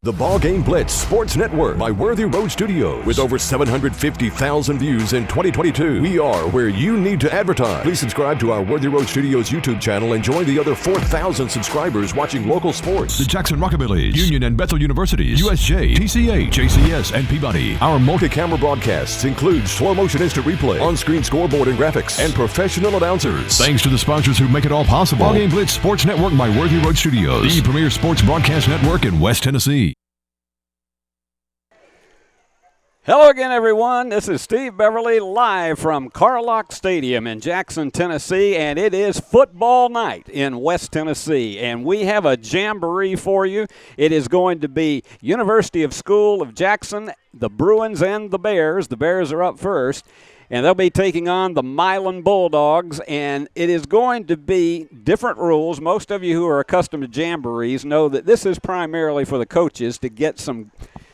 The BallGame Blitz Sports Network by Worthy Road Studios. With over 750,000 views in 2022, we are where you need to advertise. Please subscribe to our Worthy Road Studios YouTube channel and join the other 4,000 subscribers watching local sports. The Jackson Rockabillys, Union and Bethel Universities, USJ, TCA, JCS, and Peabody. Our multi-camera broadcasts include slow motion instant replay, on-screen scoreboard and graphics, and professional announcers. Thanks to the sponsors who make it all possible. BallGame Blitz Sports Network by Worthy Road Studios, the premier sports broadcast network in West Tennessee. Hello again, everyone. This is Steve Beverly live from Carlock Stadium in Jackson, Tennessee, and it is football night in West Tennessee, and we have a jamboree for you. It is going to be University of School of Jackson, the Bruins, and the Bears. The Bears are up first, and they'll be taking on the Milan Bulldogs, and it is going to be different rules. Most of you who are accustomed to jamborees know that this is primarily for the coaches to get some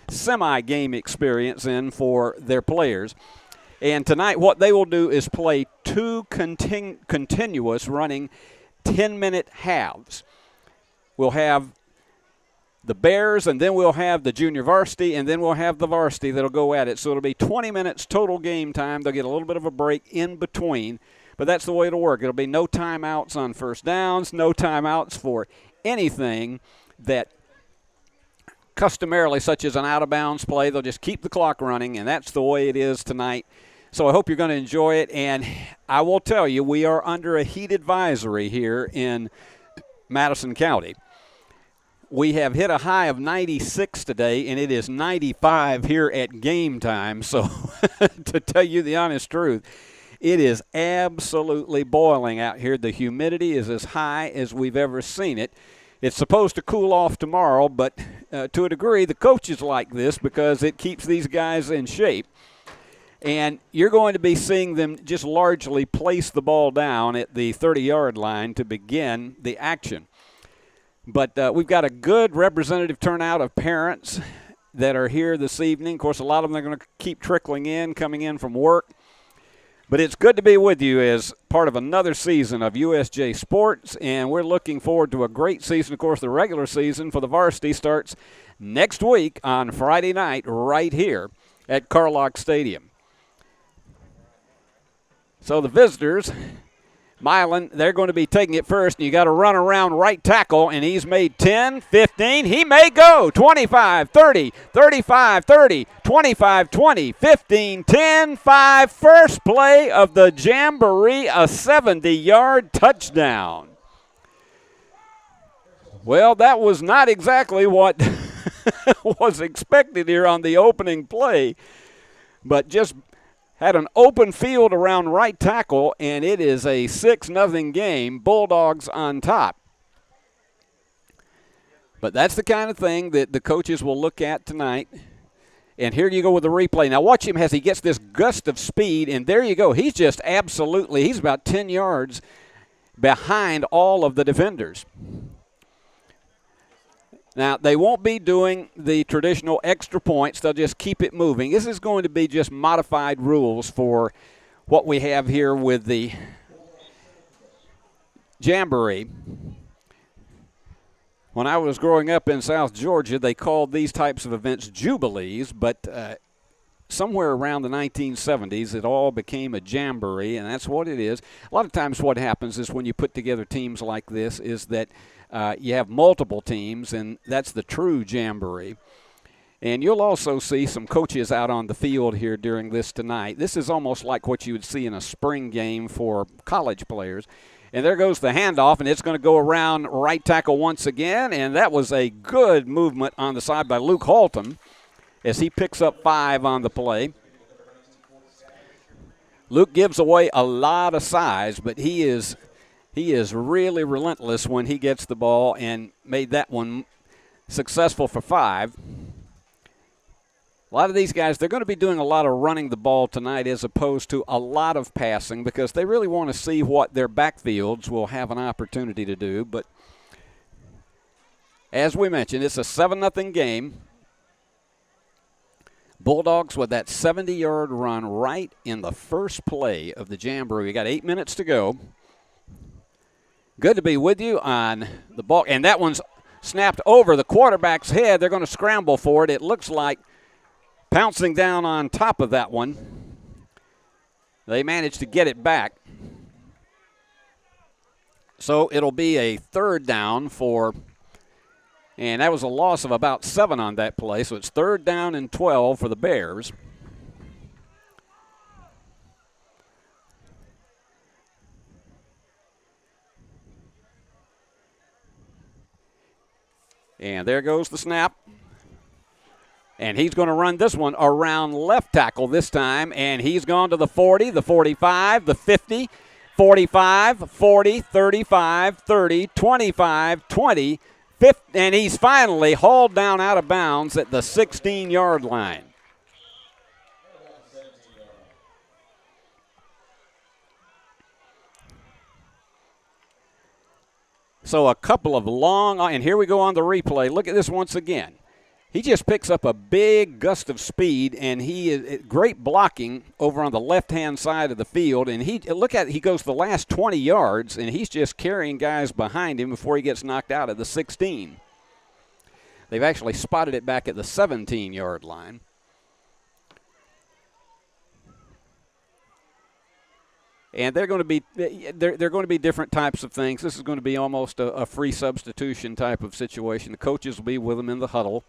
semi-game experience in for their players. And tonight what they will do is play two continuous running 10-minute halves. We'll have the Bears, and then we'll have the junior varsity, and then we'll have the varsity that'll go at it. So it'll be 20 minutes total game time. They'll get a little bit of a break in between, but that's the way it'll work. It'll be no timeouts on first downs, no timeouts for anything that customarily, such as an out-of-bounds play. They'll just keep the clock running, and that's the way it is tonight. So I hope you're going to enjoy it, and I will tell you, we are under a heat advisory here in Madison County. We have hit a high of 96 today, and it is 95 here at game time. So to tell you the honest truth, it is absolutely boiling out here. The humidity is as high as we've ever seen it. It's supposed to cool off tomorrow, but to a degree, the coaches like this because it keeps these guys in shape. And you're going to be seeing them just largely place the ball down at the 30-yard line to begin the action. But we've got a good representative turnout of parents that are here this evening. Of course, a lot of them are going to keep trickling in, coming in from work. But it's good to be with you as part of another season of USJ Sports, and we're looking forward to a great season. Of course, the regular season for the varsity starts next week on Friday night right here at Carlock Stadium. So the visitors, Milan, they're going to be taking it first, and you got to run around right tackle, and he's made 10, 15. He may go 25, 30, 35, 30, 25, 20, 15, 10, 5. First play of the jamboree, a 70-yard touchdown. Well, that was not exactly what was expected here on the opening play, but just had an open field around right tackle, and it is a 6-0 game. Bulldogs on top. But that's the kind of thing that the coaches will look at tonight. And here you go with the replay. Now watch him as he gets this gust of speed, and there you go. He's just absolutely, he's about 10 yards behind all of the defenders. Now, they won't be doing the traditional extra points. They'll just keep it moving. This is going to be just modified rules for what we have here with the Jamboree. When I was growing up in South Georgia, they called these types of events Jubilees, but somewhere around the 1970s, it all became a Jamboree, and that's what it is. A lot of times what happens is when you put together teams like this is that you have multiple teams, and that's the true Jamboree. And you'll also see some coaches out on the field here during this tonight. This is almost like what you would see in a spring game for college players. And there goes the handoff, and it's going to go around right tackle once again, and that was a good movement on the side by Luke Halton as he picks up 5 on the play. Luke gives away a lot of size, but he is really relentless when he gets the ball and made that one successful for 5. A lot of these guys, they're going to be doing a lot of running the ball tonight as opposed to a lot of passing because they really want to see what their backfields will have an opportunity to do. But as we mentioned, it's a 7-0 game. Bulldogs with that 70-yard run right in the first play of the Jamboree. We got 8 minutes to go. Good to be with you on the ball. And that one's snapped over the quarterback's head. They're going to scramble for it. It looks like pouncing down on top of that one. They managed to get it back. So it'll be a third down and that was a loss of about 7 on that play. So it's 3rd down and 12 for the Bears. And there goes the snap. And he's going to run this one around left tackle this time. And he's gone to the 40, the 45, the 50, 45, 40, 35, 30, 25, 20, 50, and he's finally hauled down out of bounds at the 16-yard line. So a couple of long, and here we go on the replay. Look at this once again. He just picks up a big gust of speed, and he is great blocking over on the left-hand side of the field. And he goes the last 20 yards, and he's just carrying guys behind him before he gets knocked out at the 16. They've actually spotted it back at the 17-yard line. And they're going to be different types of things. This is going to be almost a free substitution type of situation. The coaches will be with them in the huddle.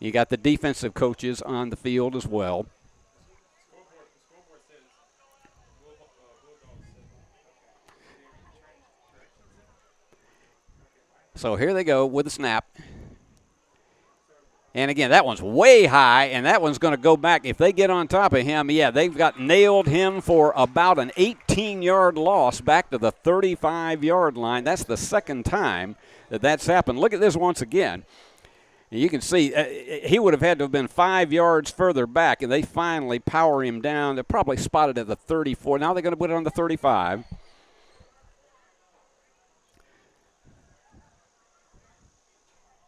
You got the defensive coaches on the field as well. So here they go with the snap. And again, that one's way high, and that one's going to go back. If they get on top of him, yeah, they've got nailed him for about an 18-yard loss back to the 35-yard line. That's the second time that's happened. Look at this once again. You can see he would have had to have been 5 yards further back, and they finally power him down. They're probably spotted at the 34. Now they're going to put it on the 35.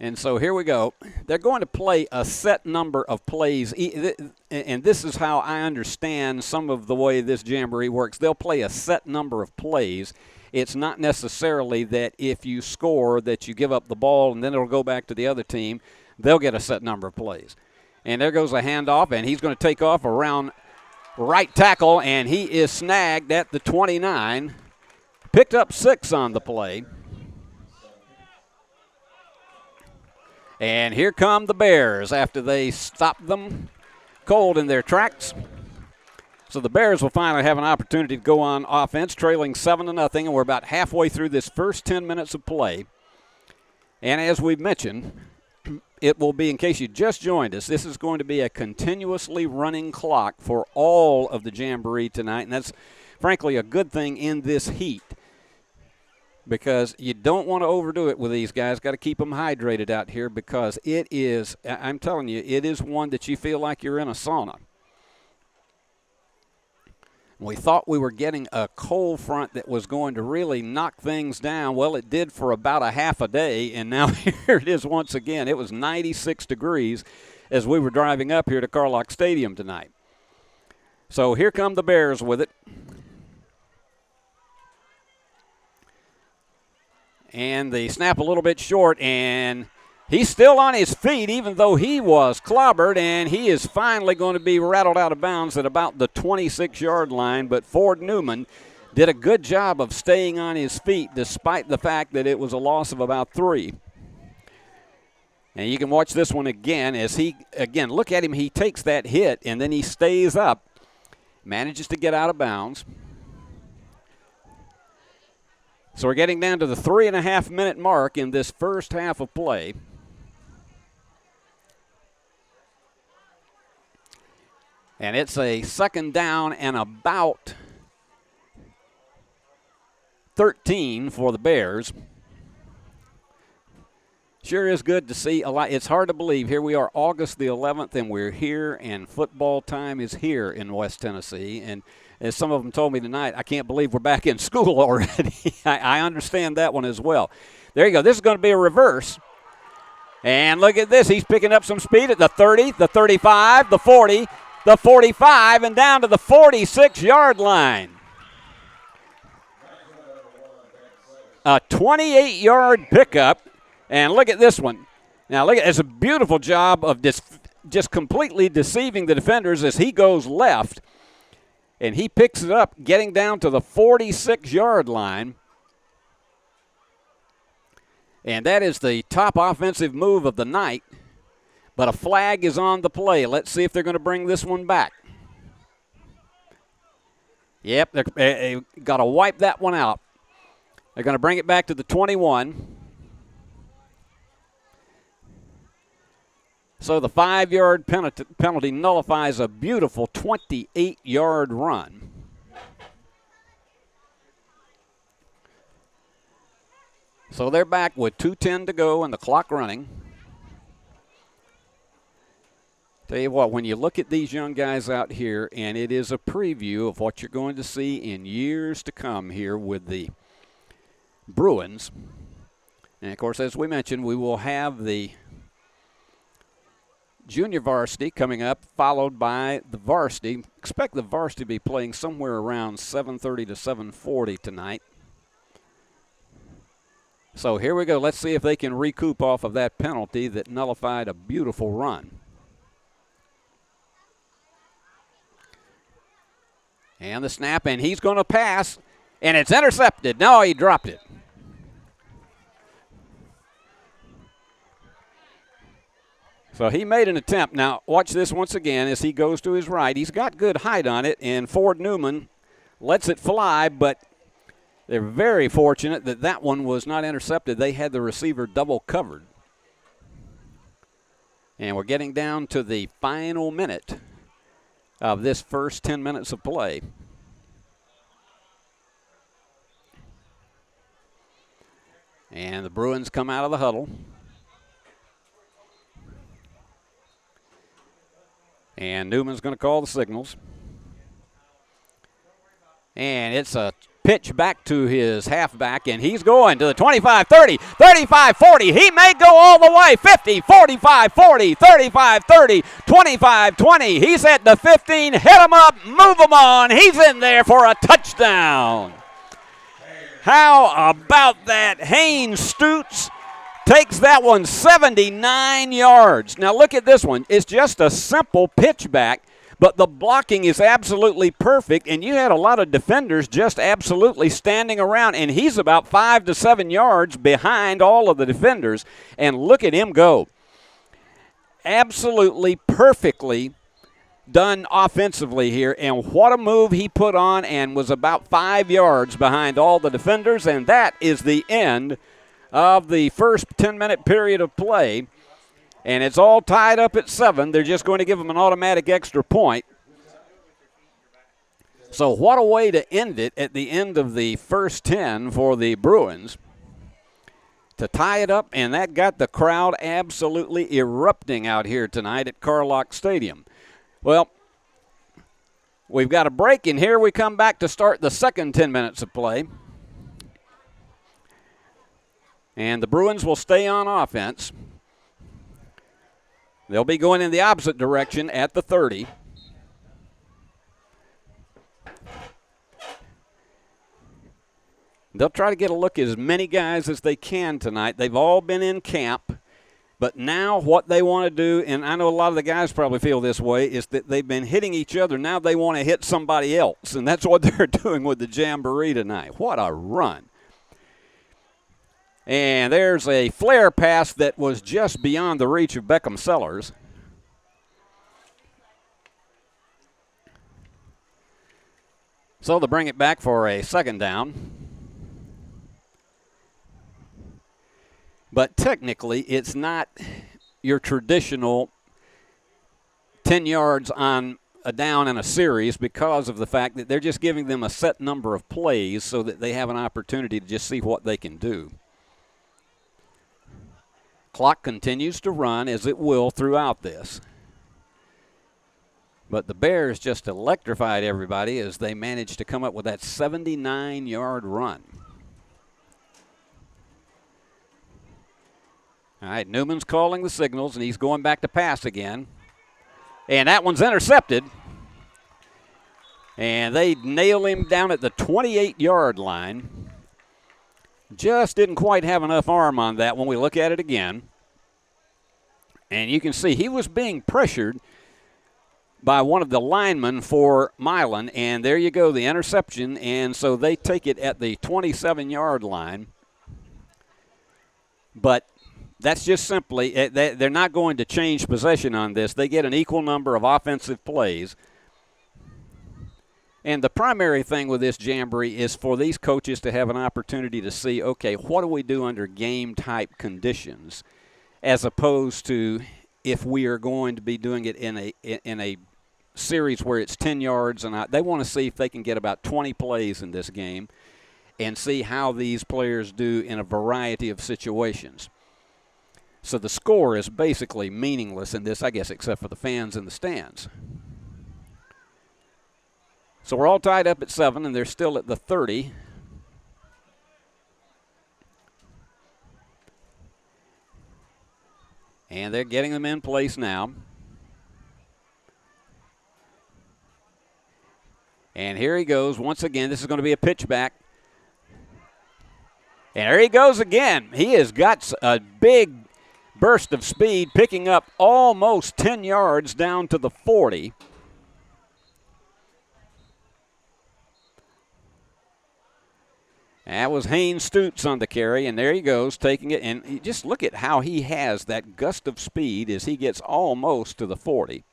And so here we go. They're going to play a set number of plays, and this is how I understand some of the way this Jamboree works. They'll play a set number of plays. It's not necessarily that if you score that you give up the ball and then it'll go back to the other team. They'll get a set number of plays. And there goes a handoff, and he's going to take off around right tackle, and he is snagged at the 29. Picked up 6 on the play. And here come the Bears after they stopped them cold in their tracks. So the Bears will finally have an opportunity to go on offense, trailing 7-0, and we're about halfway through this first 10 minutes of play. And as we've mentioned, it will be, in case you just joined us, this is going to be a continuously running clock for all of the Jamboree tonight, and that's frankly a good thing in this heat because you don't want to overdo it with these guys. Got to keep them hydrated out here because it is, I'm telling you, it is one that you feel like you're in a sauna. We thought we were getting a cold front that was going to really knock things down. Well, it did for about a half a day, and now here it is once again. It was 96 degrees as we were driving up here to Carlock Stadium tonight. So here come the Bears with it. And they snap a little bit short, and he's still on his feet, even though he was clobbered, and he is finally going to be rattled out of bounds at about the 26-yard line. But Ford Newman did a good job of staying on his feet despite the fact that it was a loss of about 3. And you can watch this one again as he, again, look at him. He takes that hit, and then he stays up, manages to get out of bounds. So we're getting down to the 3.5-minute mark in this first half of play. And it's a 2nd down and about 13 for the Bears. Sure is good to see a lot. It's hard to believe. Here we are August the 11th, and we're here, and football time is here in West Tennessee. And as some of them told me tonight, I can't believe we're back in school already. I understand that one as well. There you go. This is going to be a reverse. And look at this. He's picking up some speed at the 30, the 35, the 40, the 45, and down to the 46-yard line. A 28-yard pickup. And look at this one. Now, look, it's a beautiful job of just completely deceiving the defenders as he goes left. And he picks it up, getting down to the 46-yard line. And that is the top offensive move of the night. But a flag is on the play. Let's see if they're going to bring this one back. Yep, they got to wipe that one out. They're going to bring it back to the 21. So the 5-yard penalty nullifies a beautiful 28-yard run. So they're back with 2:10 to go and the clock running. Tell you what, when you look at these young guys out here, and it is a preview of what you're going to see in years to come here with the Bruins. And, of course, as we mentioned, we will have the junior varsity coming up, followed by the varsity. Expect the varsity to be playing somewhere around 7:30 to 7:40 tonight. So here we go. Let's see if they can recoup off of that penalty that nullified a beautiful run. And the snap, and he's going to pass, and it's intercepted. No, he dropped it. So he made an attempt. Now, watch this once again as he goes to his right. He's got good height on it, and Ford Newman lets it fly, but they're very fortunate that that one was not intercepted. They had the receiver double covered. And we're getting down to the final minute of this first 10 minutes of play. And the Bruins come out of the huddle. And Newman's going to call the signals. And it's a pitch back to his halfback, and he's going to the 25, 30, 35, 40. He may go all the way, 50, 45, 40, 35, 30, 25, 20. He's at the 15. Hit him up, move him on. He's in there for a touchdown. How about that? Haynes Stutes takes that one 79 yards. Now look at this one. It's just a simple pitch back, but the blocking is absolutely perfect, and you had a lot of defenders just absolutely standing around, and he's about 5 to 7 yards behind all of the defenders, and look at him go. Absolutely perfectly done offensively here, and what a move he put on, and was about 5 yards behind all the defenders, and that is the end of the first 10-minute period of play. And it's all tied up at 7. They're just going to give them an automatic extra point. So what a way to end it at the end of the first 10 for the Bruins to tie it up, and that got the crowd absolutely erupting out here tonight at Carlock Stadium. Well, we've got a break, and here we come back to start the second 10 minutes of play. And the Bruins will stay on offense. They'll be going in the opposite direction at the 30. They'll try to get a look at as many guys as they can tonight. They've all been in camp, but now what they want to do, and I know a lot of the guys probably feel this way, is that they've been hitting each other. Now they want to hit somebody else, and that's what they're doing with the Jamboree tonight. What a run. And there's a flare pass that was just beyond the reach of Beckham Sellers. So they'll bring it back for a second down. But technically, it's not your traditional 10 yards on a down in a series because of the fact that they're just giving them a set number of plays so that they have an opportunity to just see what they can do. Clock continues to run, as it will throughout this. But the Bears just electrified everybody as they managed to come up with that 79-yard run. All right, Newman's calling the signals, and he's going back to pass again. And that one's intercepted. And they nail him down at the 28-yard line. Just didn't quite have enough arm on that when we look at it again. And you can see he was being pressured by one of the linemen for Milan. And there you go, the interception. And so they take it at the 27-yard line. But that's just simply, they're not going to change possession on this. They get an equal number of offensive plays. And the primary thing with this Jamboree is for these coaches to have an opportunity to see, okay, what do we do under game-type conditions, as opposed to if we are going to be doing it in a series where it's 10 yards. And they want to see if they can get about 20 plays in this game and see how these players do in a variety of situations. So the score is basically meaningless in this, I guess, except for the fans in the stands. So we're all tied up at 7, and they're still at the 30. And they're getting them in place now. And here he goes once again. This is going to be a pitch back. And there he goes again. He has got a big burst of speed, picking up almost 10 yards down to the 40. That was Haynes Stutes on the carry, and there he goes, taking it. And just look at how he has that gust of speed as he gets almost to the 40.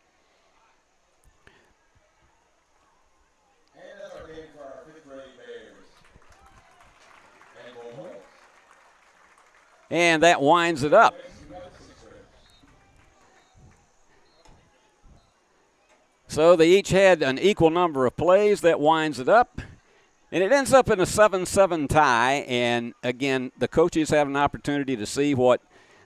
And that's our game for our 5th grade Bears. And Bulldogs. And that winds it up. So they each had an equal number of plays. That winds it up. And it ends up in a 7-7 tie. And, again, the coaches have an opportunity to see what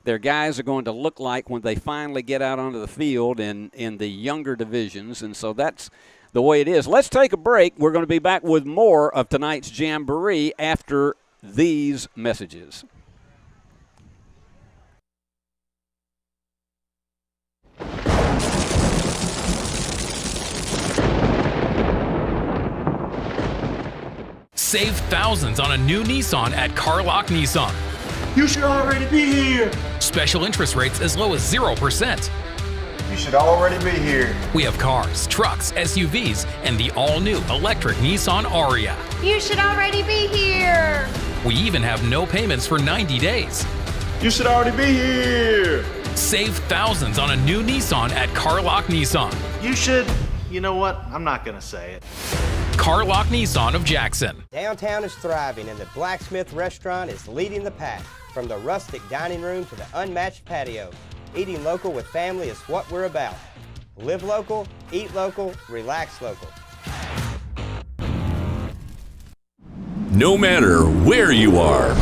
their guys are going to look like when they finally get out onto the field in the younger divisions. And so that's the way it is. Let's take a break. We're going to be back with more of tonight's Jamboree after these messages. Save thousands on a new Nissan at Carlock Nissan. You should already be here. Special interest rates as low as 0%. You should already be here. We have cars, trucks, SUVs, and the all-new electric Nissan Aria. You should already be here. We even have no payments for 90 days. You should already be here. Save thousands on a new Nissan at Carlock Nissan. You should, you know what? I'm not going to say it. Carlock Nissan of Jackson. Downtown is thriving and the Blacksmith Restaurant is leading the pack. From the rustic dining room to the unmatched patio, eating local with family is what we're about. Live local, eat local, relax local. No matter where you are,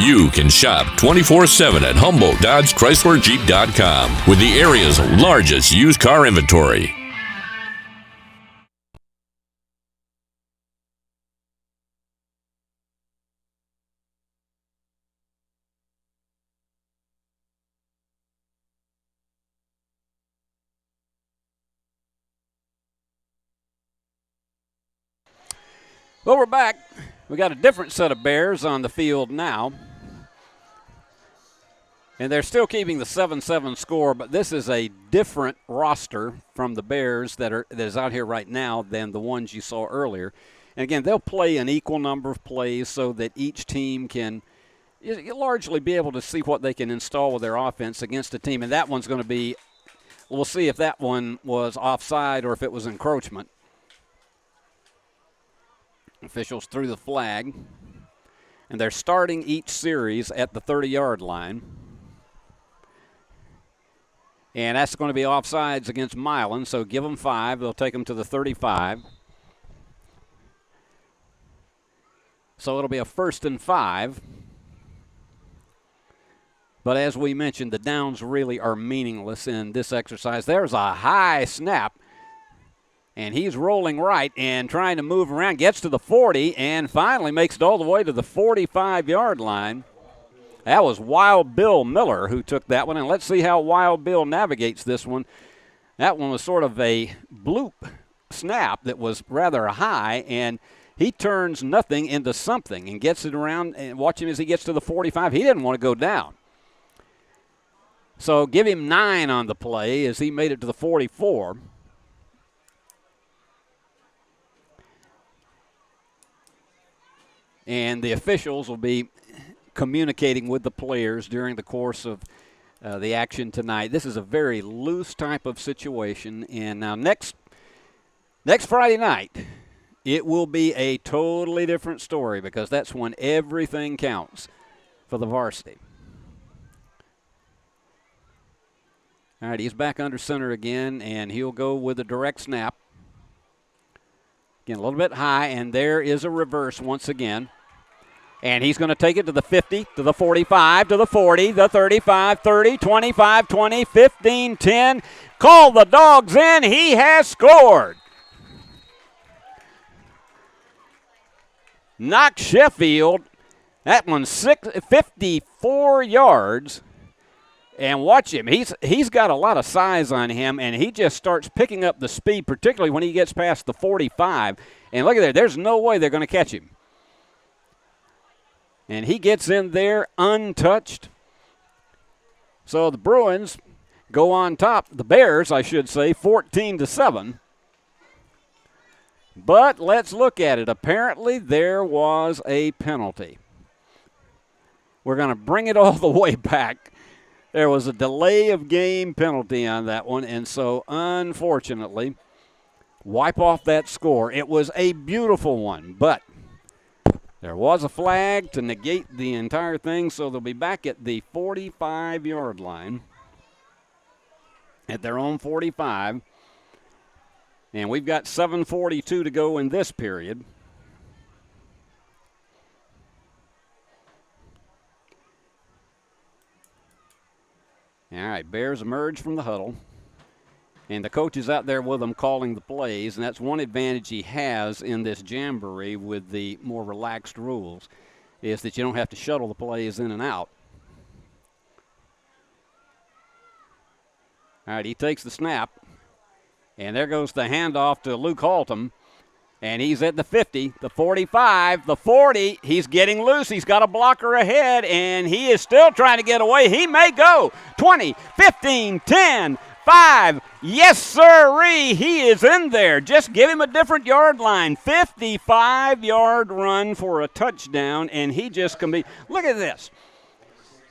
you can shop 24/7 at HumboldtDodgeChryslerJeep.com with the area's largest used car inventory. Well, we're back. We got a different set of Bears on the field now. And they're still keeping the 7-7 score, but this is a different roster from the Bears that is out here right now than the ones you saw earlier. And again, they'll play an equal number of plays so that each team can largely be able to see what they can install with their offense against a team. And that one's going to be, we'll see if that one was offside or if it was encroachment. Officials threw the flag. And they're starting each series at the 30-yard line. And that's going to be offsides against Milan, so give them 5. They'll take them to the 35. So it'll be a 1st and 5. But as we mentioned, the downs really are meaningless in this exercise. There's a high snap, and he's rolling right and trying to move around. Gets to the 40 and finally makes it all the way to the 45-yard line. That was Wild Bill Miller who took that one, and let's see how Wild Bill navigates this one. That one was sort of a bloop snap that was rather high, and he turns nothing into something and gets it around, and watch him as he gets to the 45. He didn't want to go down. So give him 9 on the play as he made it to the 44. And the officials will be communicating with the players during the course of the action tonight. This is a very loose type of situation. And now next Friday night, it will be a totally different story because that's when everything counts for the varsity. All right, he's back under center again, and he'll go with a direct snap. Again, a little bit high, and there is a reverse once again. And he's going to take it to the 50, to the 45, to the 40, the 35, 30, 25, 20, 15, 10. Call the Dogs in. He has scored. Knox Sheffield, that one's 54 yards. And watch him. He's got a lot of size on him, and he just starts picking up the speed, particularly when he gets past the 45. And look at there. There's no way they're going to catch him. And he gets in there untouched. So the Bruins go on top. The Bears, I should say, 14-7. But let's look at it. Apparently there was a penalty. We're going to bring it all the way back. There was a delay of game penalty on that one, and so unfortunately, wipe off that score. It was a beautiful one, but there was a flag to negate the entire thing, so they'll be back at the 45-yard line at their own 45. And we've got 7:42 to go in this period. All right, Bears emerge from the huddle. And the coach is out there with them calling the plays, and that's one advantage he has in this Jamboree with the more relaxed rules, is that you don't have to shuttle the plays in and out. All right, he takes the snap, and there goes the handoff to Luke Haltom, and he's at the 50, the 45, the 40. He's getting loose. He's got a blocker ahead, and he is still trying to get away. He may go 20, 15, 10, 5. Yes, sirree. He is in there. Just give him a different yard line. 55-yard run for a touchdown, and he just can be. Look at this.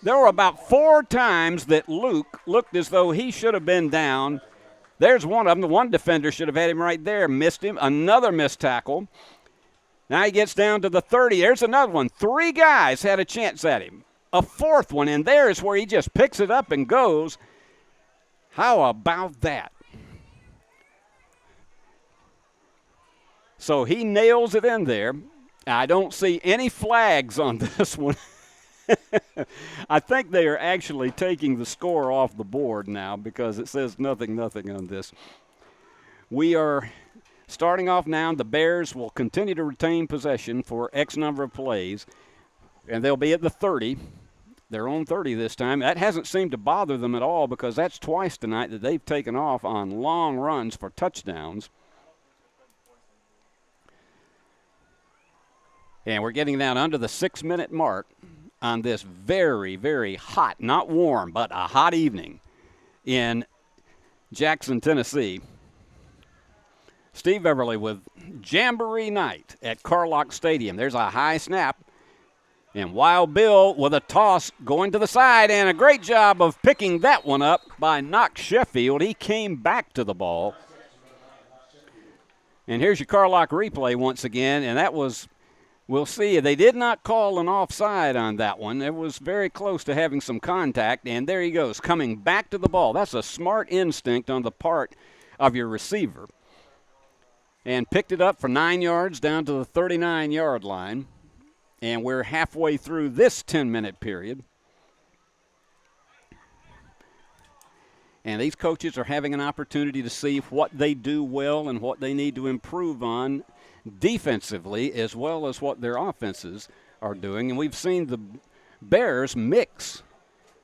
There were about 4 times that Luke looked as though he should have been down. There's one of them. The one defender should have had him right there. Missed him. Another missed tackle. Now he gets down to the 30. There's another one. 3 guys had a chance at him. A 4th one, and there is where he just picks it up and goes. How about that? So he nails it in there. I don't see any flags on this one. I think they are actually taking the score off the board now because it says nothing on this. We are starting off now. The Bears will continue to retain possession for X number of plays, and they'll be at the 30. Their own 30 this time. That hasn't seemed to bother them at all because that's twice tonight that they've taken off on long runs for touchdowns. And we're getting down under the 6-minute mark on this very, very hot, not warm, but a hot evening in Jackson, Tennessee. Steve Everly with Jamboree night at Carlock Stadium. There's a high snap. And Wild Bill with a toss going to the side, and a great job of picking that one up by Knox Sheffield. He came back to the ball. And here's your Carlock replay once again, and that was, we'll see, they did not call an offside on that one. It was very close to having some contact, and there he goes, coming back to the ball. That's a smart instinct on the part of your receiver. And picked it up for 9 yards down to the 39-yard line. And we're halfway through this 10-minute period. And these coaches are having an opportunity to see what they do well and what they need to improve on defensively as well as what their offenses are doing. And we've seen the Bears mix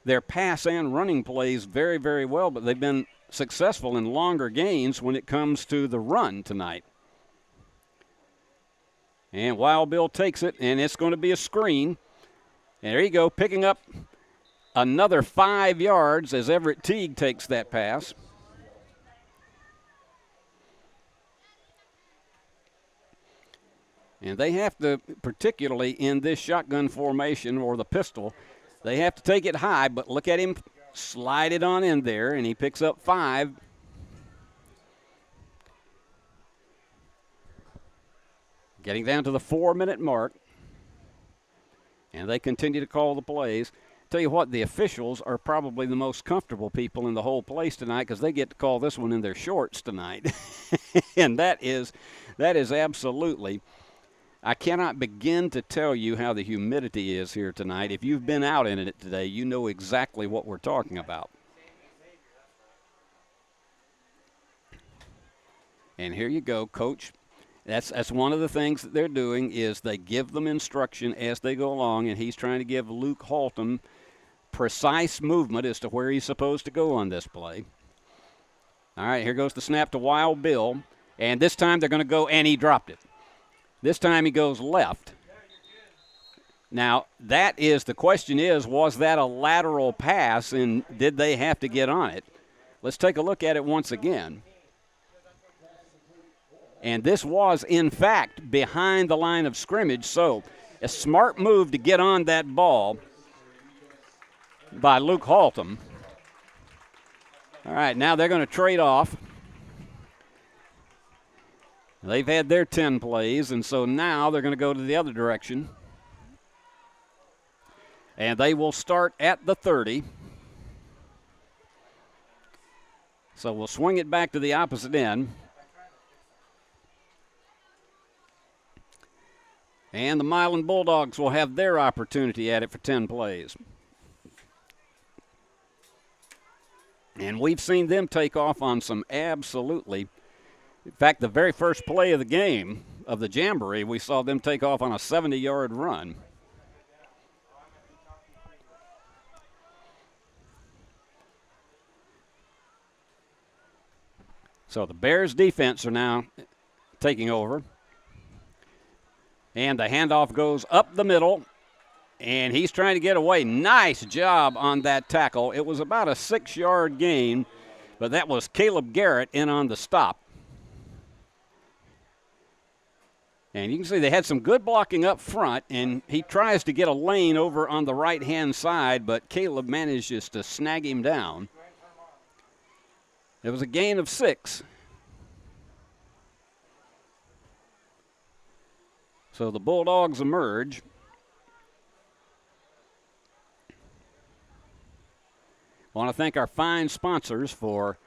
their pass and running plays very, very well, but they've been successful in longer gains when it comes to the run tonight. And Wild Bill takes it, and it's going to be a screen. And there you go, picking up another 5 yards as Everett Teague takes that pass. And they have to, particularly in this shotgun formation or the pistol, they have to take it high, but look at him slide it on in there, and he picks up 5. Getting down to the 4-minute mark, and they continue to call the plays. Tell you what, the officials are probably the most comfortable people in the whole place tonight because they get to call this one in their shorts tonight. And that is absolutely, I cannot begin to tell you how the humidity is here tonight. If you've been out in it today, you know exactly what we're talking about. And here you go, Coach. That's one of the things that they're doing is they give them instruction as they go along, and he's trying to give Luke Haltom precise movement as to where he's supposed to go on this play. All right, here goes the snap to Wild Bill, and this time they're going to go, and he dropped it. This time he goes left. Now, that is, the question is, was that a lateral pass, and did they have to get on it? Let's take a look at it once again. And this was, in fact, behind the line of scrimmage. So a smart move to get on that ball by Luke Haltom. All right, now they're going to trade off. They've had their 10 plays, and so now they're going to go to the other direction. And they will start at the 30. So we'll swing it back to the opposite end. And the Milan Bulldogs will have their opportunity at it for 10 plays. And we've seen them take off on some absolutely, in fact, the very first play of the game, of the Jamboree, we saw them take off on a 70-yard run. So the Bears defense are now taking over. And the handoff goes up the middle, and he's trying to get away. Nice job on that tackle. It was about a 6-yard gain, but that was Caleb Garrett in on the stop. And you can see they had some good blocking up front, and he tries to get a lane over on the right-hand side, but Caleb manages to snag him down. It was a gain of 6. So the Bulldogs emerge. I want to thank our fine sponsors for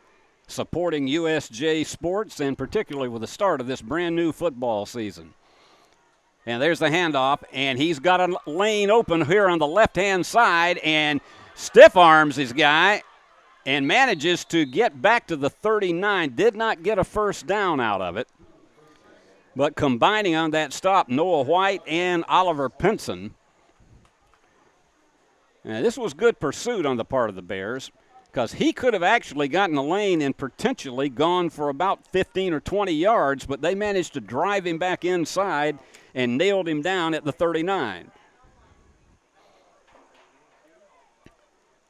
supporting USJ sports, and particularly with the start of this brand new football season. And there's the handoff, and he's got a lane open here on the left-hand side, and stiff arms his guy and manages to get back to the 39. Did not get a first down out of it. But combining on that stop, Noah White and Oliver Pinson. Now, this was good pursuit on the part of the Bears because he could have actually gotten a lane and potentially gone for about 15 or 20 yards, but they managed to drive him back inside and nailed him down at the 39.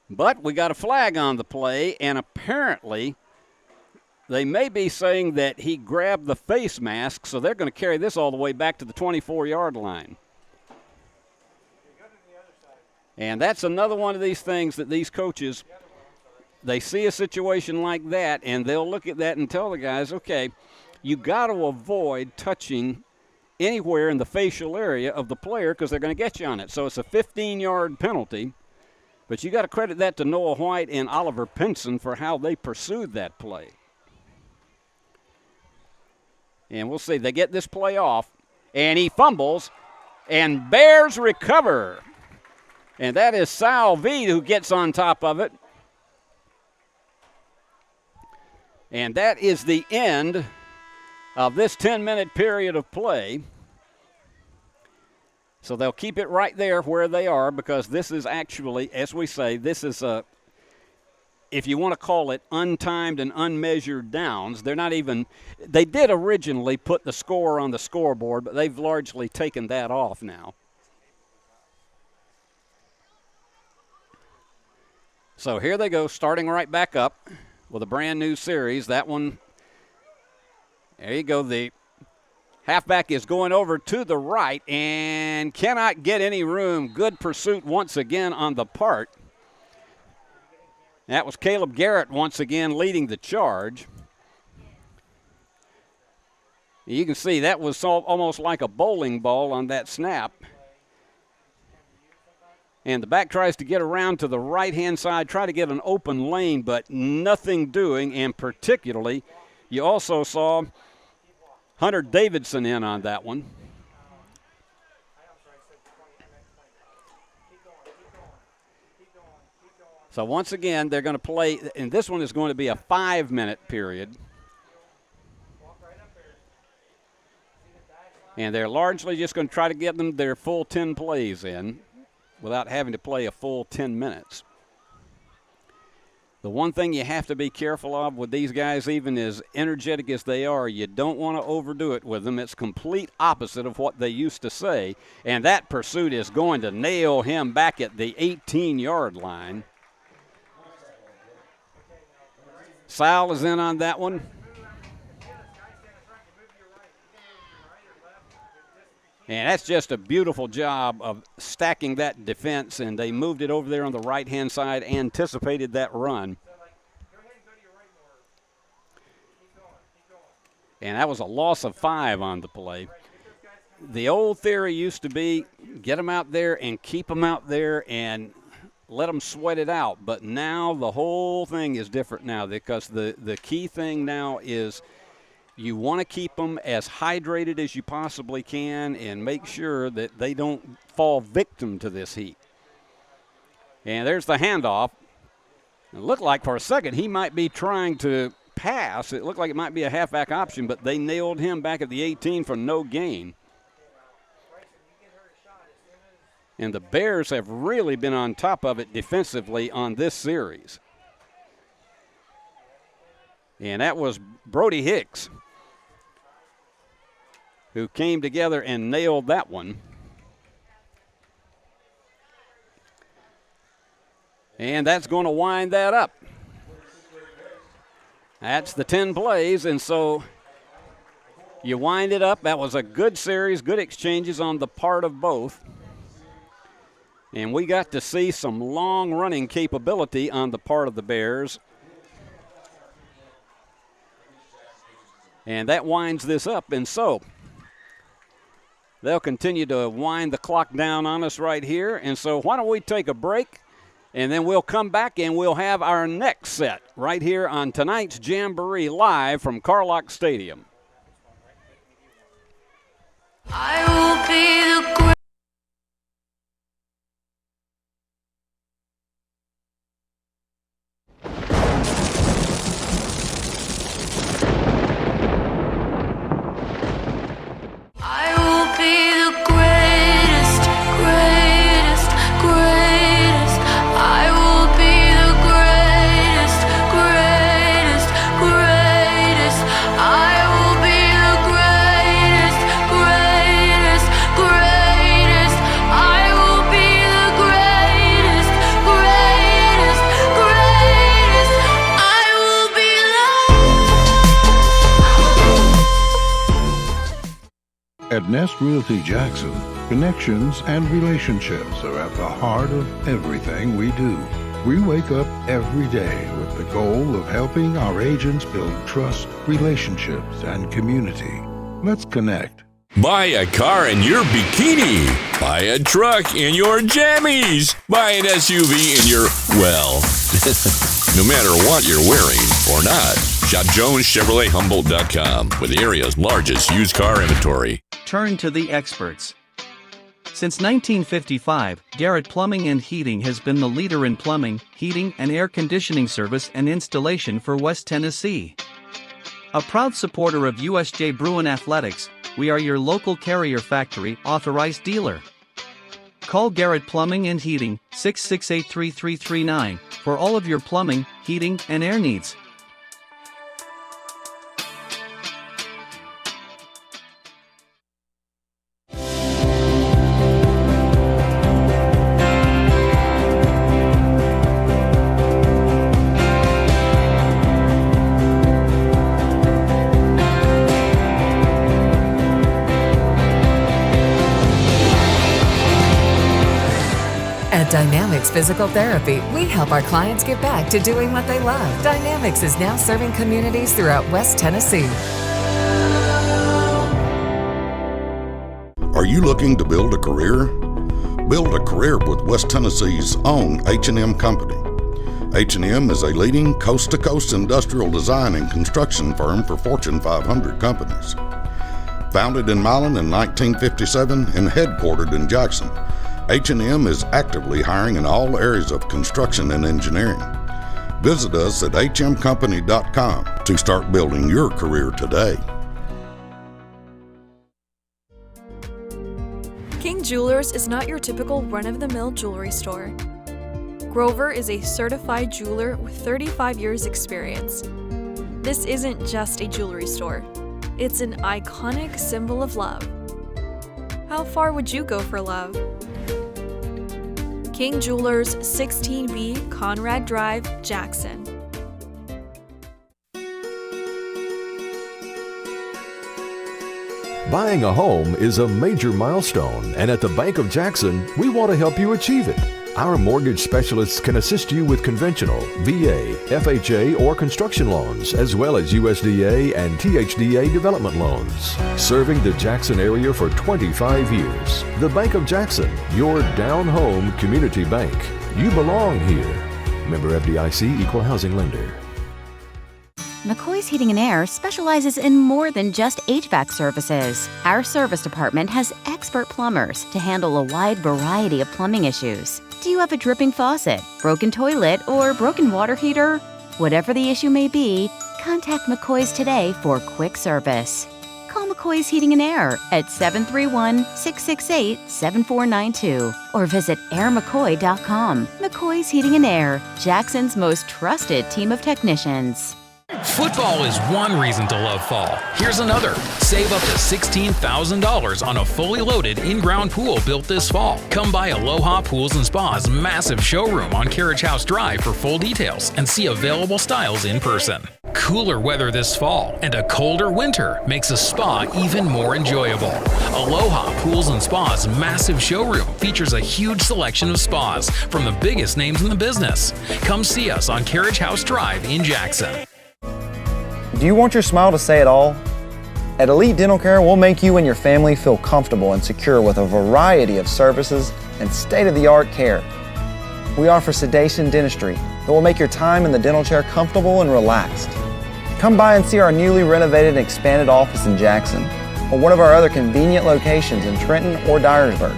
But we got a flag on the play, and apparently they may be saying that he grabbed the face mask, so they're going to carry this all the way back to the 24-yard line. And that's another one of these things that these coaches, they see a situation like that, and they'll look at that and tell the guys, okay, you got to avoid touching anywhere in the facial area of the player because they're going to get you on it. So it's a 15-yard penalty, but you got to credit that to Noah White and Oliver Pinson for how they pursued that play. And we'll see. They get this play off, and he fumbles, and Bears recover. And that is Sal Veed who gets on top of it. And that is the end of this 10-minute period of play. So they'll keep it right there where they are because this is actually, as we say, this is if you want to call it untimed and unmeasured downs. They're not even – they did originally put the score on the scoreboard, but they've largely taken that off now. So here they go, starting right back up with a brand-new series. That one, there you go. The halfback is going over to the right and cannot get any room. Good pursuit once again on the part. That was Caleb Garrett once again leading the charge. You can see that was almost like a bowling ball on that snap. And the back tries to get around to the right-hand side, try to get an open lane, but nothing doing. And particularly, you also saw Hunter Davidson in on that one. So once again, they're going to play, and this one is going to be a 5-minute period. And they're largely just going to try to get them their full 10 plays in without having to play a full 10 minutes. The one thing you have to be careful of with these guys, even as energetic as they are, you don't want to overdo it with them. It's complete opposite of what they used to say. And that pursuit is going to nail him back at the 18-yard line. Sal is in on that one. And that's just a beautiful job of stacking that defense, and they moved it over there on the right-hand side, anticipated that run. And that was a loss of 5 on the play. The old theory used to be get them out there and keep them out there and let them sweat it out. But now the whole thing is different now, because the key thing now is you want to keep them as hydrated as you possibly can and make sure that they don't fall victim to this heat. And there's the handoff. It looked like for a second he might be trying to pass. It looked like it might be a halfback option, but they nailed him back at the 18 for no gain. And the Bears have really been on top of it defensively on this series. And that was Brody Hicks who came together and nailed that one. And that's going to wind that up. That's the 10 plays, and so you wind it up. That was a good series, good exchanges on the part of both. And we got to see some long running capability on the part of the Bears. And that winds this up. And so they'll continue to wind the clock down on us right here. And so why don't we take a break, and then we'll come back and we'll have our next set right here on tonight's Jamboree live from Carlock Stadium. I will be the great. At Nest Realty Jackson, connections and relationships are at the heart of everything we do. We wake up every day with the goal of helping our agents build trust, relationships, and community. Let's connect. Buy a car in your bikini. Buy a truck in your jammies. Buy an SUV in your, well, no matter what you're wearing or not. Shop JonesChevroletHumboldt.com with the area's largest used car inventory. Turn to the experts. Since 1955, Garrett Plumbing and Heating has been the leader in plumbing, heating, and air conditioning service and installation for West Tennessee. A proud supporter of USJ Bruin Athletics, we are your local Carrier Factory authorized dealer. Call Garrett Plumbing and Heating, 668-3339, for all of your plumbing, heating, and air needs. At Dynamics Physical Therapy, we help our clients get back to doing what they love. Dynamics is now serving communities throughout West Tennessee. Are you looking to build a career? Build a career with West Tennessee's own H&M Company. H&M is a leading coast-to-coast industrial design and construction firm for Fortune 500 companies. Founded in Milan in 1957 and headquartered in Jackson, H&M is actively hiring in all areas of construction and engineering. Visit us at hmcompany.com to start building your career today. King Jewelers is not your typical run-of-the-mill jewelry store. Grover is a certified jeweler with 35 years experience. This isn't just a jewelry store. It's an iconic symbol of love. How far would you go for love? King Jewelers, 16B Conrad Drive, Jackson. Buying a home is a major milestone, and at the Bank of Jackson, we want to help you achieve it. Our mortgage specialists can assist you with conventional, VA, FHA, or construction loans, as well as USDA and THDA development loans. Serving the Jackson area for 25 years. The Bank of Jackson, your down-home community bank. You belong here. Member FDIC, Equal Housing Lender. McCoy's Heating and Air specializes in more than just HVAC services. Our service department has expert plumbers to handle a wide variety of plumbing issues. Do you have a dripping faucet, broken toilet, or broken water heater? Whatever the issue may be, contact McCoy's today for quick service. Call McCoy's Heating and Air at 731-668-7492 or visit airmccoy.com. McCoy's Heating and Air, Jackson's most trusted team of technicians. Football is one reason to love fall. Here's another. Save up to $16,000 on a fully loaded in-ground pool built this fall. Come by Aloha Pools and Spa's massive showroom on Carriage House Drive for full details and see available styles in person. Cooler weather this fall and a colder winter makes a spa even more enjoyable. Aloha Pools and Spa's massive showroom features a huge selection of spas from the biggest names in the business. Come see us on Carriage House Drive in Jackson. Do you want your smile to say it all? At Elite Dental Care, we'll make you and your family feel comfortable and secure with a variety of services and state-of-the-art care. We offer sedation dentistry that will make your time in the dental chair comfortable and relaxed. Come by and see our newly renovated and expanded office in Jackson or one of our other convenient locations in Trenton or Dyersburg.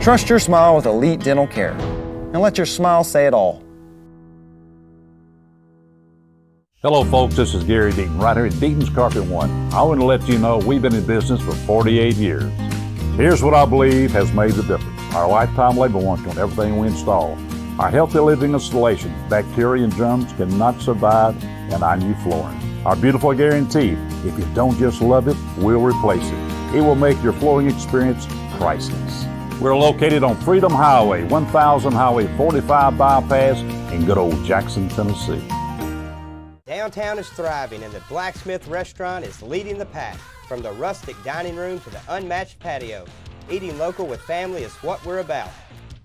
Trust your smile with Elite Dental Care and let your smile say it all. Hello folks, this is Gary Deaton, right here at Deaton's Carpet One. I want to let you know we've been in business for 48 years. Here's what I believe has made the difference. Our lifetime labor warranty on everything we install. Our healthy living installations, bacteria and germs cannot survive in our new flooring. Our beautiful guarantee, if you don't just love it, we'll replace it. It will make your flooring experience priceless. We're located on Freedom Highway, 1000 Highway 45 bypass in good old Jackson, Tennessee. Downtown is thriving and the Blacksmith Restaurant is leading the pack. From the rustic dining room to the unmatched patio, eating local with family is what we're about.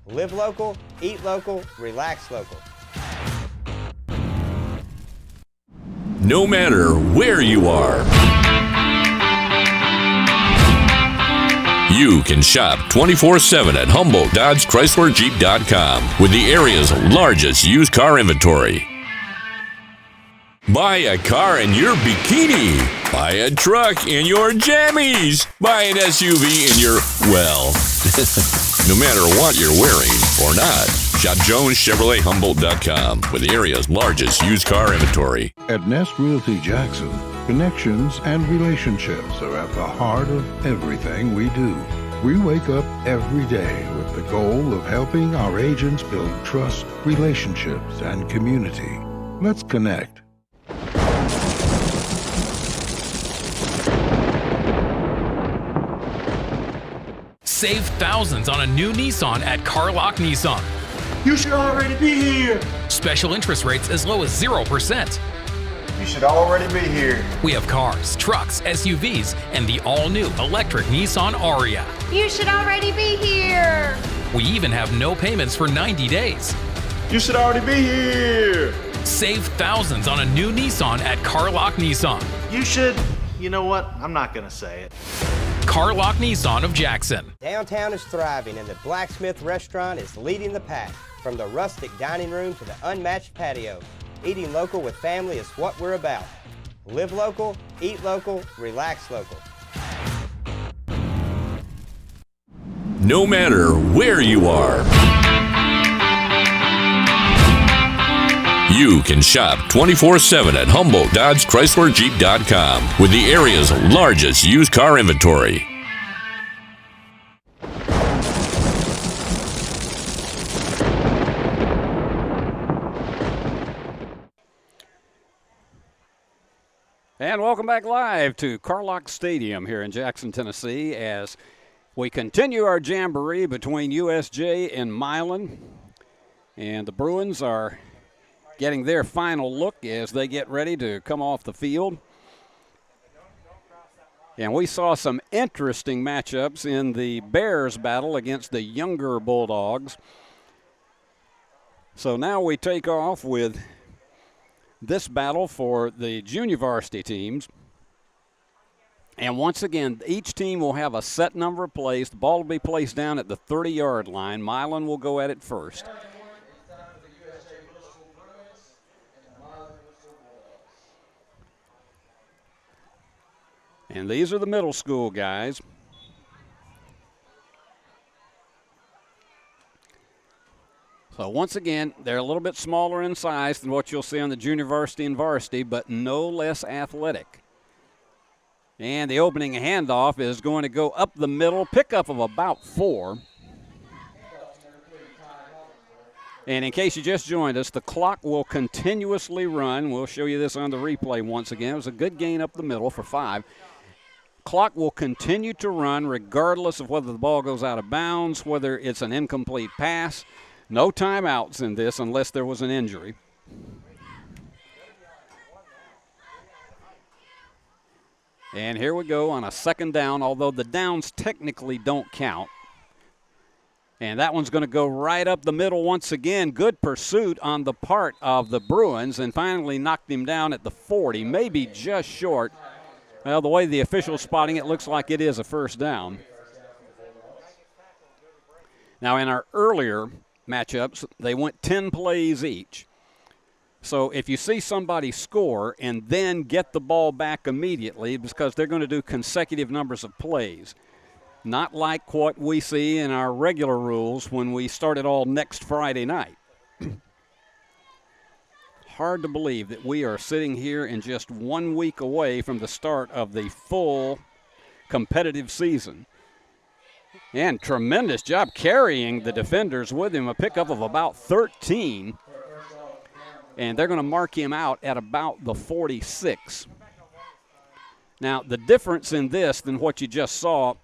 Live local, eat local, relax local. No matter where you are, you can shop 24/7 at HumboldtDodgeChryslerJeep.com with the area's largest used car inventory. Buy a car in your bikini. Buy a truck in your jammies. Buy an SUV in your, well, no matter what you're wearing or not. Shop JonesChevroletHumboldt.com with the area's largest used car inventory. At Nest Realty Jackson, connections and relationships are at the heart of everything we do. We wake up every day with the goal of helping our agents build trust, relationships, and community. Let's connect. Save thousands on a new Nissan at Carlock Nissan. You should already be here. Special interest rates as low as 0%. You should already be here. We have cars, trucks, SUVs, and the all-new electric Nissan Aria. You should already be here. We even have no payments for 90 days. You should already be here. Save thousands on a new Nissan at Carlock Nissan. You should, you know what? I'm not going to say it. Carlock Nissan of Jackson. Downtown is thriving and the Blacksmith Restaurant is leading the pack. From the rustic dining room to the unmatched patio, eating local with family is what we're about. Live local, eat local, relax local. No matter where you are, you can shop 24/7 at HumboldtDodgeChryslerJeep.com with the area's largest used car inventory. And welcome back live to Carlock Stadium here in Jackson, Tennessee, as we continue our jamboree between USJ and Milan. And the Bruins are getting their final look as they get ready to come off the field. And we saw some interesting matchups in the Bears battle against the younger Bulldogs. So now we take off with this battle for the junior varsity teams. And once again, each team will have a set number of plays. The ball will be placed down at the 30-yard line. Milan will go at it first. And these are the middle school guys. So once again, they're a little bit smaller in size than what you'll see on the junior varsity and varsity, but no less athletic. And the opening handoff is going to go up the middle, pickup of about 4. And in case you just joined us, the clock will continuously run. We'll show you this on the replay once again. It was a good gain up the middle for 5. Clock will continue to run regardless of whether the ball goes out of bounds, whether it's an incomplete pass. No timeouts in this unless there was an injury. And here we go on a second down, although the downs technically don't count. And that one's going to go right up the middle once again. Good pursuit on the part of the Bruins, and finally knocked him down at the 40, maybe just short. Well, the way the official's spotting it, looks like it is a first down. Now, in our earlier matchups, they went 10 plays each. So if you see somebody score and then get the ball back immediately, because they're going to do consecutive numbers of plays. Not like what we see in our regular rules when we start it all next Friday night. Hard to believe that we are sitting here and just 1 week away from the start of the full competitive season. And tremendous job carrying the defenders with him, a pickup of about 13. And they're going to mark him out at about the 46. Now, the difference in this than what you just saw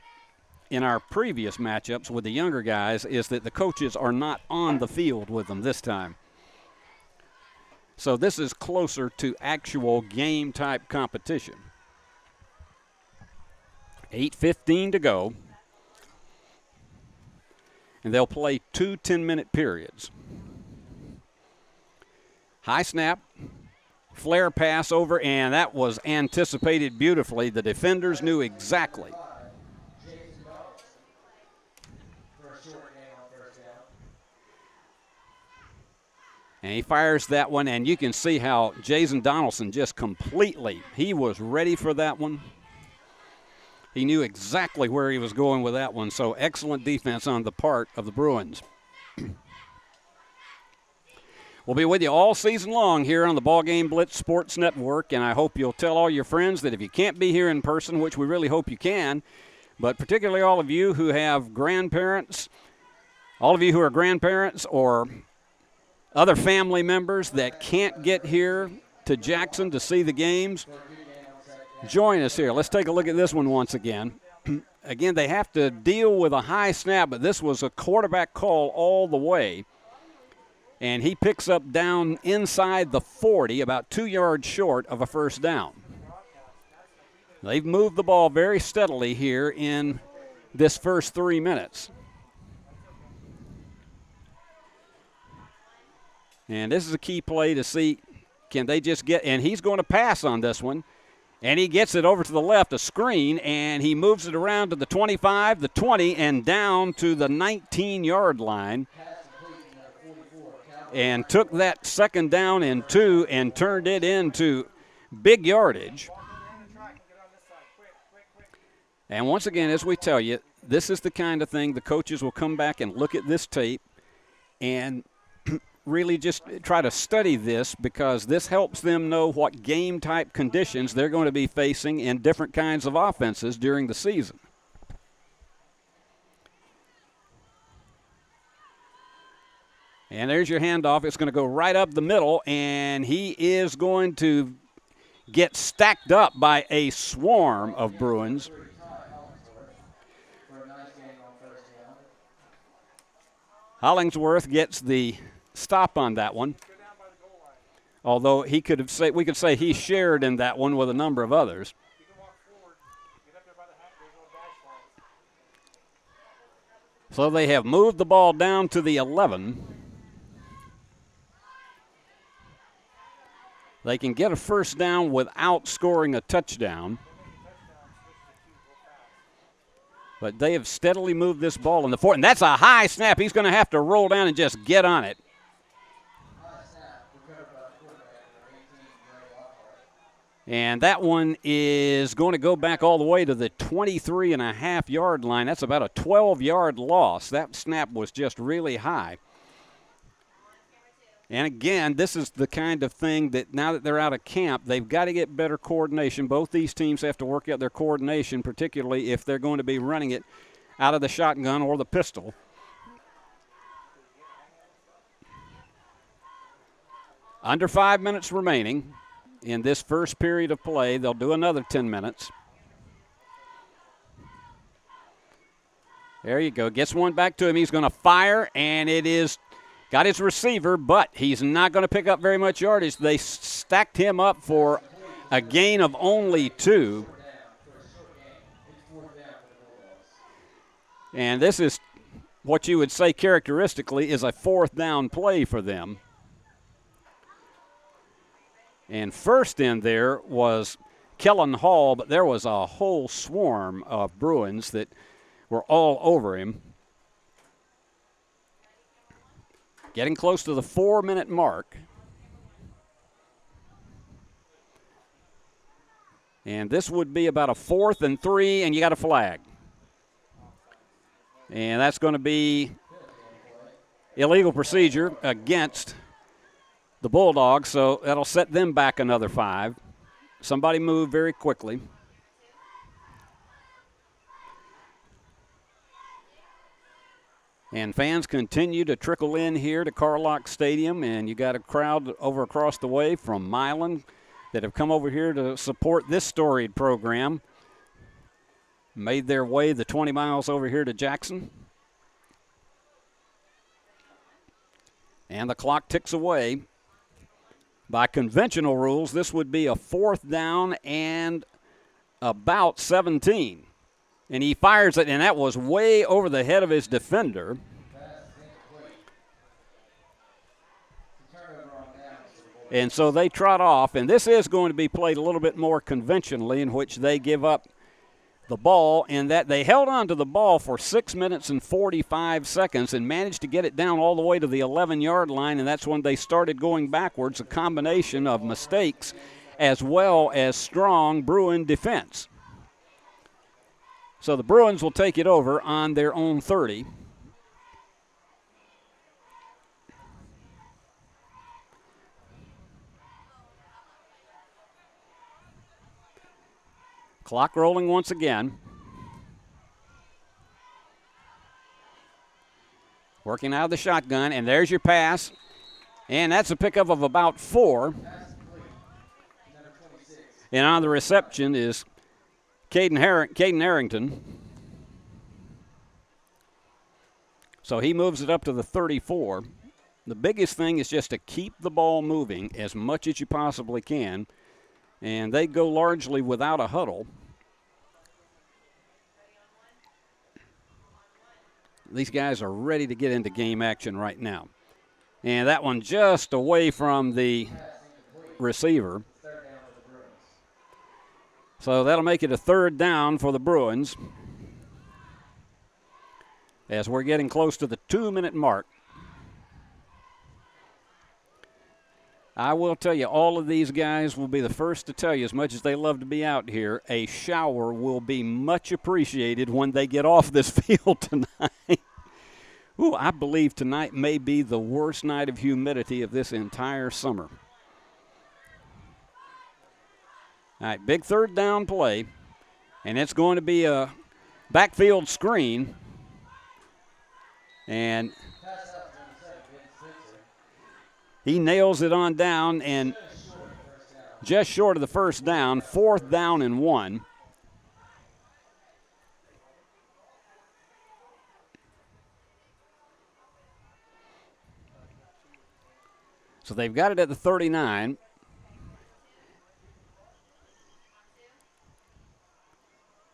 in our previous matchups with the younger guys is that the coaches are not on the field with them this time. So this is closer to actual game-type competition. 8:15 to go. And they'll play 2 10-minute periods. High snap, flare pass over, and that was anticipated beautifully. The defenders knew exactly. And he fires that one, and you can see how Jason Donaldson just completely, he was ready for that one. He knew exactly where he was going with that one, so excellent defense on the part of the Bruins. We'll be with you all season long here on the BallGame Blitz Sports Network, and I hope you'll tell all your friends that if you can't be here in person, which we really hope you can, but particularly all of you who have grandparents, all of you who are grandparents or other family members that can't get here to Jackson to see the games, join us here. Let's take a look at this one once again. Again, they have to deal with a high snap, but this was a quarterback call all the way. And he picks up down inside the 40, about 2 yards short of a first down. They've moved the ball very steadily here in this first 3 minutes. And this is a key play to see, can they just get, and he's going to pass on this one. And he gets it over to the left, a screen, and he moves it around to the 25, the 20, and down to the 19-yard line. And took that second down and 2 and turned it into big yardage. And once again, as we tell you, this is the kind of thing the coaches will come back and look at this tape and really just try to study this, because this helps them know what game-type conditions they're going to be facing in different kinds of offenses during the season. And there's your handoff. It's going to go right up the middle, and he is going to get stacked up by a swarm of Bruins. Hollingsworth gets the stop on that one, although we could say he shared in that one with a number of others. So they have moved the ball down to the 11. They can get a first down without scoring a touchdown. But they have steadily moved this ball in the 4th. And that's a high snap. He's going to have to roll down and just get on it. And that one is going to go back all the way to the 23.5-yard line. That's about a 12-yard loss. That snap was just really high. And again, this is the kind of thing that now that they're out of camp, they've got to get better coordination. Both these teams have to work out their coordination, particularly if they're going to be running it out of the shotgun or the pistol. Under 5 minutes remaining in this first period of play. They'll do another 10 minutes. There you go. Gets one back to him. He's going to fire, and it is got his receiver, but he's not going to pick up very much yardage. They stacked him up for a gain of only 2. And this is what you would say characteristically is a 4th down play for them. And first in there was Kellen Hall, but there was a whole swarm of Bruins that were all over him. Getting close to the 4-minute mark. And this would be about a 4th and 3, and you got a flag. And that's going to be illegal procedure against the Bulldogs, so that'll set them back another 5. Somebody move very quickly. And fans continue to trickle in here to Carlock Stadium, and you got a crowd over across the way from Milan that have come over here to support this storied program. Made their way the 20 miles over here to Jackson. And the clock ticks away. By conventional rules, this would be a 4th down and about 17. And he fires it, and that was way over the head of his defender. And so they trot off, and this is going to be played a little bit more conventionally, in which they give up the ball, and that they held on to the ball for 6 minutes and 45 seconds and managed to get it down all the way to the 11-yard line, and that's when they started going backwards, a combination of mistakes as well as strong Bruin defense. So the Bruins will take it over on their own 30. Clock rolling once again. Working out of the shotgun, and there's your pass. And that's a pickup of about 4. And on the reception is Caden Harrington. So he moves it up to the 34. The biggest thing is just to keep the ball moving as much as you possibly can. And they go largely without a huddle. These guys are ready to get into game action right now. And that one just away from the receiver. So that'll make it a 3rd down for the Bruins as we're getting close to the 2-minute mark. I will tell you, all of these guys will be the first to tell you, as much as they love to be out here, a shower will be much appreciated when they get off this field tonight. Ooh, I believe tonight may be the worst night of humidity of this entire summer. All right, big 3rd down play, and it's going to be a backfield screen. And he nails it on down and just short of the 1st down, 4th down and 1. So they've got it at the 39.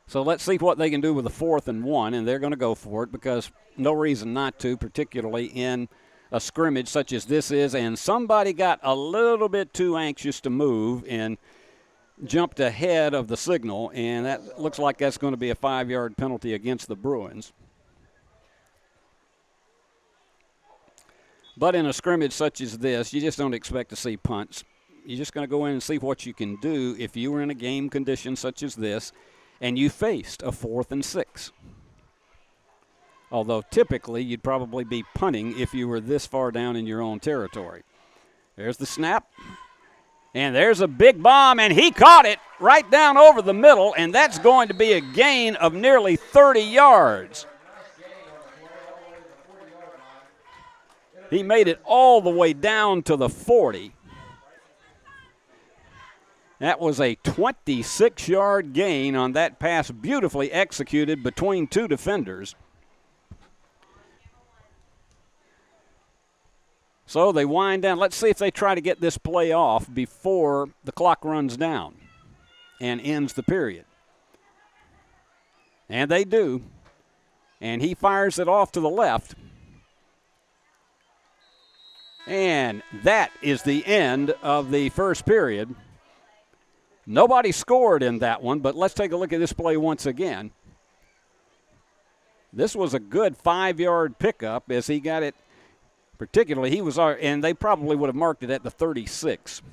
So let's see what they can do with the 4th and 1, and they're going to go for it because no reason not to, particularly in a scrimmage such as this is. And somebody got a little bit too anxious to move and jumped ahead of the signal, and that looks like that's going to be a 5-yard penalty against the Bruins. But in a scrimmage such as this, you just don't expect to see punts. You're just going to go in and see what you can do if you were in a game condition such as this and you faced a 4th and 6. Although typically you'd probably be punting if you were this far down in your own territory. There's the snap. And there's a big bomb, and he caught it right down over the middle, and that's going to be a gain of nearly 30 yards. He made it all the way down to the 40. That was a 26-yard gain on that pass, beautifully executed between 2 defenders. So they wind down. Let's see if they try to get this play off before the clock runs down and ends the period. And they do. And he fires it off to the left. And that is the end of the first period. Nobody scored in that one, but let's take a look at this play once again. This was a good 5-yard pickup as he got it. Particularly, he was, and they probably would have marked it at the 36.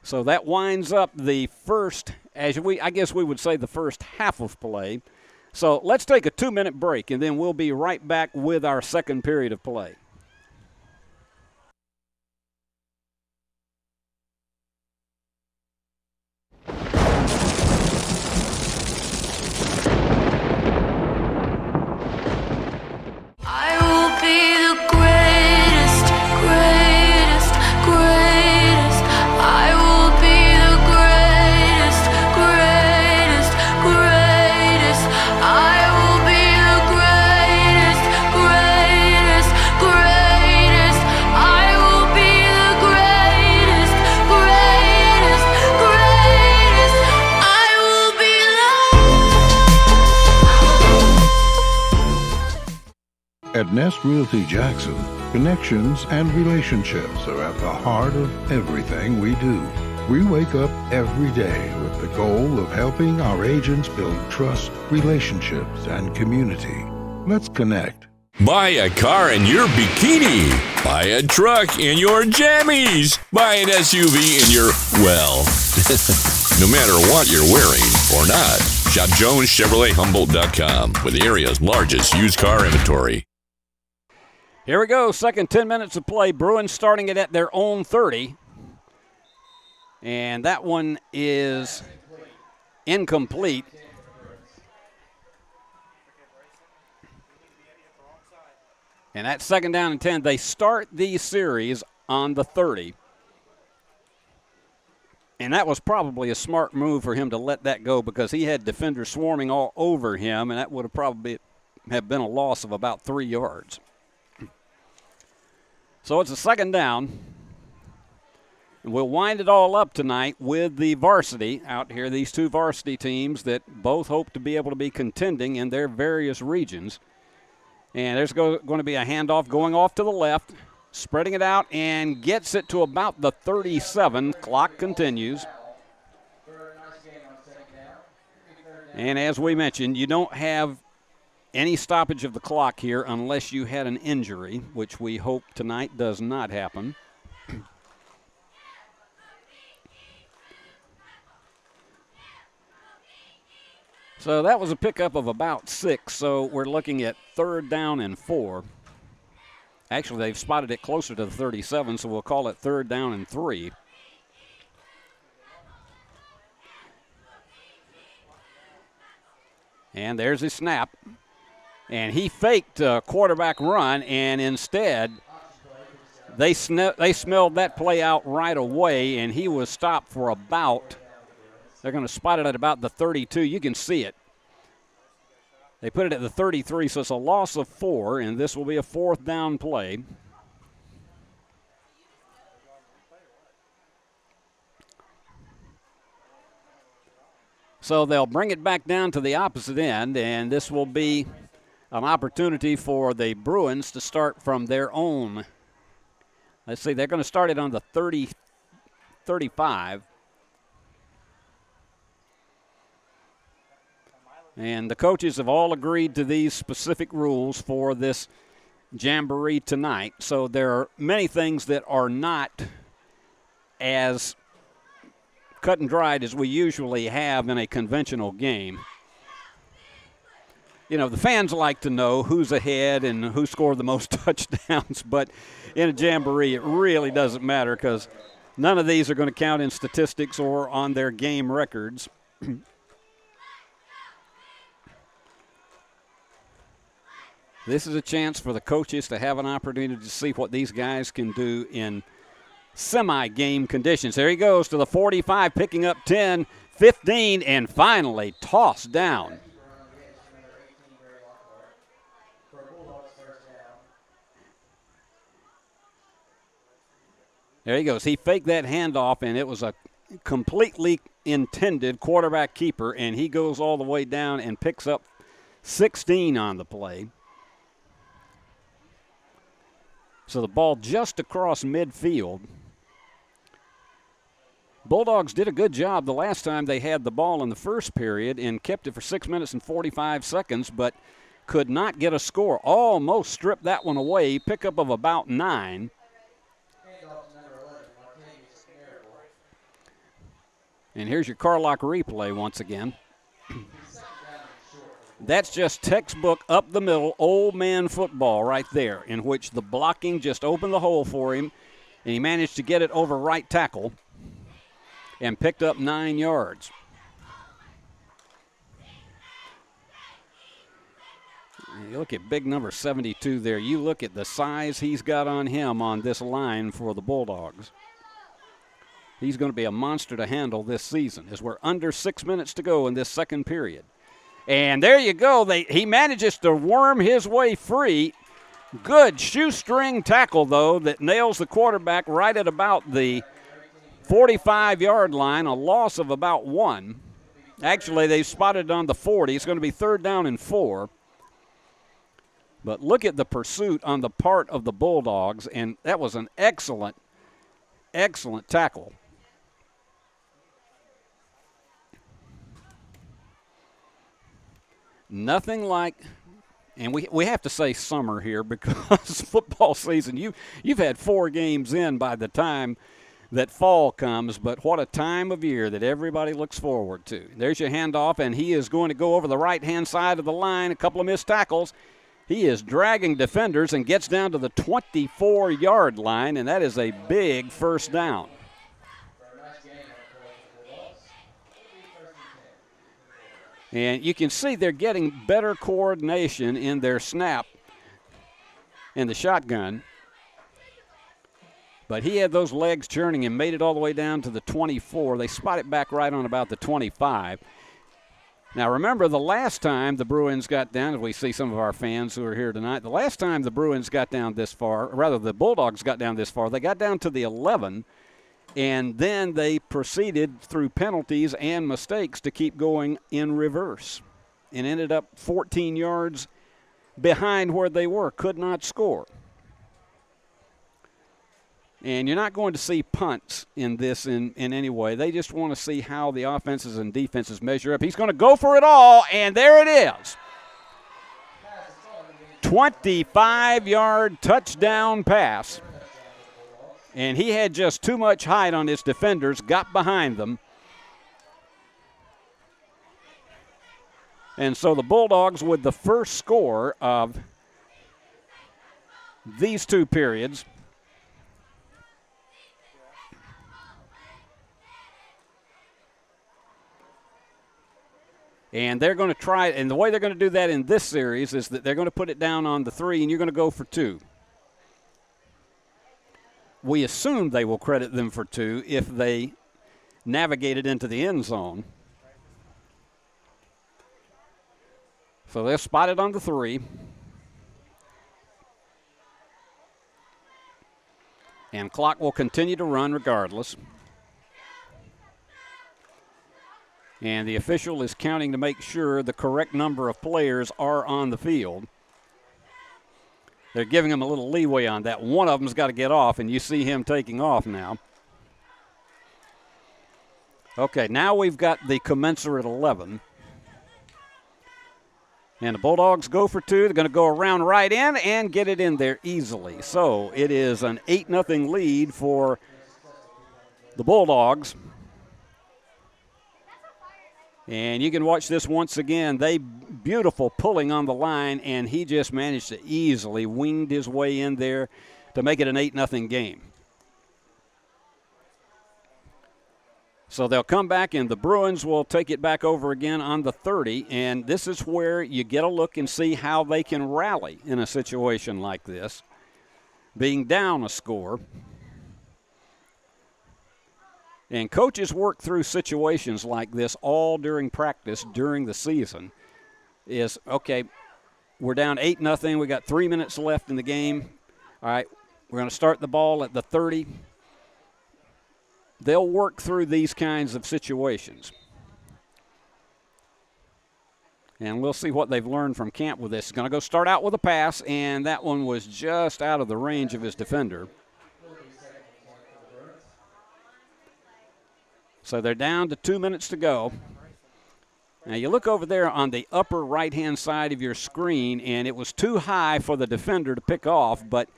So that winds up the first, I guess we would say the first half of play. So let's take a 2-minute break, and then we'll be right back with our second period of play. At Nest Realty Jackson, connections and relationships are at the heart of everything we do. We wake up every day with the goal of helping our agents build trust, relationships, and community. Let's connect. Buy a car in your bikini. Buy a truck in your jammies. Buy an SUV in your, well, no matter what you're wearing or not. Shop JonesChevroletHumboldt.com with the area's largest used car inventory. Here we go, second 10 minutes of play. Bruins starting it at their own 30. And that one is incomplete. And that's 2nd down and 10. They start the series on the 30. And that was probably a smart move for him to let that go because he had defenders swarming all over him, and that would have probably have been a loss of about 3 yards. So it's a 2nd down. And we'll wind it all up tonight with the varsity out here, these two varsity teams that both hope to be able to be contending in their various regions. And there's going to be a handoff going off to the left, spreading it out, and gets it to about the 37. Clock continues. And as we mentioned, you don't have any stoppage of the clock here unless you had an injury, which we hope tonight does not happen. So that was a pickup of about 6, so we're looking at 3rd down and 4. Actually, they've spotted it closer to the 37, so we'll call it 3rd down and 3. And there's his snap. And he faked a quarterback run, and instead they smelled that play out right away, and he was stopped for about, they're going to spot it at about the 32. You can see it. They put it at the 33, so it's a loss of 4, and this will be a 4th down play. So they'll bring it back down to the opposite end, and this will be an opportunity for the Bruins to start from their own. Let's see, they're going to start it on the 35. And the coaches have all agreed to these specific rules for this Jamboree tonight. So there are many things that are not as cut and dried as we usually have in a conventional game. You know, the fans like to know who's ahead and who scored the most touchdowns, but in a Jamboree it really doesn't matter because none of these are going to count in statistics or on their game records. This is a chance for the coaches to have an opportunity to see what these guys can do in semi-game conditions. There he goes to the 45, picking up 10, 15, and finally tossed down. There he goes. He faked that handoff, and it was a completely intended quarterback keeper, and he goes all the way down and picks up 16 on the play. So the ball just across midfield. Bulldogs did a good job the last time they had the ball in the first period and kept it for 6 minutes and 45 seconds, but could not get a score. Almost stripped that one away. Pickup of about 9. And here's your car lock replay once again. That's just textbook up the middle old man football right there, in which the blocking just opened the hole for him, and he managed to get it over right tackle and picked up 9 yards. And you look at big number 72 there. You look at the size he's got on him on this line for the Bulldogs. He's going to be a monster to handle this season as we're under 6 minutes to go in this second period. And there you go. He manages to worm his way free. Good shoestring tackle, though, that nails the quarterback right at about the 45-yard line, a loss of about 1. Actually, they spotted it on the 40. It's going to be 3rd down and 4. But look at the pursuit on the part of the Bulldogs, and that was an excellent, excellent tackle. Nothing like, and we have to say summer here because football season, you've had 4 games in by the time that fall comes, but what a time of year that everybody looks forward to. There's your handoff, and he is going to go over the right-hand side of the line, a couple of missed tackles. He is dragging defenders and gets down to the 24-yard line, and that is a big first down. And you can see they're getting better coordination in their snap in the shotgun. But he had those legs churning and made it all the way down to the 24. They spot it back right on about the 25. Now, remember, the last time the Bruins got down, as we see some of our fans who are here tonight, the last time the Bruins got down this far, or rather the Bulldogs got down this far, they got down to the 11, and then they proceeded through penalties and mistakes to keep going in reverse and ended up 14 yards behind where they were, could not score. And you're not going to see punts in this in any way. They just want to see how the offenses and defenses measure up. He's going to go for it all, and there it is. 25-yard touchdown pass. And he had just too much height on his defenders, got behind them. And so the Bulldogs with the first score of these two periods. And they're going to try, and the way they're going to do that in this series is that they're going to put it down on the 3, and you're going to go for 2. We assume they will credit them for 2 if they navigate it into the end zone. So they'll spot it on the 3. And clock will continue to run regardless. And the official is counting to make sure the correct number of players are on the field. They're giving him a little leeway on that. One of them's got to get off, and you see him taking off now. Okay, now we've got the commensurate 11. And the Bulldogs go for 2. They're going to go around right in and get it in there easily. So it is an 8-0 lead for the Bulldogs. And you can watch this once again. They beautiful pulling on the line, and he just managed to easily winged his way in there to make it an 8-0 game. So they'll come back, and the Bruins will take it back over again on the 30. And this is where you get a look and see how they can rally in a situation like this, being down a score. And coaches work through situations like this all during practice, during the season, is, okay, we're down 8-0. We got 3 minutes left in the game. All right, we're going to start the ball at the 30. They'll work through these kinds of situations. And we'll see what they've learned from camp with this. He's going to go start out with a pass, and that one was just out of the range of his defender. So they're down to 2 minutes to go. Now you look over there on the upper right-hand side of your screen, and it was too high for the defender to pick off, but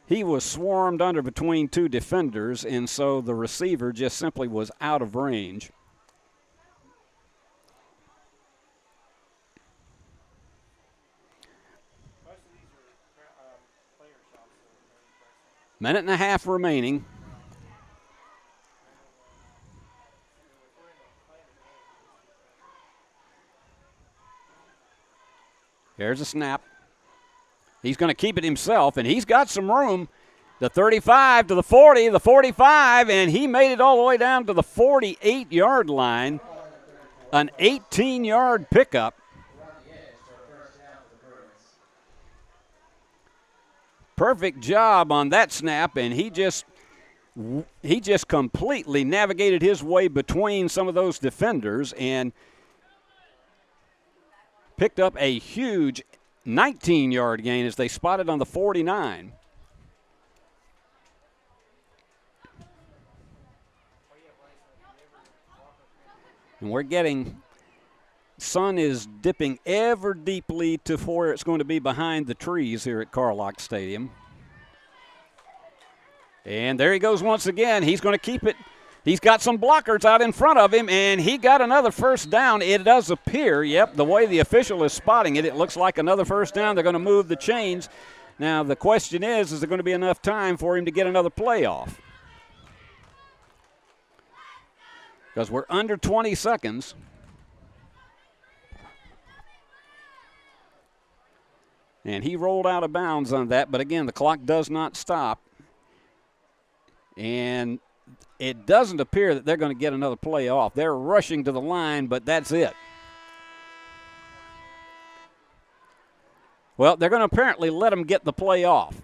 he was swarmed under between 2 defenders, and so the receiver just simply was out of range. Minute and a half remaining. Here's a snap. He's going to keep it himself, and he's got some room. The 35 to the 40, the 45, and he made it all the way down to the 48-yard line. An 18-yard pickup. Perfect job on that snap, and he just completely navigated his way between some of those defenders and picked up a huge 19-yard gain as they spotted on the 49. And we're getting, sun is dipping ever deeply to where it's going to be behind the trees here at Carlock Stadium. And there he goes once again. He's going to keep it. He's got some blockers out in front of him, and he got another first down. It does appear, yep, the way the official is spotting it, it looks like another first down. They're going to move the chains. Now, the question is there going to be enough time for him to get another play off? Because we're under 20 seconds. And he rolled out of bounds on that, but again, the clock does not stop. And it doesn't appear that they're going to get another play off. They're rushing to the line, but that's it. Well, they're going to apparently let them get the play off.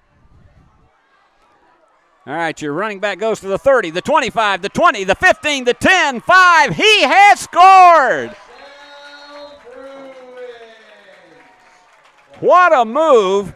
All right, your running back goes to the 30, the 25, the 20, the 15, the 10, 5. He has scored. What a move.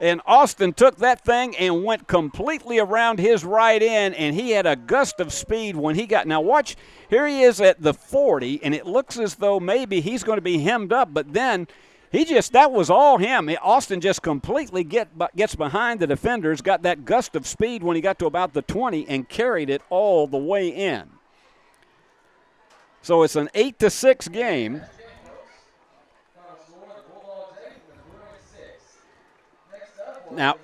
And Austin took that thing and went completely around his right end, and he had a gust of speed when he got. Now watch, here he is at the 40, and it looks as though maybe he's going to be hemmed up, but then that was all him. Austin just completely gets behind the defenders, got that gust of speed when he got to about the 20 and carried it all the way in. So it's an 8-6 game. Now,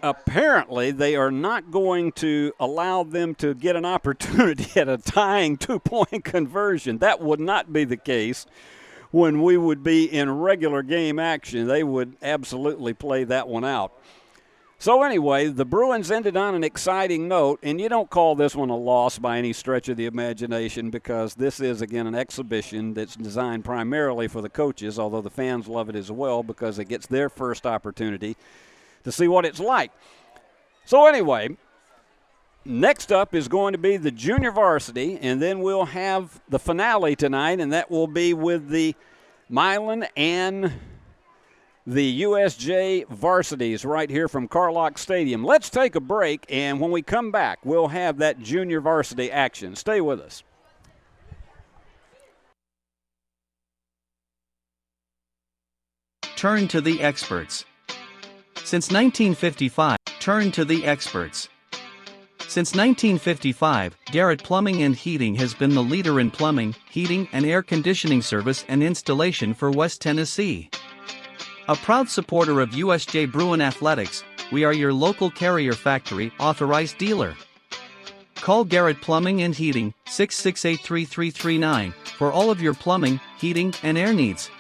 apparently they are not going to allow them to get an opportunity at a tying 2-point conversion. That would not be the case when we would be in regular game action. They would absolutely play that one out. So anyway, the Bruins ended on an exciting note, and you don't call this one a loss by any stretch of the imagination because this is, again, an exhibition that's designed primarily for the coaches, although the fans love it as well because it gets their first opportunity to see what it's like. So anyway, next up is going to be the junior varsity, and then we'll have the finale tonight, and that will be with the Milan and the USJ varsities right here from Carlock Stadium. Let's take a break, and when we come back, we'll have that junior varsity action. Stay with us. Turn to the experts. Since 1955, turn to the experts. Since 1955, Garrett Plumbing and Heating has been the leader in plumbing, heating, and air conditioning service and installation for West Tennessee. A proud supporter of USJ Bruin Athletics, we are your local Carrier Factory authorized dealer. Call Garrett Plumbing and Heating 668-3339 for all of your plumbing, heating, and air needs.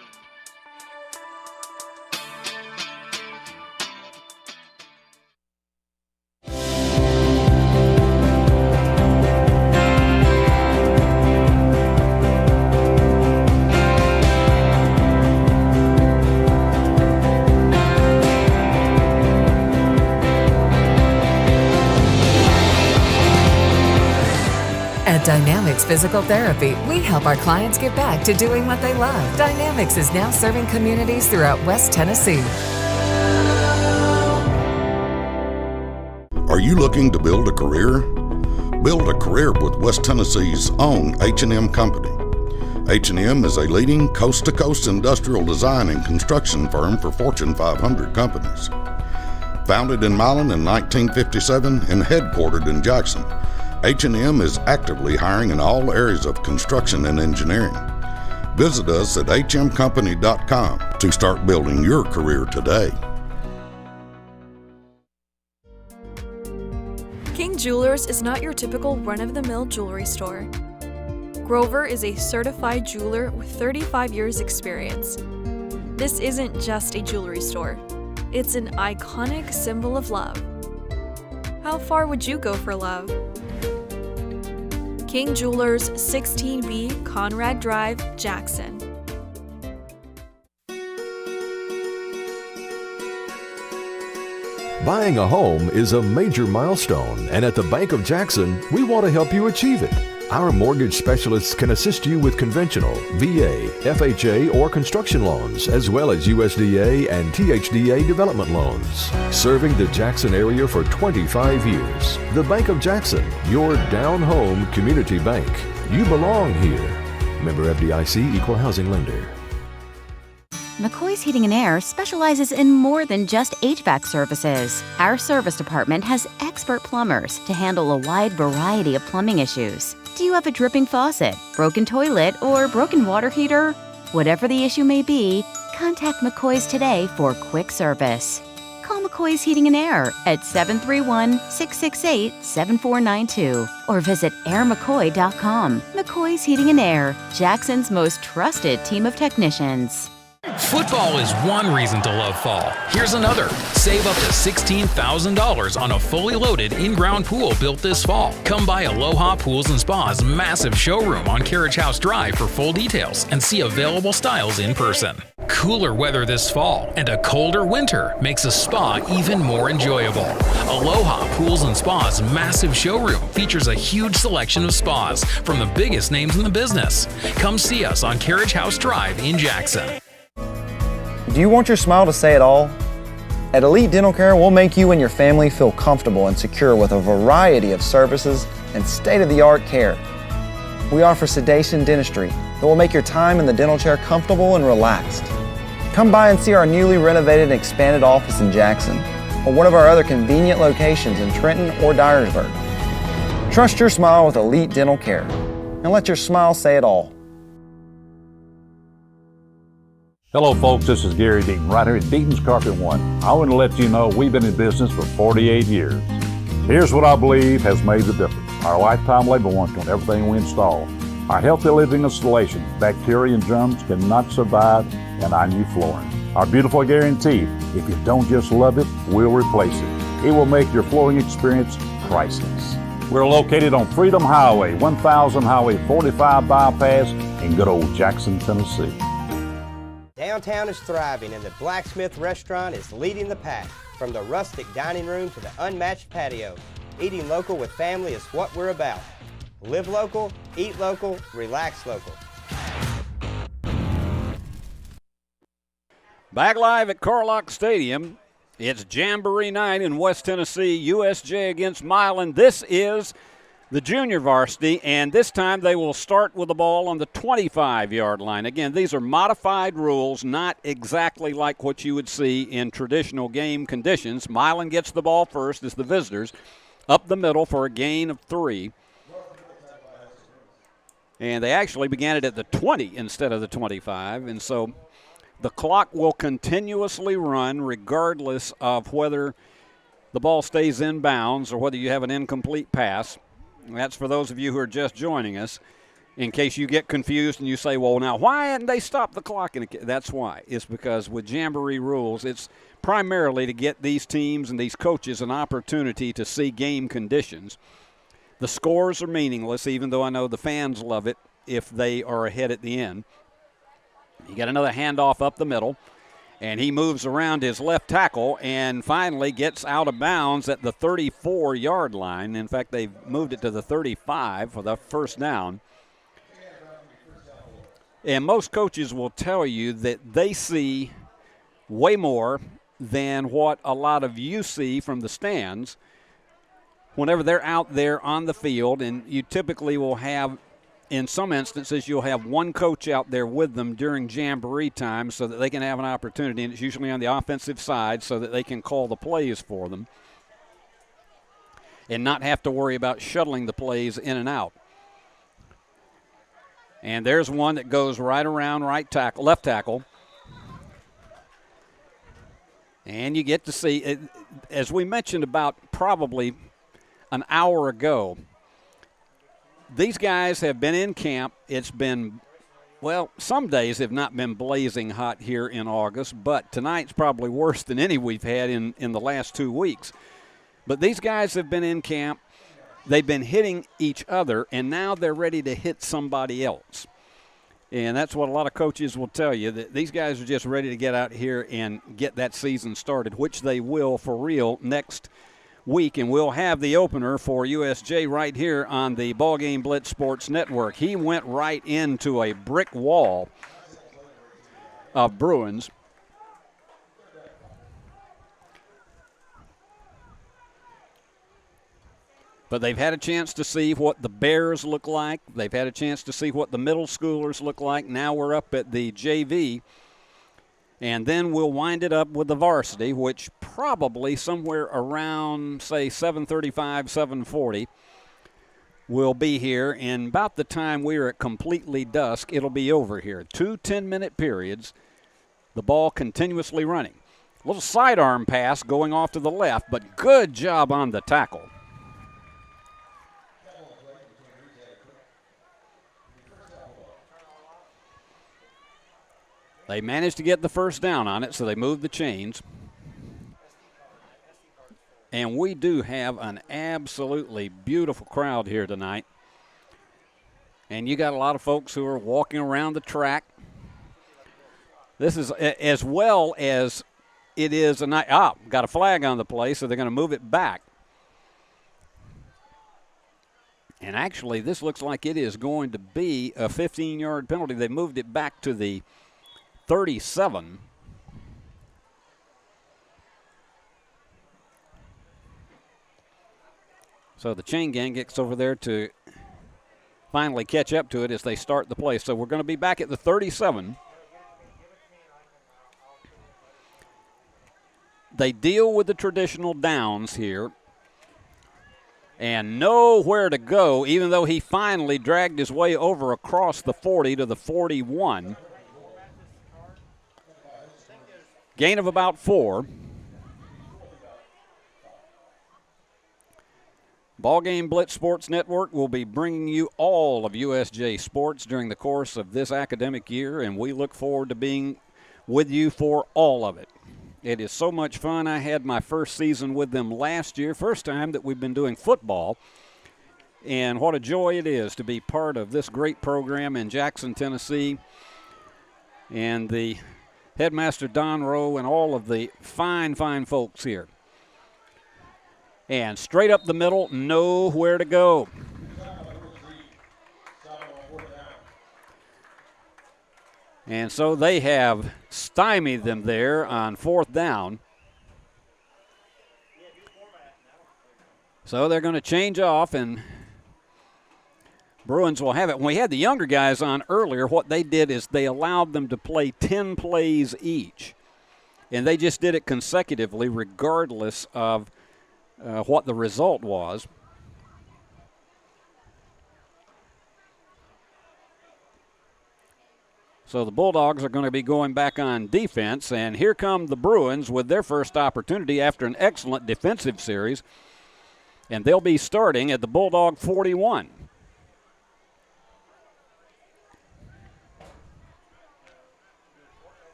Dynamics Physical Therapy, we help our clients get back to doing what they love. Dynamics is now serving communities throughout West Tennessee. Are you looking to build a career? Build a career with West Tennessee's own H&M company. H&M is a leading coast-to-coast industrial design and construction firm for Fortune 500 companies. Founded in Milan in 1957 and headquartered in Jackson, H&M is actively hiring in all areas of construction and engineering. Visit us at hmcompany.com to start building your career today. King Jewelers is not your typical run-of-the-mill jewelry store. Grover is a certified jeweler with 35 years experience. This isn't just a jewelry store. It's an iconic symbol of love. How far would you go for love? King Jewelers, 16B Conrad Drive, Jackson. Buying a home is a major milestone, and at the Bank of Jackson, we want to help you achieve it. Our mortgage specialists can assist you with conventional, VA, FHA, or construction loans, as well as USDA and THDA development loans. Serving the Jackson area for 25 years. The Bank of Jackson, your down-home community bank. You belong here. Member FDIC, Equal Housing Lender. McCoy's Heating and Air specializes in more than just HVAC services. Our service department has expert plumbers to handle a wide variety of plumbing issues. Do you have a dripping faucet, broken toilet, or broken water heater? Whatever the issue may be, contact McCoy's today for quick service. Call McCoy's Heating and Air at 731-668-7492 or visit airmccoy.com. McCoy's Heating and Air, Jackson's most trusted team of technicians. Football is one reason to love fall. Here's another. Save up to $16,000 on a fully loaded in-ground pool built this fall. Come by Aloha Pools and Spa's massive showroom on Carriage House Drive for full details and see available styles in person. Cooler weather this fall and a colder winter makes a spa even more enjoyable. Aloha Pools and Spa's massive showroom features a huge selection of spas from the biggest names in the business. Come see us on Carriage House Drive in Jackson. Do you want your smile to say it all? At Elite Dental Care, we'll make you and your family feel comfortable and secure with a variety of services and state-of-the-art care. We offer sedation dentistry that will make your time in the dental chair comfortable and relaxed. Come by and see our newly renovated and expanded office in Jackson or one of our other convenient locations in Trenton or Dyersburg. Trust your smile with Elite Dental Care and let your smile say it all. Hello folks, this is Gary Deaton right here at Deaton's Carpet One. I want to let you know we've been in business for 48 years. Here's what I believe has made the difference. Our lifetime labor warranty on everything we install. Our healthy living installation, bacteria and germs cannot survive in our new flooring. Our beautiful guarantee, if you don't just love it, we'll replace it. It will make your flooring experience priceless. We're located on Freedom Highway, 1000 Highway 45 bypass in good old Jackson, Tennessee. Downtown is thriving and the Blacksmith Restaurant is leading the pack. From the rustic dining room to the unmatched patio, eating local with family is what we're about. Live local, eat local, relax local. Back live at Carlock Stadium, it's Jamboree night in West Tennessee, USJ against Milan. This is the junior varsity, and this time they will start with the ball on the 25-yard line. Again, these are modified rules, not exactly like what you would see in traditional game conditions. Milan gets the ball first as the visitors, up the middle for a gain of 3. And they actually began it at the 20 instead of the 25, and so the clock will continuously run regardless of whether the ball stays in bounds or whether you have an incomplete pass. That's for those of you who are just joining us, in case you get confused and you say, well, now, why hadn't they stopped the clock? That's why. It's because with Jamboree rules, it's primarily to get these teams and these coaches an opportunity to see game conditions. The scores are meaningless, even though I know the fans love it if they are ahead at the end. You got another handoff up the middle. And he moves around his left tackle and finally gets out of bounds at the 34-yard line. In fact, they've moved it to the 35 for the first down. And most coaches will tell you that they see way more than what a lot of you see from the stands whenever they're out there on the field. And you typically will have, in some instances, you'll have one coach out there with them during Jamboree time so that they can have an opportunity, and it's usually on the offensive side so that they can call the plays for them and not have to worry about shuttling the plays in and out. And there's one that goes right around left tackle. And you get to see, as we mentioned about probably an hour ago, these guys have been in camp. It's been, well, some days have not been blazing hot here in August, but tonight's probably worse than any we've had in the last 2 weeks. But these guys have been in camp. They've been hitting each other, and now they're ready to hit somebody else. And that's what a lot of coaches will tell you, that these guys are just ready to get out here and get that season started, which they will for real next week, and we'll have the opener for USJ right here on the BallGame Blitz Sports Network. He went right into a brick wall of Bruins. But they've had a chance to see what the Bears look like. They've had a chance to see what the middle schoolers look like. Now we're up at the JV. And then we'll wind it up with the varsity, which probably somewhere around, say, 7:35, 7:40 will be here. And about the time we're at completely dusk, it'll be over here. 2 10-minute periods, the ball continuously running. Little sidearm pass going off to the left, but good job on the tackle. They managed to get the first down on it, so they moved the chains. And we do have an absolutely beautiful crowd here tonight. And you got a lot of folks who are walking around the track. This is as well as it is a night. Got a flag on the play, so they're going to move it back. And actually, this looks like it is going to be a 15-yard penalty. They moved it back to the 37. So the chain gang gets over there to finally catch up to it as they start the play. So we're going to be back at the 37. They deal with the traditional downs here and nowhere to go, even though he finally dragged his way over across the 40 to the 41. Gain of about 4. BallGame Blitz Sports Network will be bringing you all of USJ sports during the course of this academic year, and we look forward to being with you for all of it. It is so much fun. I had my first season with them last year, first time that we've been doing football, and what a joy it is to be part of this great program in Jackson, Tennessee, and the headmaster Don Rowe and all of the fine, fine folks here. And straight up the middle, nowhere to go. And so they have stymied them there on 4th down. So they're going to change off, and Bruins will have it. When we had the younger guys on earlier, what they did is they allowed them to play 10 plays each. And they just did it consecutively regardless of what the result was. So the Bulldogs are going to be going back on defense, and here come the Bruins with their first opportunity after an excellent defensive series, and they'll be starting at the Bulldog 41.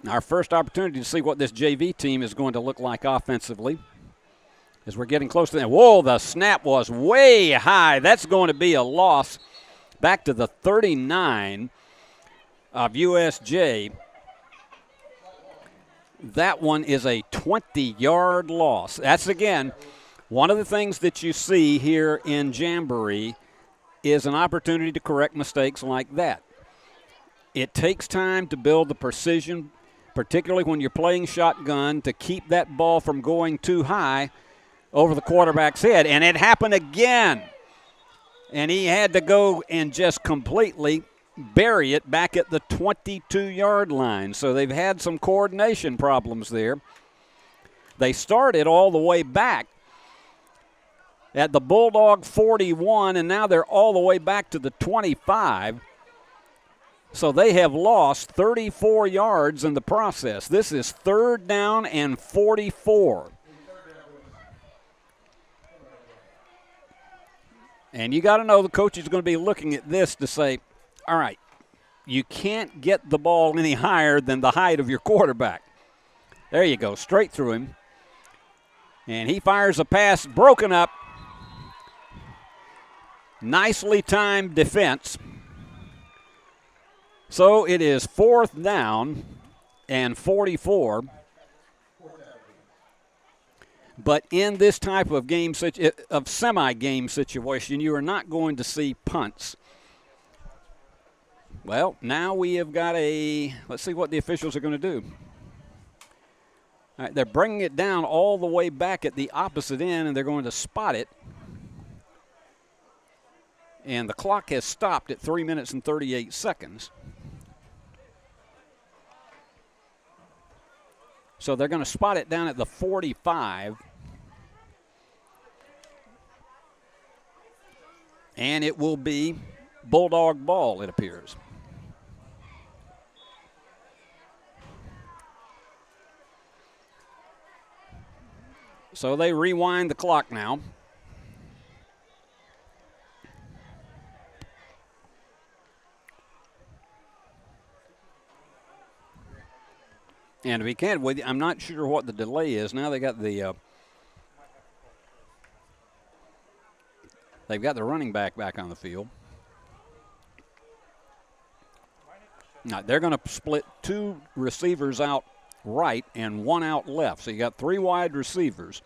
Our first opportunity to see what this JV team is going to look like offensively as we're getting close to them. Whoa, the snap was way high. That's going to be a loss back to the 39 of USJ. That one is a 20-yard loss. That's, again, one of the things that you see here in Jamboree is an opportunity to correct mistakes like that. It takes time to build the precision, particularly when you're playing shotgun, to keep that ball from going too high over the quarterback's head. And it happened again. And he had to go and just completely bury it back at the 22-yard line. So they've had some coordination problems there. They started all the way back at the Bulldog 41, and now they're all the way back to the 25. So they have lost 34 yards in the process. This is 3rd down and 44. And you got to know the coach is going to be looking at this to say, all right, you can't get the ball any higher than the height of your quarterback. There you go, straight through him. And he fires a pass, broken up. Nicely timed defense. So it is 4th down and 44. But in this type of game, of semi-game situation, you are not going to see punts. Well, now we have got let's see what the officials are going to do. All right, they're bringing it down all the way back at the opposite end, and they're going to spot it. And the clock has stopped at 3 minutes and 38 seconds. So they're going to spot it down at the 45. And it will be Bulldog ball, it appears. So they rewind the clock now. And to be candid with you, I'm not sure what the delay is. Now they got the they've got the running back on the field. Now they're going to split 2 receivers out right and 1 out left. So you got 3 wide receivers.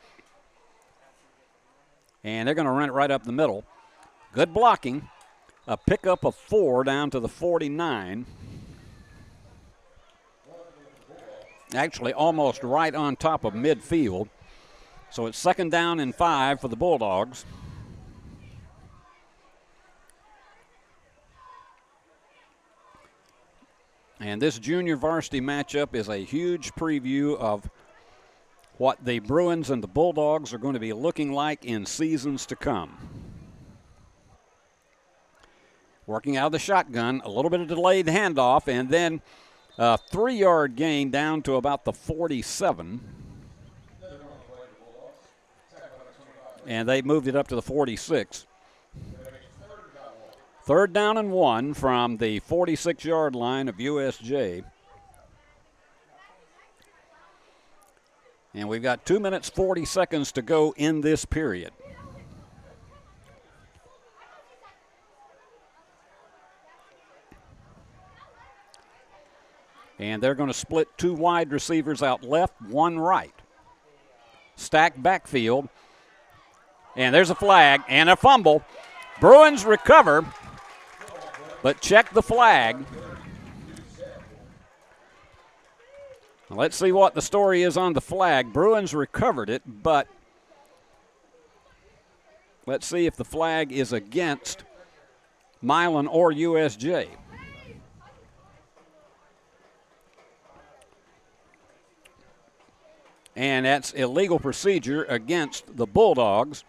And they're going to run it right up the middle. Good blocking. A pickup of 4 down to the 49. Actually almost right on top of midfield. So it's 2nd down and 5 for the Bulldogs. And this junior varsity matchup is a huge preview of what the Bruins and the Bulldogs are going to be looking like in seasons to come. Working out of the shotgun, a little bit of delayed handoff, and then a 3-yard gain down to about the 47. And they moved it up to the 46. 3rd down and 1 from the 46-yard line of USJ. And we've got 2 minutes, 40 seconds to go in this period. And they're going to split 2 wide receivers out left, 1 right. Stacked backfield. And there's a flag and a fumble. Bruins recover, but check the flag. Let's see what the story is on the flag. Bruins recovered it, but let's see if the flag is against Milan or USJ. And that's illegal procedure against the Bulldogs.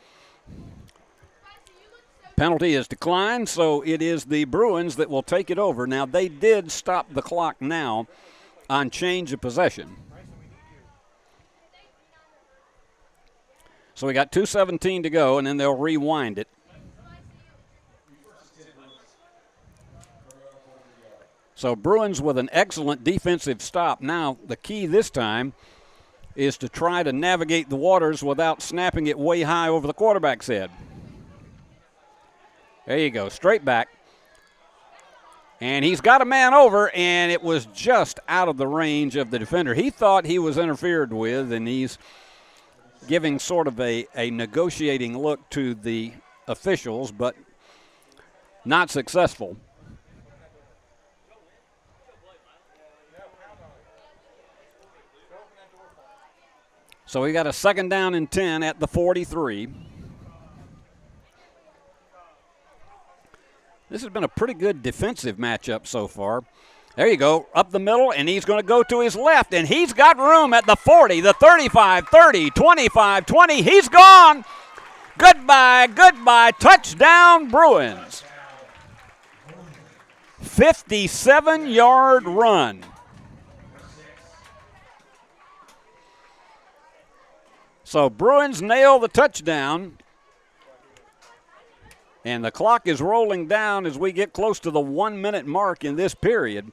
Penalty is declined, so it is the Bruins that will take it over. Now, they did stop the clock now on change of possession. So we got 2:17 to go, and then they'll rewind it. So Bruins with an excellent defensive stop. Now, the key this time is to try to navigate the waters without snapping it way high over the quarterback's head. There you go, straight back. And he's got a man over, and it was just out of the range of the defender. He thought he was interfered with, and he's giving sort of a negotiating look to the officials, but not successful. So we got a 2nd down and 10 at the 43. This has been a pretty good defensive matchup so far. There you go, up the middle, and he's going to go to his left, and he's got room at the 40, the 35, 30, 25, 20. He's gone. Goodbye, goodbye. Touchdown, Bruins. 57-yard run. So Bruins nail the touchdown. And the clock is rolling down as we get close to the 1-minute mark in this period.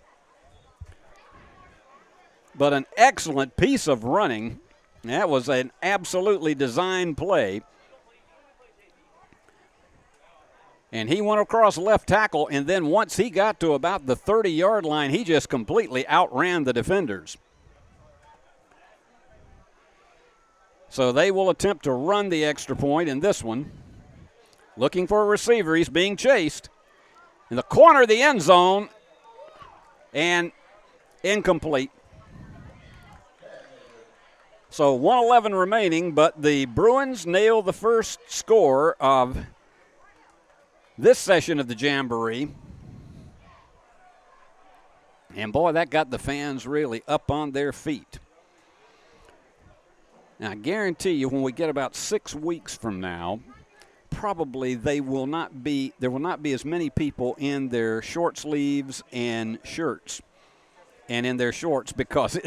But an excellent piece of running. That was an absolutely designed play. And he went across left tackle, and then once he got to about the 30-yard line, he just completely outran the defenders. So they will attempt to run the extra point in this one. Looking for a receiver. He's being chased in the corner of the end zone, and incomplete. So 1:11 remaining, but the Bruins nail the first score of this session of the Jamboree. And boy, that got the fans really up on their feet. Now, I guarantee you when we get about 6 weeks from now, probably there will not be as many people in their short sleeves and shirts and in their shorts, because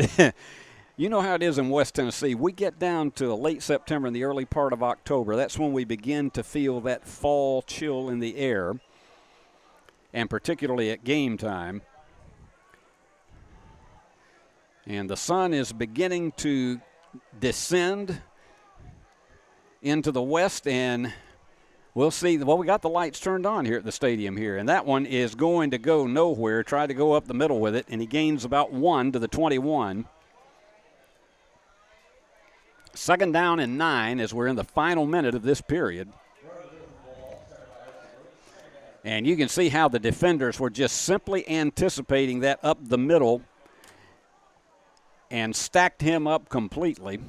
You know how it is in West Tennessee. We get down to late September and the early part of October. That's when we begin to feel that fall chill in the air, and particularly at game time. And the sun is beginning to descend into the west, and we'll see. Well, we got the lights turned on here at the stadium here, and that one is going to go nowhere. Tried to go up the middle with it, and he gains about 1 to the 21. Second down and 9 as we're in the final minute of this period. And you can see how the defenders were just simply anticipating that up the middle and stacked him up completely.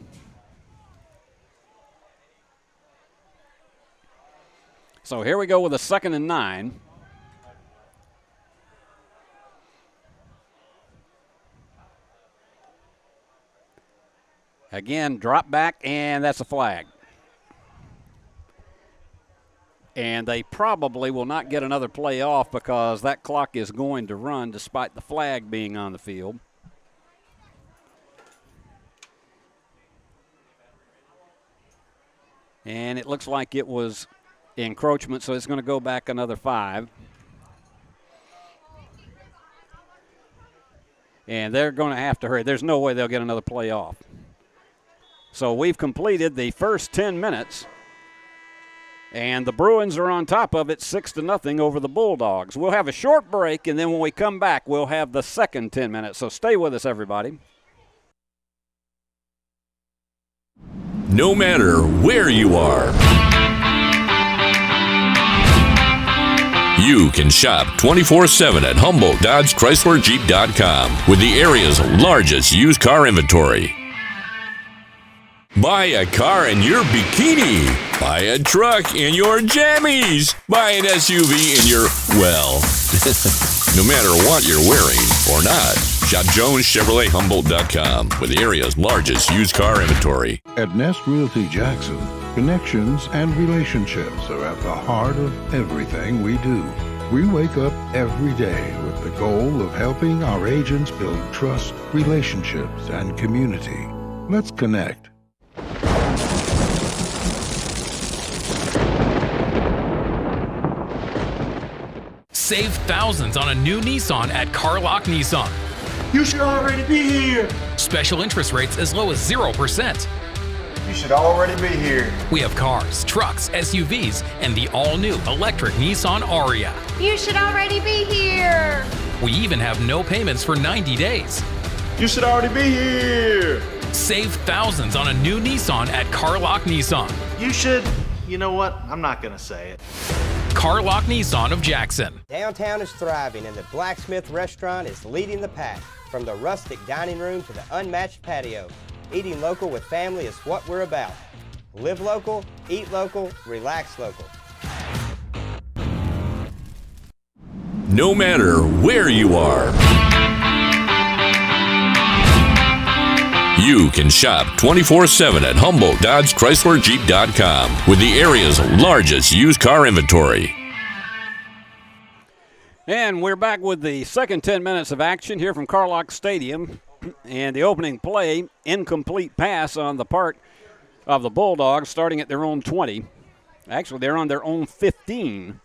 So here we go with a 2nd and 9. Again, drop back, and that's a flag. And they probably will not get another play off because that clock is going to run despite the flag being on the field. And it looks like it was encroachment, so it's going to go back another 5. And they're going to have to hurry. There's no way they'll get another play off. So we've completed the first 10 minutes, and the Bruins are on top of it 6-0 over the Bulldogs. We'll have a short break, and then when we come back, we'll have the second 10 minutes. So stay with us, everybody. No matter where you are, you can shop 24/7 at HumboldtDodgeChryslerJeep.com with the area's largest used car inventory. Buy a car in your bikini. Buy a truck in your jammies. Buy an SUV in your, well, no matter what you're wearing or not. Shop JonesChevroletHumboldt.com with the area's largest used car inventory. At Nest Realty Jackson, connections and relationships are at the heart of everything we do. We wake up every day with the goal of helping our agents build trust, relationships, and community. Let's connect. Save thousands on a new Nissan at Carlock Nissan. You should already be here. Special interest rates as low as 0%. You should already be here. We have cars, trucks, SUVs, and the all-new electric Nissan Aria. You should already be here. We even have no payments for 90 days. You should already be here. Save thousands on a new Nissan at Carlock Nissan. You should, you know what? I'm not going to say it. Carlock Nissan of Jackson. Downtown is thriving, and the Blacksmith Restaurant is leading the pack. From the rustic dining room to the unmatched patio, eating local with family is what we're about. Live local, eat local, relax local. No matter where you are, you can shop 24/7 at HumboldtDodgeChryslerJeep.com with the area's largest used car inventory. And we're back with the second 10 minutes of action here from Carlock Stadium. And the opening play, incomplete pass on the part of the Bulldogs, starting at their own 20. Actually, they're on their own 15.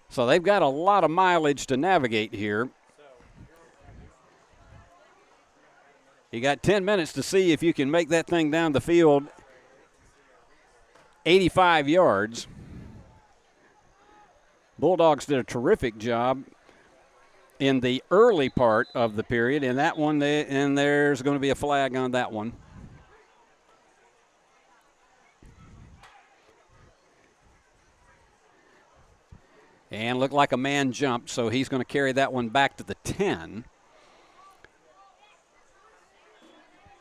So they've got a lot of mileage to navigate here. You got 10 minutes to see if you can make that thing down the field 85 yards. Bulldogs did a terrific job in the early part of the period, and that one, and there's going to be a flag on that one. And looked like a man jumped, so he's going to carry that one back to the 10.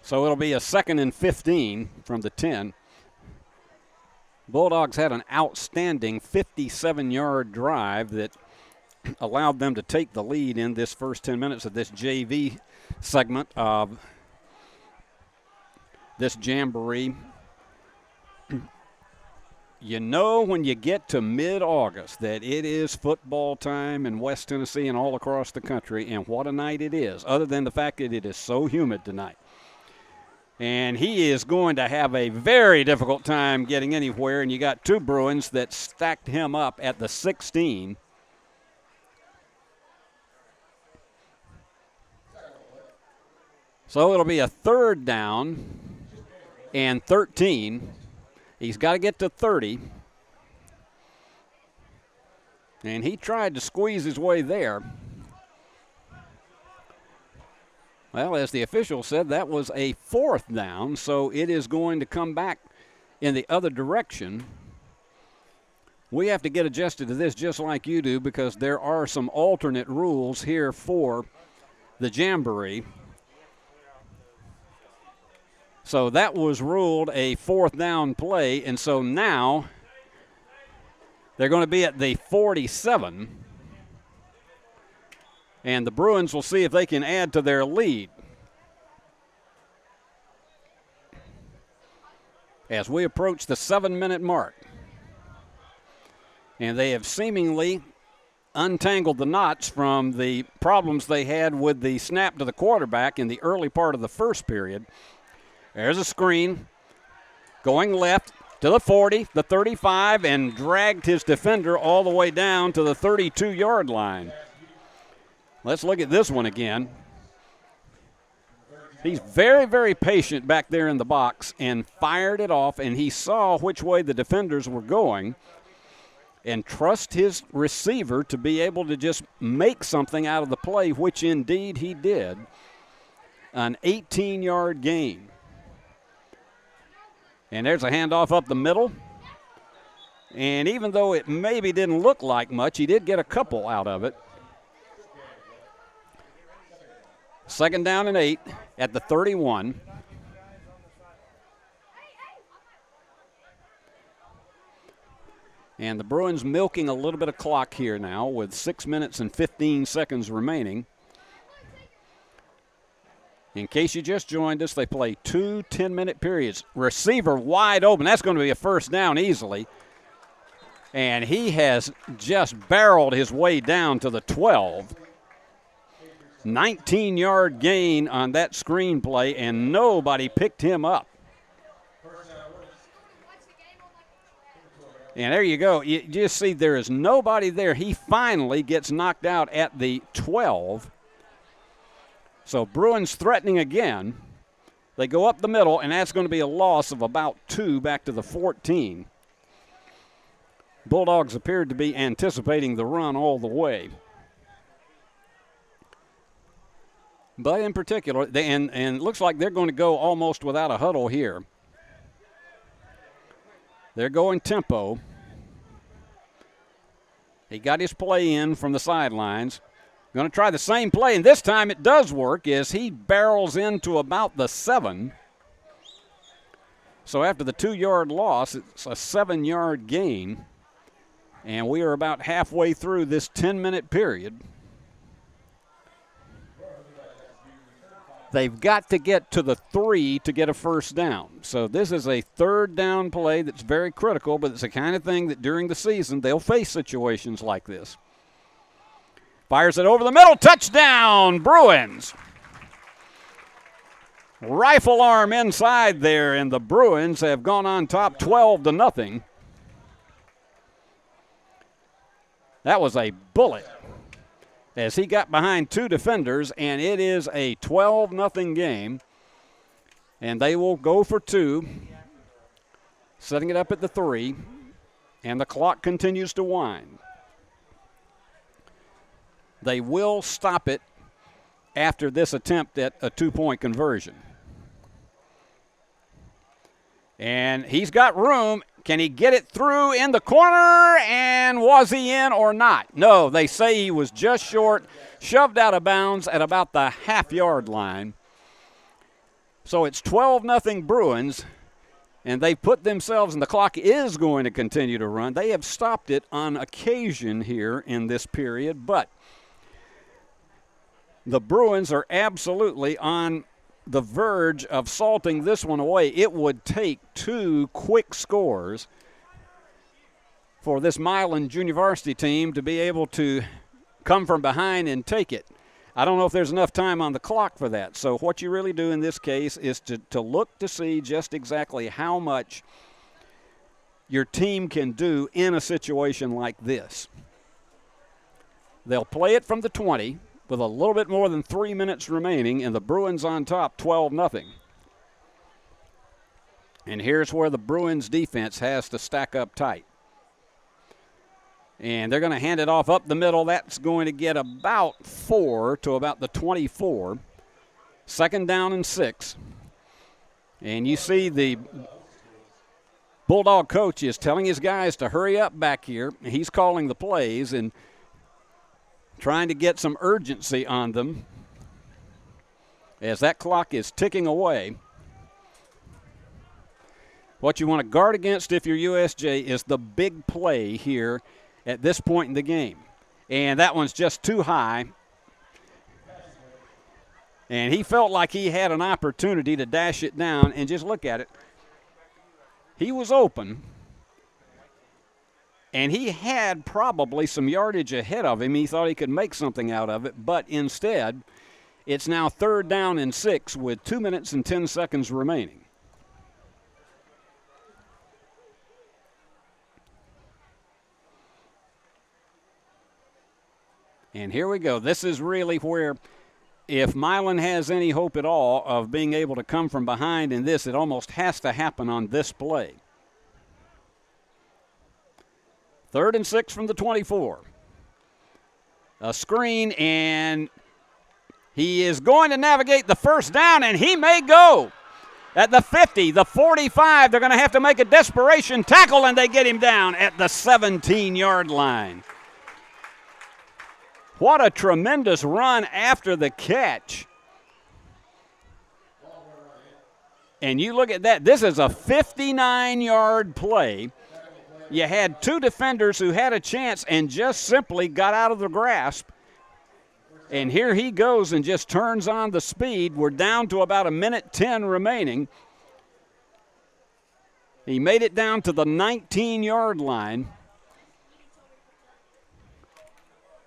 So it'll be a 2nd and 15 from the 10. Bulldogs had an outstanding 57-yard drive that allowed them to take the lead in this first 10 minutes of this JV segment of this Jamboree. You know when you get to mid-August that it is football time in West Tennessee and all across the country, and what a night it is, other than the fact that it is so humid tonight. And he is going to have a very difficult time getting anywhere, and you got two Bruins that stacked him up at the 16. So it'll be a 3rd down and 13. He's got to get to 30. And he tried to squeeze his way there. Well, as the official said, that was a 4th down, so it is going to come back in the other direction. We have to get adjusted to this just like you do because there are some alternate rules here for the Jamboree. So that was ruled a 4th down play, and so now they're going to be at the 47. And the Bruins will see if they can add to their lead. As we approach the 7-minute mark. And they have seemingly untangled the knots from the problems they had with the snap to the quarterback in the early part of the first period. There's a screen going left to the 40, the 35, and dragged his defender all the way down to the 32-yard line. Let's look at this one again. He's very, very patient back there in the box and fired it off, and he saw which way the defenders were going and trust his receiver to be able to just make something out of the play, which indeed he did. An 18-yard gain. And there's a handoff up the middle. And even though it maybe didn't look like much, he did get a couple out of it. 2nd down and 8 at the 31. And the Bruins milking a little bit of clock here now with 6 minutes and 15 seconds remaining. In case you just joined us, they play 2 10-minute periods. Receiver wide open. That's going to be a 1st down easily. And he has just barreled his way down to the 12. 19-yard gain on that screenplay, and nobody picked him up. And there you go. You just see there is nobody there. He finally gets knocked out at the 12. So Bruins threatening again. They go up the middle, and that's going to be a loss of about 2 back to the 14. Bulldogs appeared to be anticipating the run all the way. But in particular, and it looks like they're going to go almost without a huddle here. They're going tempo. He got his play in from the sidelines. Going to try the same play, and this time it does work as he barrels into about the 7. So after the 2-yard loss, it's a 7-yard gain. And we are about halfway through this 10-minute period. They've got to get to the 3 to get a 1st down. So this is a 3rd down play that's very critical, but it's the kind of thing that during the season they'll face situations like this. Fires it over the middle. Touchdown, Bruins. Rifle arm inside there, and the Bruins have gone on top 12-0. That was a bullet as he got behind 2 defenders, and it is a 12-0 game. And they will go for 2, setting it up at the 3, and the clock continues to wind. They will stop it after this attempt at a 2-point conversion. And he's got room. Can he get it through in the corner? And was he in or not? No, they say he was just short, shoved out of bounds at about the half-yard line. So it's 12-0 Bruins, and they put themselves, and the clock is going to continue to run. They have stopped it on occasion here in this period, but the Bruins are absolutely on the verge of salting this one away. It would take 2 quick scores for this Milan junior varsity team to be able to come from behind and take it. I don't know if there's enough time on the clock for that. So what you really do in this case is to look to see just exactly how much your team can do in a situation like this. They'll play it from the 20 with a little bit more than 3 minutes remaining, and the Bruins on top 12-0. And here's where the Bruins defense has to stack up tight. And they're going to hand it off up the middle. That's going to get about 4 to about the 24. 2nd down and 6. And you see the Bulldog coach is telling his guys to hurry up back here. He's calling the plays and trying to get some urgency on them as that clock is ticking away. What you want to guard against if you're USJ is the big play here at this point in the game. And that one's just too high. And he felt like he had an opportunity to dash it down, and just look at it. He was open, and he had probably some yardage ahead of him. He thought he could make something out of it, but instead, it's now 3rd down and 6 with 2 minutes and 10 seconds remaining. And here we go. This is really where, if Milan has any hope at all of being able to come from behind in this, it almost has to happen on this play. 3rd and 6 from the 24. A screen, and he is going to navigate the 1st down, and he may go. At the 50, the 45, they're going to have to make a desperation tackle, and they get him down at the 17-yard line. What a tremendous run after the catch. And you look at that. This is a 59-yard play. You had 2 defenders who had a chance and just simply got out of the grasp. And here he goes and just turns on the speed. We're down to about 1:10 remaining. He made it down to the 19-yard line.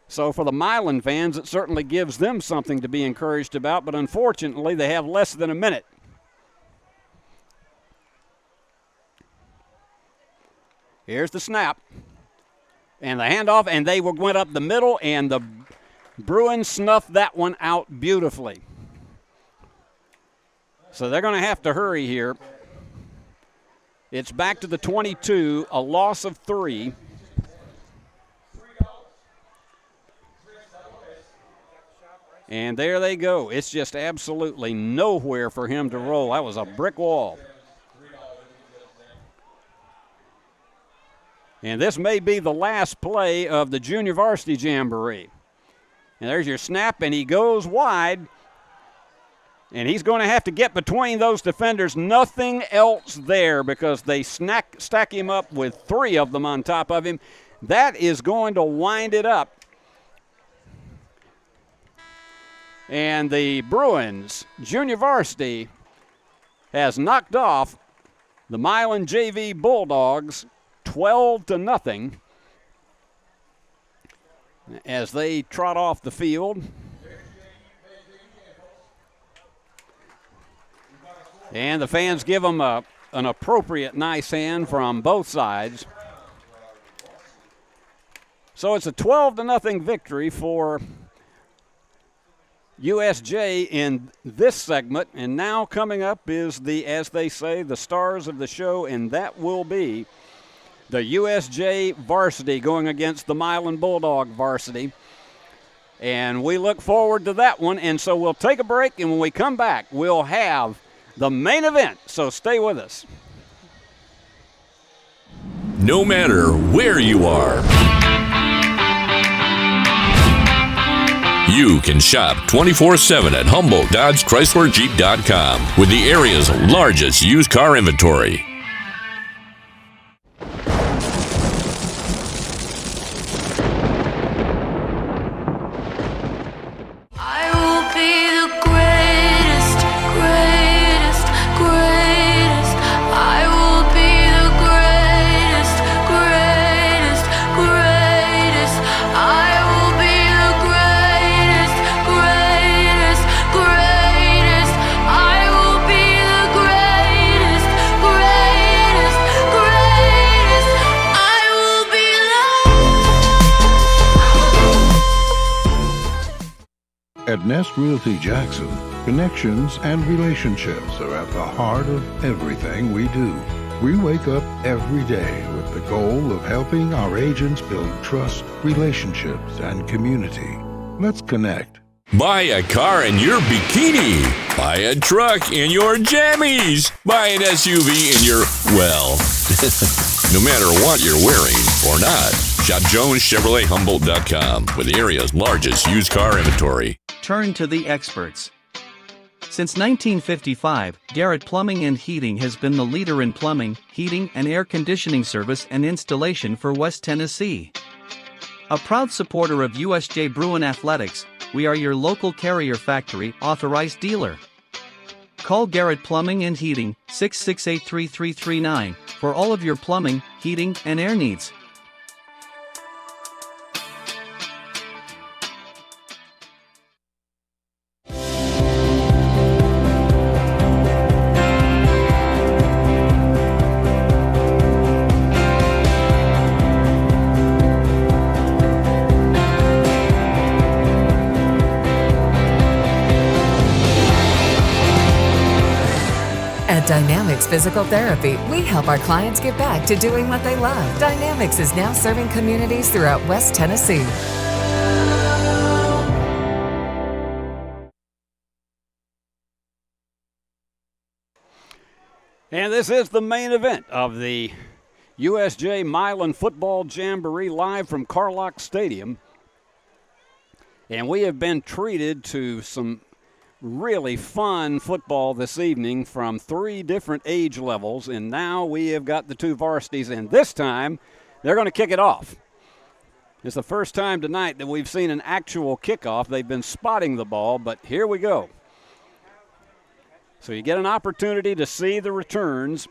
So for the Milan fans, it certainly gives them something to be encouraged about, but unfortunately they have less than a minute. Here's the snap and the handoff, and they went up the middle, and the Bruins snuffed that one out beautifully. So they're going to have to hurry here. It's back to the 22, a loss of 3. And there they go. It's just absolutely nowhere for him to roll. That was a brick wall. And this may be the last play of the Junior Varsity Jamboree. And there's your snap, and he goes wide. And he's going to have to get between those defenders. Nothing else there because they stack him up with 3 of them on top of him. That is going to wind it up. And the Bruins Junior Varsity has knocked off the Milan JV Bulldogs 12-0 as they trot off the field. And the fans give them an appropriate nice hand from both sides. So it's a 12-0 victory for USJ in this segment, and now coming up is the, as they say, the stars of the show, and that will be the USJ Varsity going against the Milan Bulldog Varsity. And we look forward to that one, and so we'll take a break, and when we come back, we'll have the main event, so stay with us. No matter where you are, you can shop 24/7 at Humboldt Dodge Chrysler Jeep.com with the area's largest used car inventory. Greatest. At Nest Realty Jackson, connections and relationships are at the heart of everything we do. We wake up every day with the goal of helping our agents build trust, relationships, and community. Let's connect. Buy a car in your bikini. Buy a truck in your jammies. Buy an SUV in your, well, no matter what you're wearing or not. Shop JonesChevroletHumboldt.com with the area's largest used car inventory. Turn to the experts. Since 1955, Garrett Plumbing and Heating has been the leader in plumbing, heating, and air conditioning service and installation for West Tennessee. A proud supporter of USJ Bruin Athletics, we are your local Carrier Factory authorized dealer. Call Garrett Plumbing and Heating 668-3339 for all of your plumbing, heating, and air needs. At Dynamics Physical Therapy, we help our clients get back to doing what they love. Dynamics is now serving communities throughout West Tennessee. And this is the main event of the USJ Milan Football Jamboree live from Carlock Stadium. And we have been treated to some really fun football this evening from 3 different age levels, and now we have got the 2 varsities, and this time they're going to kick it off. It's the first time tonight that we've seen an actual kickoff. They've been spotting the ball, but here we go. So you get an opportunity to see the returns,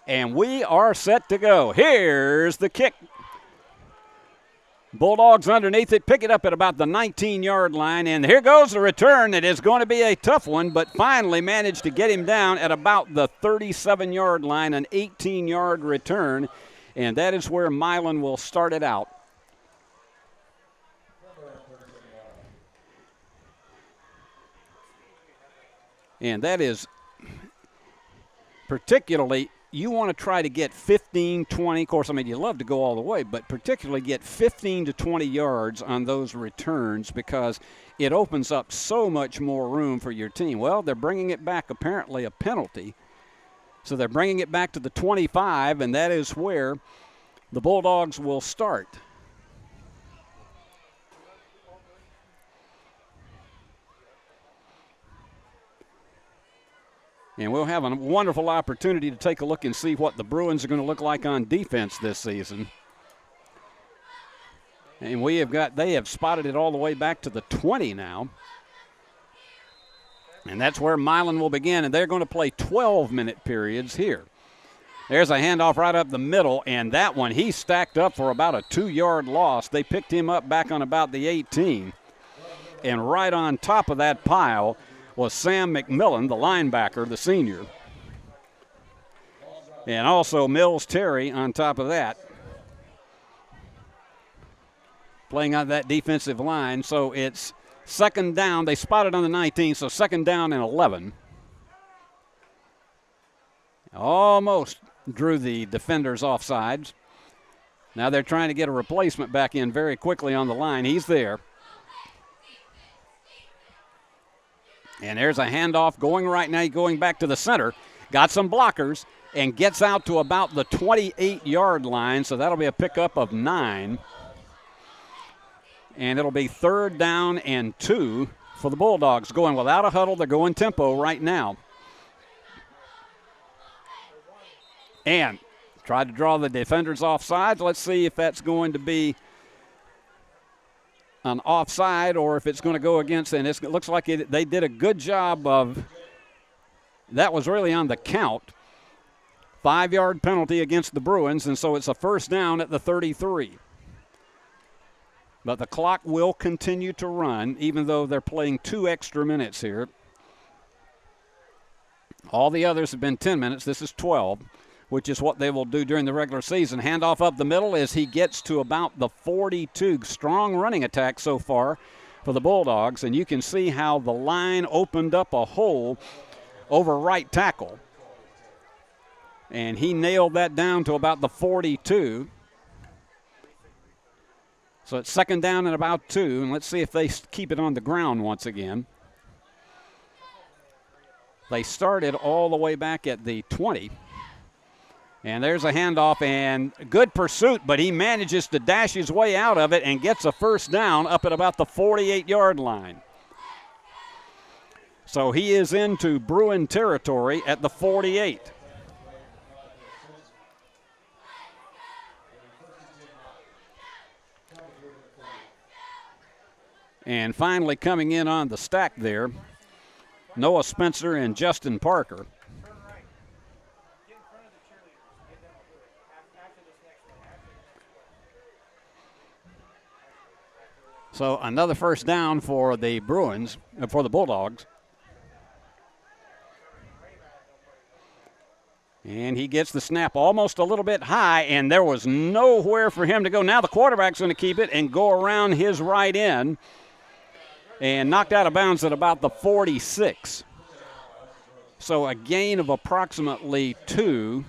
and we are set to go. Here's the kick. Bulldogs underneath it, pick it up at about the 19-yard line, and here goes the return. It is going to be a tough one, but finally managed to get him down at about the 37-yard line, an 18-yard return, and that is where Milan will start it out. And that is particularly, you want to try to get 15, 20. Of course, I mean, you love to go all the way, but particularly get 15 to 20 yards on those returns because it opens up so much more room for your team. Well, they're bringing it back, apparently a penalty. So they're bringing it back to the 25, and that is where the Bulldogs will start. And we'll have a wonderful opportunity to take a look and see what the Bruins are going to look like on defense this season. And they have spotted it all the way back to the 20 now. And that's where Milan will begin, and they're going to play 12-minute periods here. There's a handoff right up the middle, and that one, he stacked up for about a 2-yard loss. They picked him up back on about the 18. And right on top of that pile was Sam McMillan, the linebacker, the senior. And also Mills Terry on top of that, playing on that defensive line. So it's second down. They spotted on the 19, so second down and 11. Almost drew the defenders offsides. Now they're trying to get a replacement back in very quickly on the line. He's there. And there's a handoff going right now, going back to the center. Got some blockers and gets out to about the 28-yard line, so that'll be a pickup of 9. And it'll be third down and 2 for the Bulldogs. Going without a huddle, they're going tempo right now. And tried to draw the defenders offside. Let's see if that's going to be an offside or if it's going to go against, and it looks like they did a good job of, that was really on the count. 5-yard penalty against the Bruins, and so it's a first down at the 33. But the clock will continue to run, even though they're playing 2 extra minutes here. All the others have been 10 minutes. This is 12. which is what they will do during the regular season. Handoff up the middle as he gets to about the 42. Strong running attack so far for the Bulldogs, and you can see how the line opened up a hole over right tackle. And he nailed that down to about the 42. So it's second down and about 2, and let's see if they keep it on the ground once again. They started all the way back at the 20. And there's a handoff and good pursuit, but he manages to dash his way out of it and gets a first down up at about the 48-yard line. So he is into Bruin territory at the 48. And finally coming in on the stack there, Noah Spencer and Justin Parker. So another first down for the Bruins, for the Bulldogs. And he gets the snap almost a little bit high, and there was nowhere for him to go. Now the quarterback's going to keep it and go around his right end and knocked out of bounds at about the 46. So a gain of approximately 2.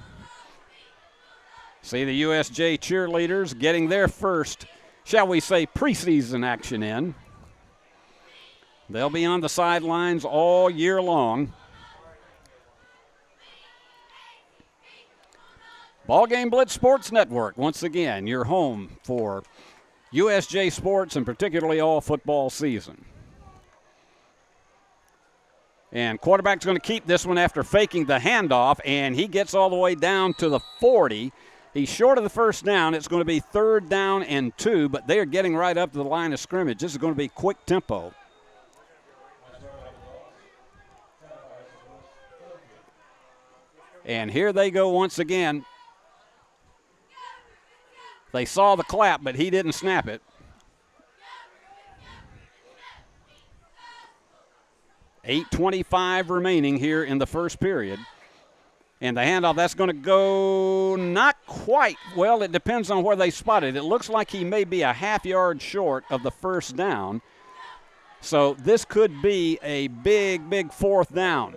See the USJ cheerleaders getting their first, shall we say, preseason action in. They'll be on the sidelines all year long. BallGame Blitz Sports Network, once again, your home for USJ sports and particularly all football season. And quarterback's going to keep this one after faking the handoff, and he gets all the way down to the 40. He's short of the first down. It's going to be 3rd down and 2, but they are getting right up to the line of scrimmage. This is going to be quick tempo. And here they go once again. They saw the clap, but he didn't snap it. 8:25 remaining here in the first period. And the handoff, that's going to go not quite. Well, it depends on where they spot it. It looks like he may be a half yard short of the first down. So this could be a big, big 4th down.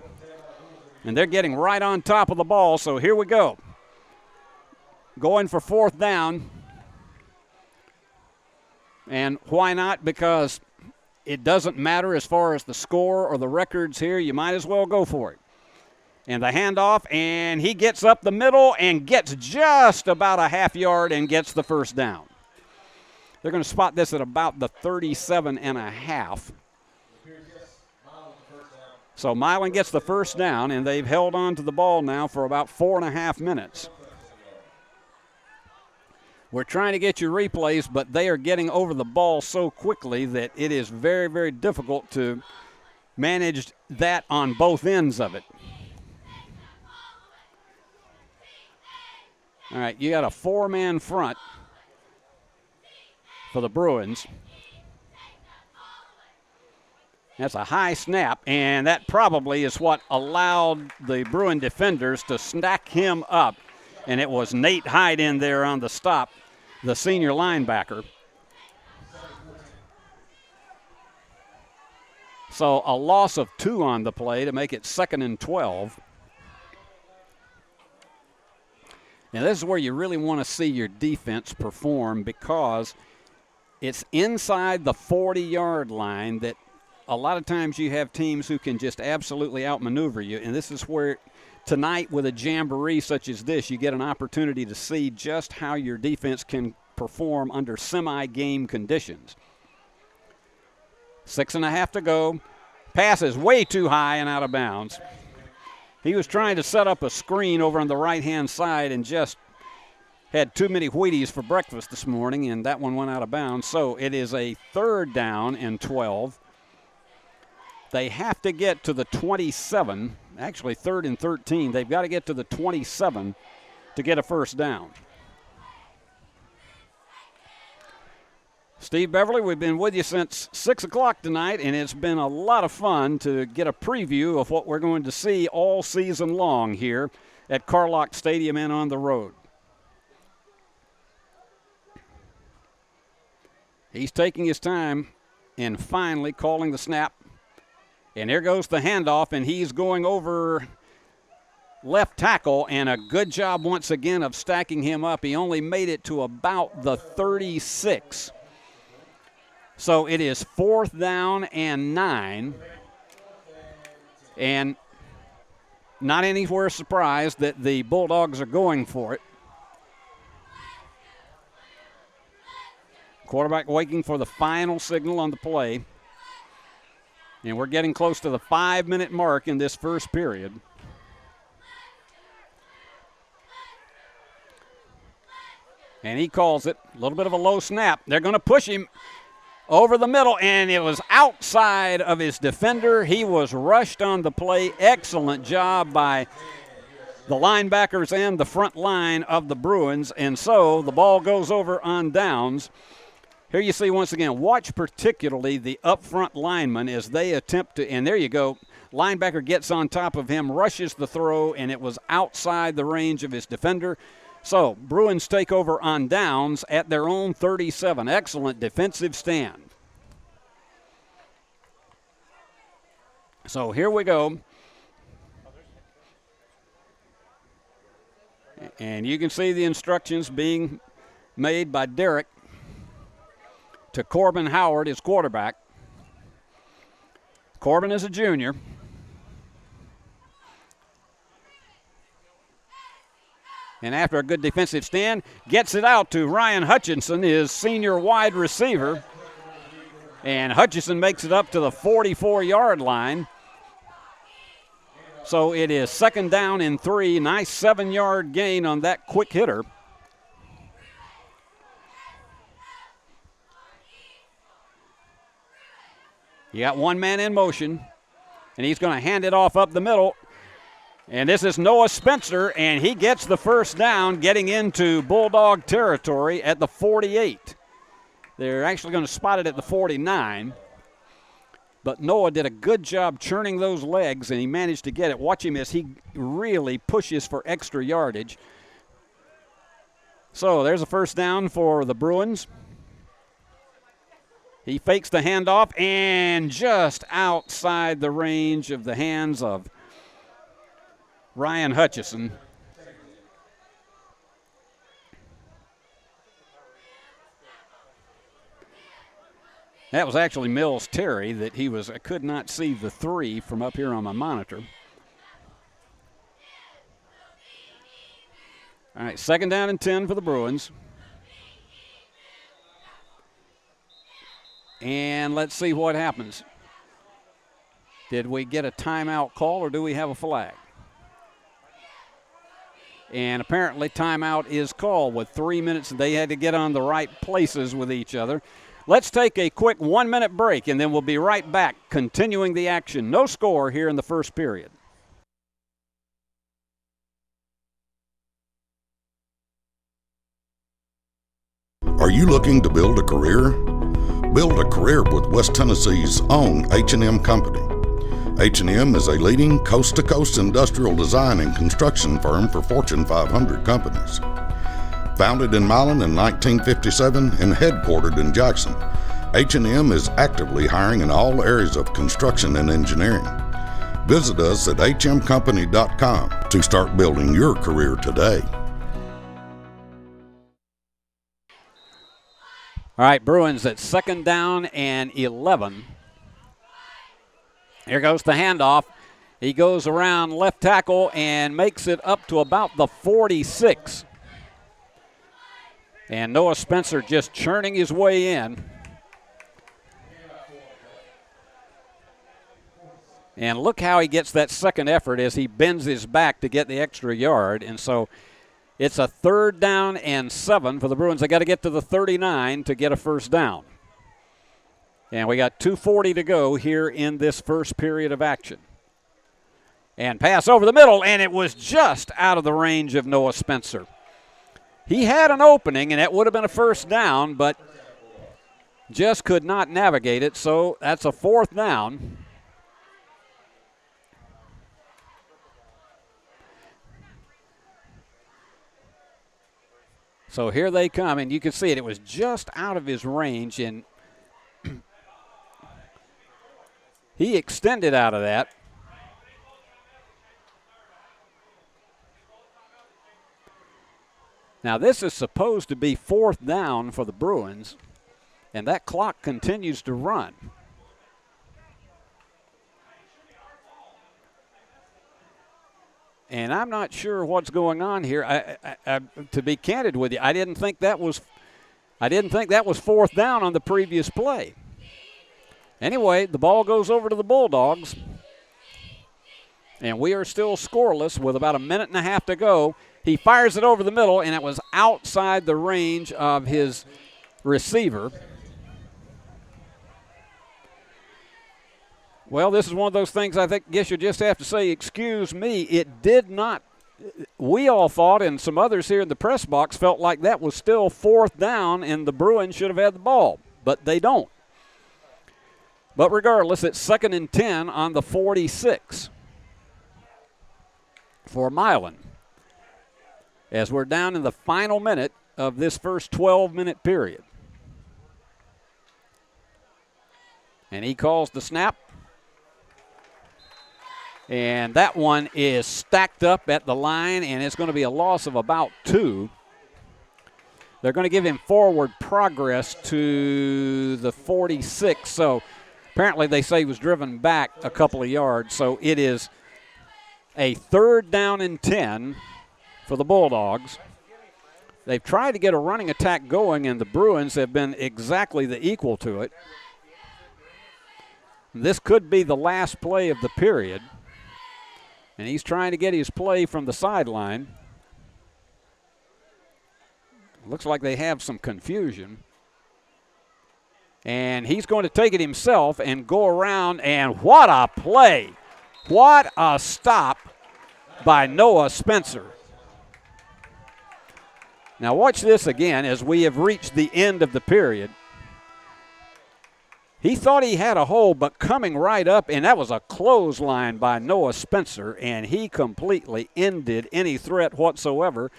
And they're getting right on top of the ball, so here we go. Going for 4th down. And why not? Because it doesn't matter as far as the score or the records here. You might as well go for it. And the handoff, and he gets up the middle and gets just about a half yard and gets the first down. They're going to spot this at about the 37.5. So Milan gets the first down, and they've held on to the ball now for about 4.5 minutes. We're trying to get you replays, but they are getting over the ball so quickly that it is very, very difficult to manage that on both ends of it. All right, you got a 4-man front for the Bruins. That's a high snap, and that probably is what allowed the Bruin defenders to stack him up. And it was Nate Hyde in there on the stop, the senior linebacker. So a loss of 2 on the play to make it 2nd and 12. Now this is where you really want to see your defense perform, because it's inside the 40-yard line that a lot of times you have teams who can just absolutely outmaneuver you, and this is where tonight with a jamboree such as this, you get an opportunity to see just how your defense can perform under semi-game conditions. 6.5 to go. Pass is way too high and out of bounds. He was trying to set up a screen over on the right-hand side and just had too many Wheaties for breakfast this morning, and that one went out of bounds. So it is a 3rd down and 12. They have to get to the 27, actually 3rd and 13. They've got to get to the 27 to get a first down. Steve Beverly, we've been with you since 6 o'clock tonight, and it's been a lot of fun to get a preview of what we're going to see all season long here at Carlock Stadium and on the road. He's taking his time and finally calling the snap. And there goes the handoff, and he's going over left tackle, and a good job once again of stacking him up. He only made it to about the 36. So it is 4th down and 9. And not anywhere surprised that the Bulldogs are going for it. Quarterback waiting for the final signal on the play. And we're getting close to the 5-minute mark in this first period. And he calls it. A little bit of a low snap. They're going to push him over the middle, and it was outside of his defender. He was rushed on the play. Excellent job by the linebackers and the front line of the Bruins. And so the ball goes over on downs. Here you see once again, watch particularly the up front linemen as they attempt to, and there you go, linebacker gets on top of him, rushes the throw, and it was outside the range of his defender. So Bruins take over on downs at their own 37. Excellent defensive stand. So here we go. And you can see the instructions being made by Derek to Corbin Howard, his quarterback. Corbin is a junior. And after a good defensive stand, gets it out to Ryan Hutchinson, his senior wide receiver. And Hutchinson makes it up to the 44-yard line. So it is 2nd down and 3. Nice 7-yard gain on that quick hitter. You got one man in motion, and he's going to hand it off up the middle. And this is Noah Spencer, and he gets the first down, getting into Bulldog territory at the 48. They're actually going to spot it at the 49. But Noah did a good job churning those legs, and he managed to get it. Watch him as he really pushes for extra yardage. So there's a first down for the Bruins. He fakes the handoff, and just outside the range of the hands of Ryan Hutchison. That was actually Mills Terry that I could not see the 3 from up here on my monitor. All right, 2nd down and 10 for the Bruins. And let's see what happens. Did we get a timeout call or do we have a flag? And apparently timeout is called with 3 minutes. They had to get on the right places with each other. Let's take a quick 1-minute break, and then we'll be right back, continuing the action. No score here in the first period. Are you looking to build a career? Build a career with West Tennessee's own H&M Company. H&M is a leading coast-to-coast industrial design and construction firm for Fortune 500 companies. Founded in Milan in 1957 and headquartered in Jackson, H&M is actively hiring in all areas of construction and engineering. Visit us at hmcompany.com to start building your career today. All right, Bruins at 2nd down and 11. Here goes the handoff. He goes around left tackle and makes it up to about the 46. And Noah Spencer just churning his way in. And look how he gets that second effort as he bends his back to get the extra yard. And so it's a 3rd down and 7 for the Bruins. They got to get to the 39 to get a first down. And we got 2:40 to go here in this first period of action. And pass over the middle, and it was just out of the range of Noah Spencer. He had an opening, and it would have been a first down, but just could not navigate it. So that's a 4th down. So here they come, and you can see it. It was just out of his range, and he extended out of that. Now, this is supposed to be 4th down for the Bruins, and that clock continues to run. And I'm not sure what's going on here. I, to be candid with you, I didn't think that was 4th down on the previous play. Anyway, the ball goes over to the Bulldogs, and we are still scoreless with about a minute and a half to go. He fires it over the middle, and it was outside the range of his receiver. Well, this is one of those things I guess you just have to say, excuse me, it did not. We all thought, and some others here in the press box felt like that was still 4th down, and the Bruins should have had the ball, but they don't. But regardless, it's 2nd and 10 on the 46 for Milan, as we're down in the final minute of this first 12-minute period. And he calls the snap. And that one is stacked up at the line, and it's going to be a loss of about 2. They're going to give him forward progress to the 46. So apparently they say he was driven back a couple of yards. So it is a 3rd down and 10 for the Bulldogs. They've tried to get a running attack going, and the Bruins have been exactly the equal to it. This could be the last play of the period. And he's trying to get his play from the sideline. Looks like they have some confusion. And he's going to take it himself and go around, and what a play. What a stop by Noah Spencer. Now watch this again as we have reached the end of the period. He thought he had a hole, but coming right up, and that was a clothesline by Noah Spencer, and he completely ended any threat whatsoever.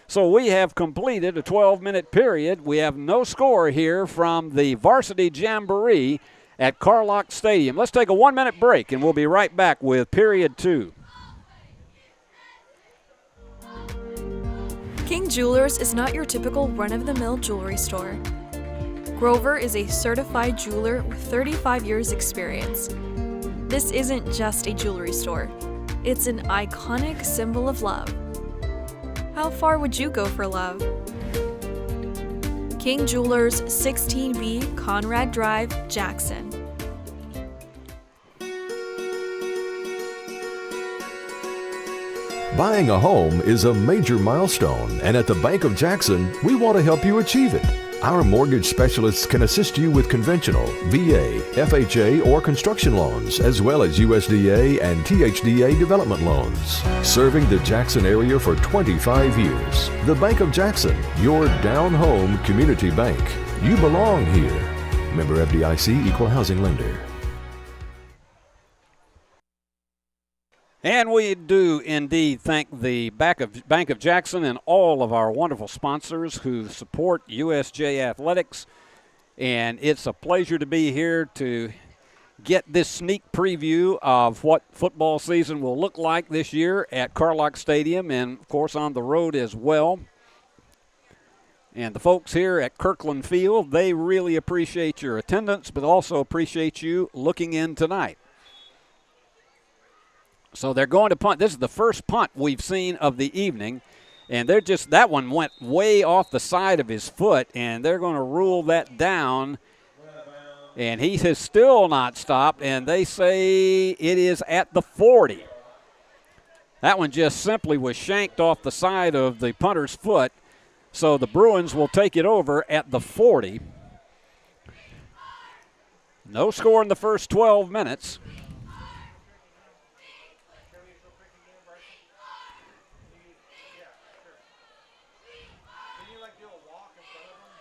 So we have completed a 12-minute period. We have no score here from the Varsity Jamboree at Carlock Stadium. Let's take a 1-minute break, and we'll be right back with period 2. King Jewelers is not your typical run-of-the-mill jewelry store. Grover is a certified jeweler with 35 years experience. This isn't just a jewelry store. It's an iconic symbol of love. How far would you go for love? King Jewelers, 16B Conrad Drive, Jackson. Buying a home is a major milestone, and at the Bank of Jackson, we want to help you achieve it. Our mortgage specialists can assist you with conventional, VA, FHA, or construction loans, as well as USDA and THDA development loans. Serving the Jackson area for 25 years. The Bank of Jackson, your down-home community bank. You belong here. Member FDIC, Equal Housing Lender. And we do indeed thank the Bank of Jackson and all of our wonderful sponsors who support USJ Athletics. And it's a pleasure to be here to get this sneak preview of what football season will look like this year at Carlock Stadium and, of course, on the road as well. And the folks here at Kirkland Field, they really appreciate your attendance, but also appreciate you looking in tonight. So they're going to punt. This is the first punt we've seen of the evening, and that one went way off the side of his foot, and they're going to rule that down. And he has still not stopped, and they say it is at the 40. That one just simply was shanked off the side of the punter's foot, so the Bruins will take it over at the 40. No score in the first 12 minutes.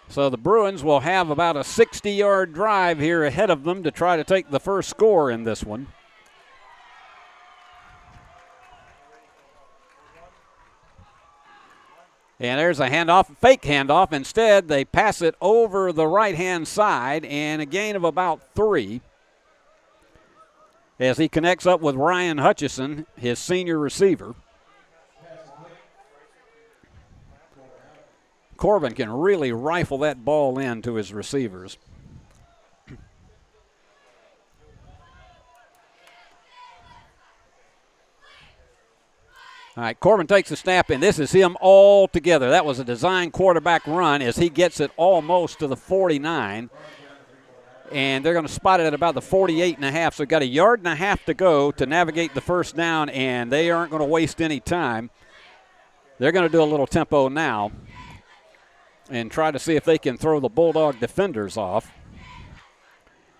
So the Bruins will have about a 60-yard drive here ahead of them to try to take the first score in this one. And there's a handoff, fake handoff. Instead, they pass it over the right-hand side, and a gain of about 3 as he connects up with Ryan Hutchison, his senior receiver. Corbin can really rifle that ball in to his receivers. All right, Corbin takes the snap, and this is him all together. That was a design quarterback run as he gets it almost to the 49. And they're going to spot it at about the 48.5. So got a 1.5 yards to go to navigate the first down, and they aren't going to waste any time. They're going to do a little tempo now and try to see if they can throw the Bulldog defenders off.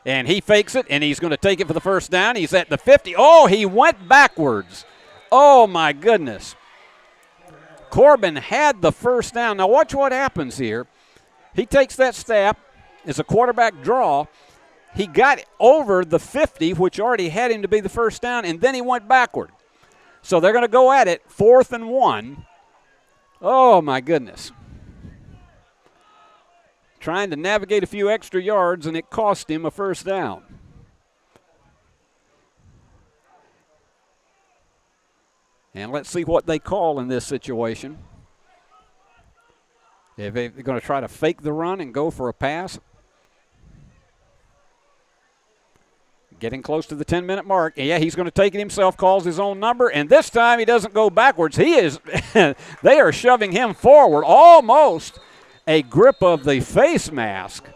And he fakes it, and he's going to take it for the first down. He's at the 50. Oh, he went backwards. Oh, my goodness. Corbin had the first down. Now, watch what happens here. He takes that snap. It's a quarterback draw. He got over the 50, which already had him to be the first down, and then he went backward. So they're going to go at it, 4th and 1. Oh, my goodness. Trying to navigate a few extra yards, and it cost him a first down. And let's see what they call in this situation. If they're going to try to fake the run and go for a pass. Getting close to the 10-minute mark. And yeah, he's going to take it himself, calls his own number, and this time he doesn't go backwards. He is, they are shoving him forward, almost a grip of the face mask.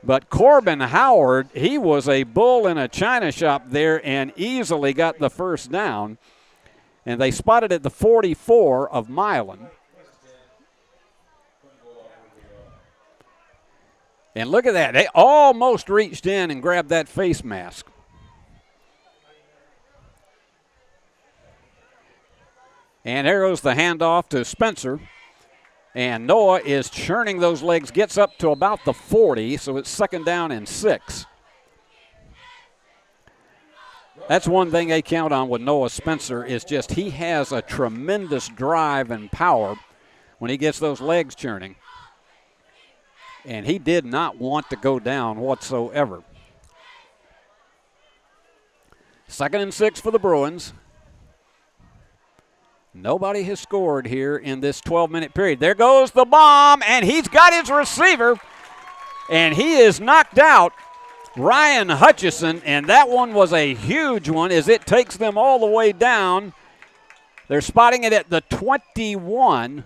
But Corbin Howard, he was a bull in a china shop there and easily got the first down. And they spotted at the 44 of Milan. And look at that. They almost reached in and grabbed that face mask. And there goes the handoff to Spencer. And Noah is churning those legs, gets up to about the 40, so it's 2nd down and 6. That's one thing they count on with Noah Spencer is just he has a tremendous drive and power when he gets those legs churning. And he did not want to go down whatsoever. 2nd and 6 for the Bruins. Nobody has scored here in this 12-minute period. There goes the bomb, and he's got his receiver, and he is knocked out, Ryan Hutchison, and that one was a huge one as it takes them all the way down. They're spotting it at the 21.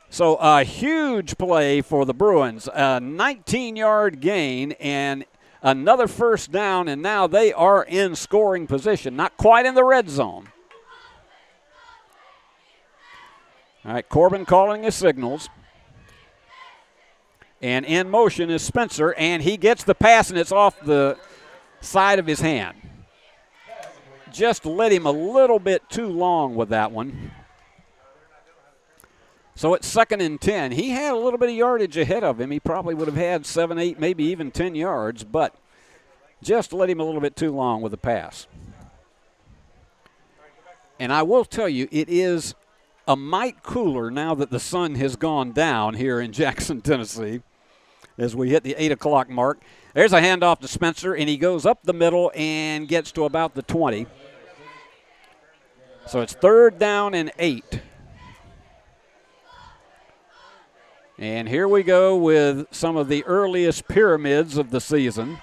So a huge play for the Bruins, a 19-yard gain and another first down, and now they are in scoring position, not quite in the red zone. All right, Corbin calling his signals. And in motion is Spencer, and he gets the pass, and it's off the side of his hand. Just let him a little bit too long with that one. So it's 2nd and 10. He had a little bit of yardage ahead of him. He probably would have had 7, 8, maybe even 10 yards, but just let him a little bit too long with the pass. And I will tell you, it is a mite cooler now that the sun has gone down here in Jackson, Tennessee, as we hit the 8 o'clock mark. There's a handoff to Spencer, and he goes up the middle and gets to about the 20. So it's 3rd down and 8. And here we go with some of the earliest pyramids of the season.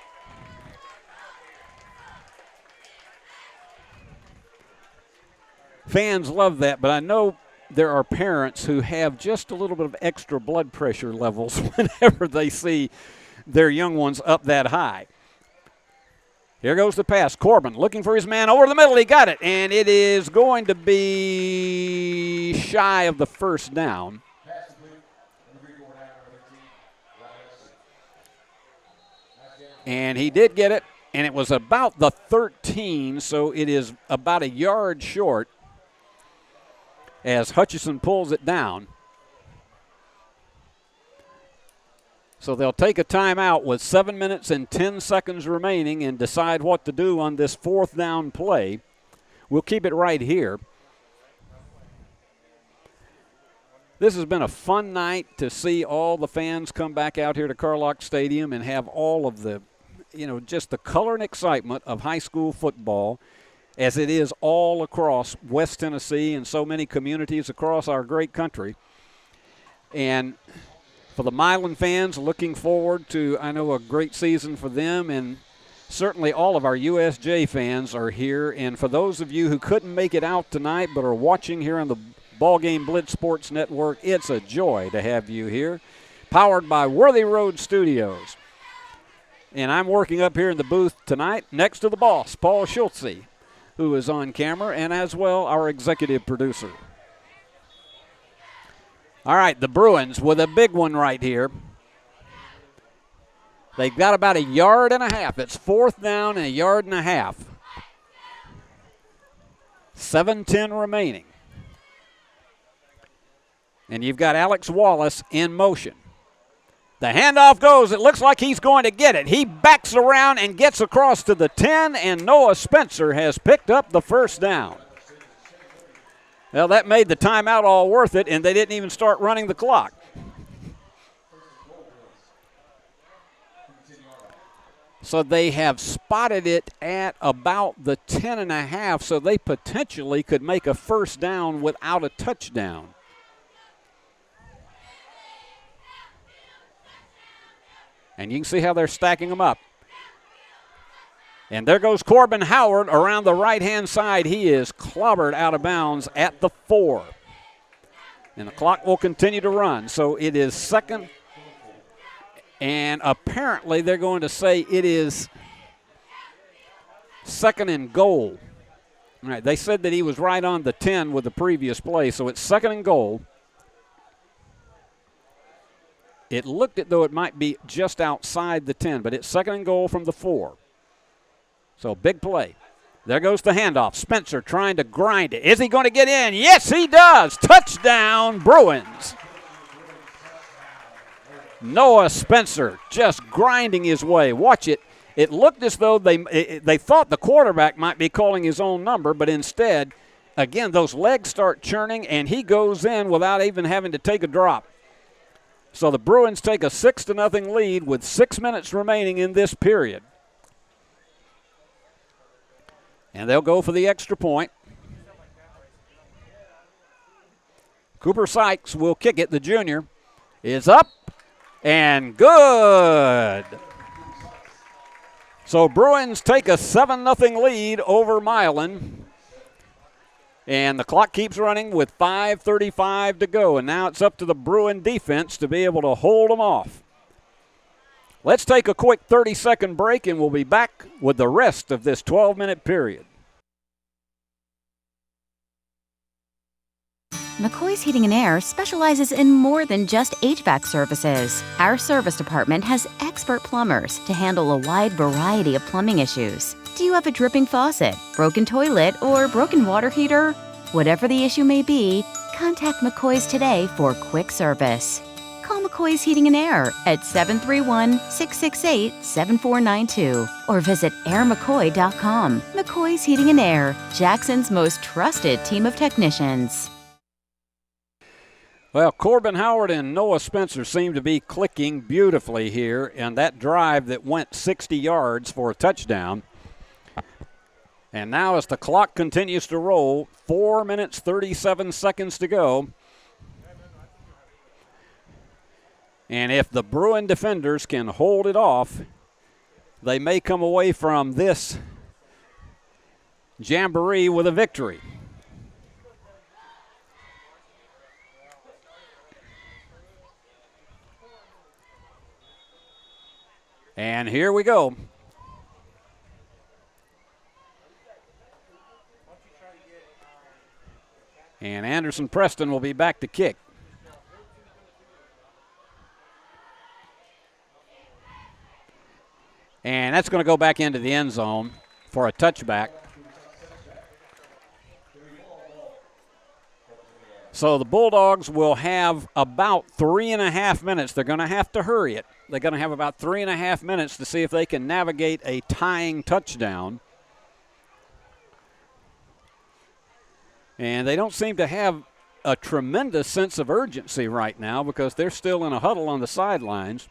Fans love that, but I know there are parents who have just a little bit of extra blood pressure levels whenever they see their young ones up that high. Here goes the pass. Corbin looking for his man over the middle. He got it, and it is going to be shy of the first down. And he did get it, and it was about the 13, so it is about a yard short as Hutchison pulls it down. So they'll take a timeout with 7 minutes and 10 seconds remaining and decide what to do on this 4th down play. We'll keep it right here. This has been a fun night to see all the fans come back out here to Carlock Stadium and have all of the, just the color and excitement of high school football as it is all across West Tennessee and so many communities across our great country. And for the Milan fans, looking forward to, I know, a great season for them, and certainly all of our USJ fans are here. And for those of you who couldn't make it out tonight but are watching here on the BallGame Blitz Sports Network, it's a joy to have you here. Powered by Worthy Road Studios. And I'm working up here in the booth tonight next to the boss, Paul Schultze, who is on camera, and as well our executive producer. All right, the Bruins with a big one right here. They've got about 1.5 yards. It's 4th down and 1.5 yards. 7:10 remaining. And you've got Alex Wallace in motion. The handoff goes. It looks like he's going to get it. He backs around and gets across to the 10, and Noah Spencer has picked up the first down. Well, that made the timeout all worth it, and they didn't even start running the clock. So they have spotted it at about the 10.5, so they potentially could make a first down without a touchdown. And you can see how they're stacking them up. And there goes Corbin Howard around the right-hand side. He is clobbered out of bounds at the 4. And the clock will continue to run. So it is 2nd. And apparently they're going to say it is 2nd and goal. All right, they said that he was right on the 10 with the previous play. So it's 2nd and goal. It looked as though it might be just outside the 10, but it's 2nd and goal from the 4. So big play. There goes the handoff. Spencer trying to grind it. Is he going to get in? Yes, he does. Touchdown, Bruins. Noah Spencer just grinding his way. Watch it. It looked as though they thought the quarterback might be calling his own number, but instead, again, those legs start churning, and he goes in without even having to take a drop. So the Bruins take a 6-0 lead with 6 minutes remaining in this period. And they'll go for the extra point. Cooper Sykes will kick it. The junior is up and good. So Bruins take a 7-0 lead over Milan. And the clock keeps running with 5:35 to go. And now it's up to the Bruin defense to be able to hold them off. Let's take a quick 30-second break, and we'll be back with the rest of this 12-minute period. McCoy's Heating and Air specializes in more than just HVAC services. Our service department has expert plumbers to handle a wide variety of plumbing issues. Do you have a dripping faucet, broken toilet, or broken water heater? Whatever the issue may be, contact McCoy's today for quick service. Call McCoy's Heating and Air at 731-668-7492 or visit airmccoy.com. McCoy's Heating and Air, Jackson's most trusted team of technicians. Well, Corbin Howard and Noah Spencer seem to be clicking beautifully here, and that drive that went 60 yards for a touchdown. And now as the clock continues to roll, 4 minutes, 37 seconds to go. And if the Bruin defenders can hold it off, they may come away from this Jamboree with a victory. And here we go. And Anderson Preston will be back to kick. And that's going to go back into the end zone for a touchback. So the Bulldogs will have about 3.5 minutes. They're going to have to hurry it. They're going to have about 3.5 minutes to see if they can navigate a tying touchdown. And they don't seem to have a tremendous sense of urgency right now because they're still in a huddle on the sidelines.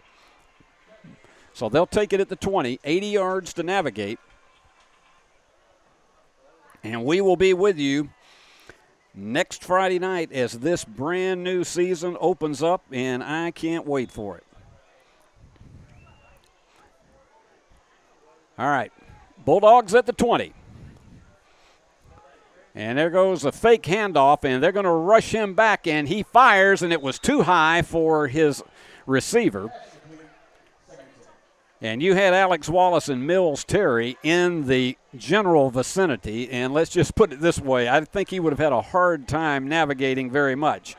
So they'll take it at the 20, 80 yards to navigate. And we will be with you next Friday night as this brand new season opens up, and I can't wait for it. All right, Bulldogs at the 20. And there goes a fake handoff, and they're going to rush him back, and he fires, and it was too high for his receiver. And you had Alex Wallace and Mills Terry in the general vicinity, and let's just put it this way, I think he would have had a hard time navigating very much.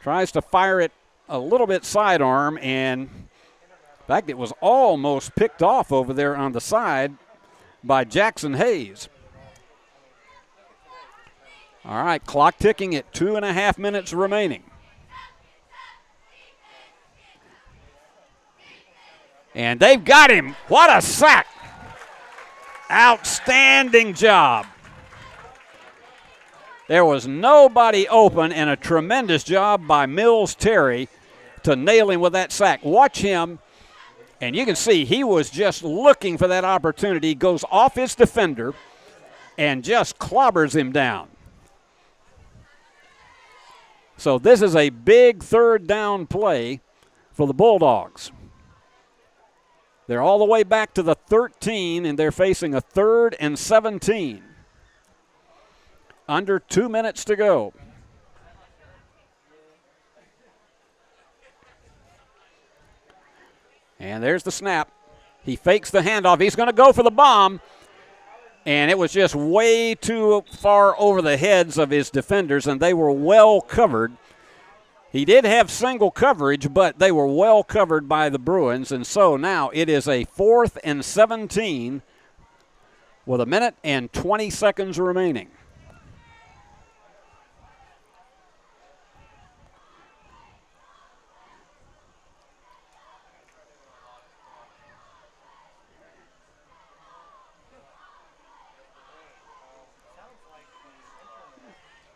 Tries to fire it a little bit sidearm, and in fact, it was almost picked off over there on the side by Jackson Hayes. All right, clock ticking at 2.5 minutes remaining. And they've got him. What a sack. Outstanding job. There was nobody open, and a tremendous job by Mills Terry to nail him with that sack. Watch him, and you can see he was just looking for that opportunity, goes off his defender, and just clobbers him down. So this is a big third down play for the Bulldogs. They're all the way back to the 13, and they're facing a 3rd and 17. Under 2 minutes to go. And there's the snap. He fakes the handoff. He's going to go for the bomb. And it was just way too far over the heads of his defenders, and they were well covered. He did have single coverage, but they were well covered by the Bruins. And so now it is a 4th and 17 with 1 minute and 20 seconds remaining.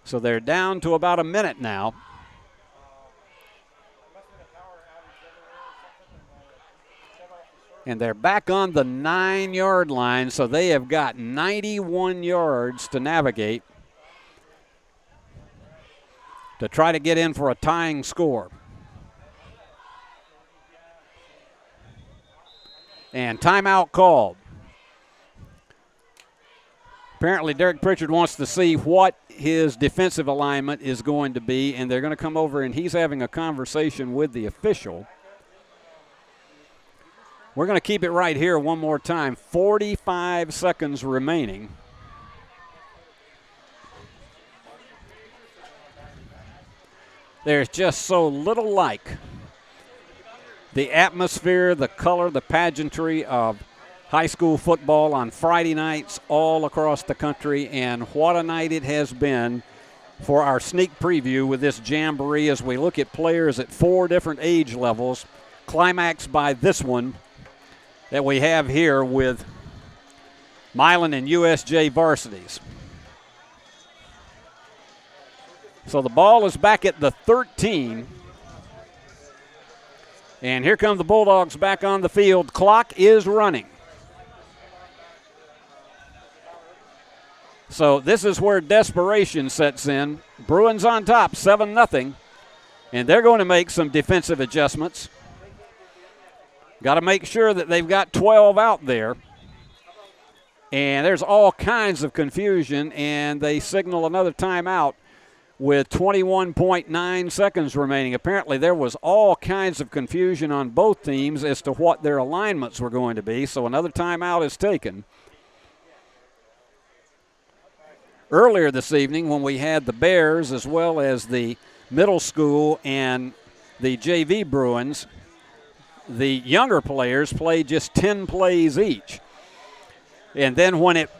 So they're down to about a minute now. And they're back on the 9-yard line, so they have got 91 yards to navigate to try to get in for a tying score. And timeout called. Apparently, Derek Pritchard wants to see what his defensive alignment is going to be, and they're going to come over, and he's having a conversation with the official. We're going to keep it right here one more time. 45 seconds remaining. There's just so little like the atmosphere, the color, the pageantry of high school football on Friday nights all across the country, and what a night it has been for our sneak preview with this Jamboree as we look at players at 4 different age levels, climaxed by this one that we have here with Milan and USJ varsities. So the ball is back at the 13. And here come the Bulldogs back on the field. Clock is running. So this is where desperation sets in. Bruins on top, 7-0. And they're going to make some defensive adjustments. Got to make sure that they've got 12 out there. And there's all kinds of confusion, and they signal another timeout with 21.9 seconds remaining. Apparently there was all kinds of confusion on both teams as to what their alignments were going to be, so another timeout is taken. Earlier this evening when we had the Bears as well as the middle school and the JV Bruins, the younger players played just 10 plays each. And then when it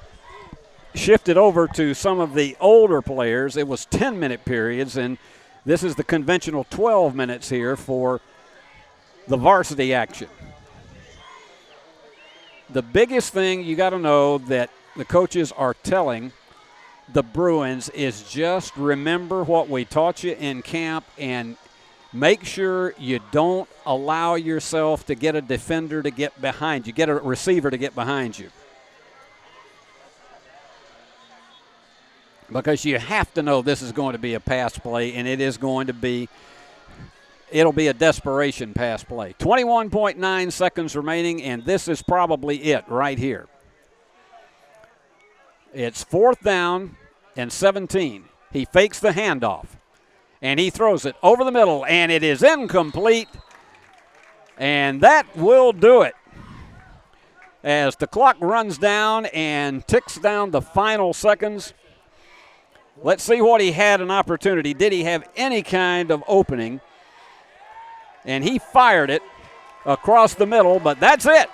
shifted over to some of the older players, it was 10-minute periods, and this is the conventional 12 minutes here for the varsity action. The biggest thing you got to know that the coaches are telling the Bruins is just remember what we taught you in camp and make sure you don't allow yourself to get a defender to get behind you, get a receiver to get behind you. Because you have to know this is going to be a pass play, and it'll be a desperation pass play. 21.9 seconds remaining, and this is probably it right here. It's 4th down and 17. He fakes the handoff, and he throws it over the middle, and it is incomplete, and that will do it. As the clock runs down and ticks down the final seconds, let's see what he had an opportunity. Did he have any kind of opening? And he fired it across the middle, but that's it.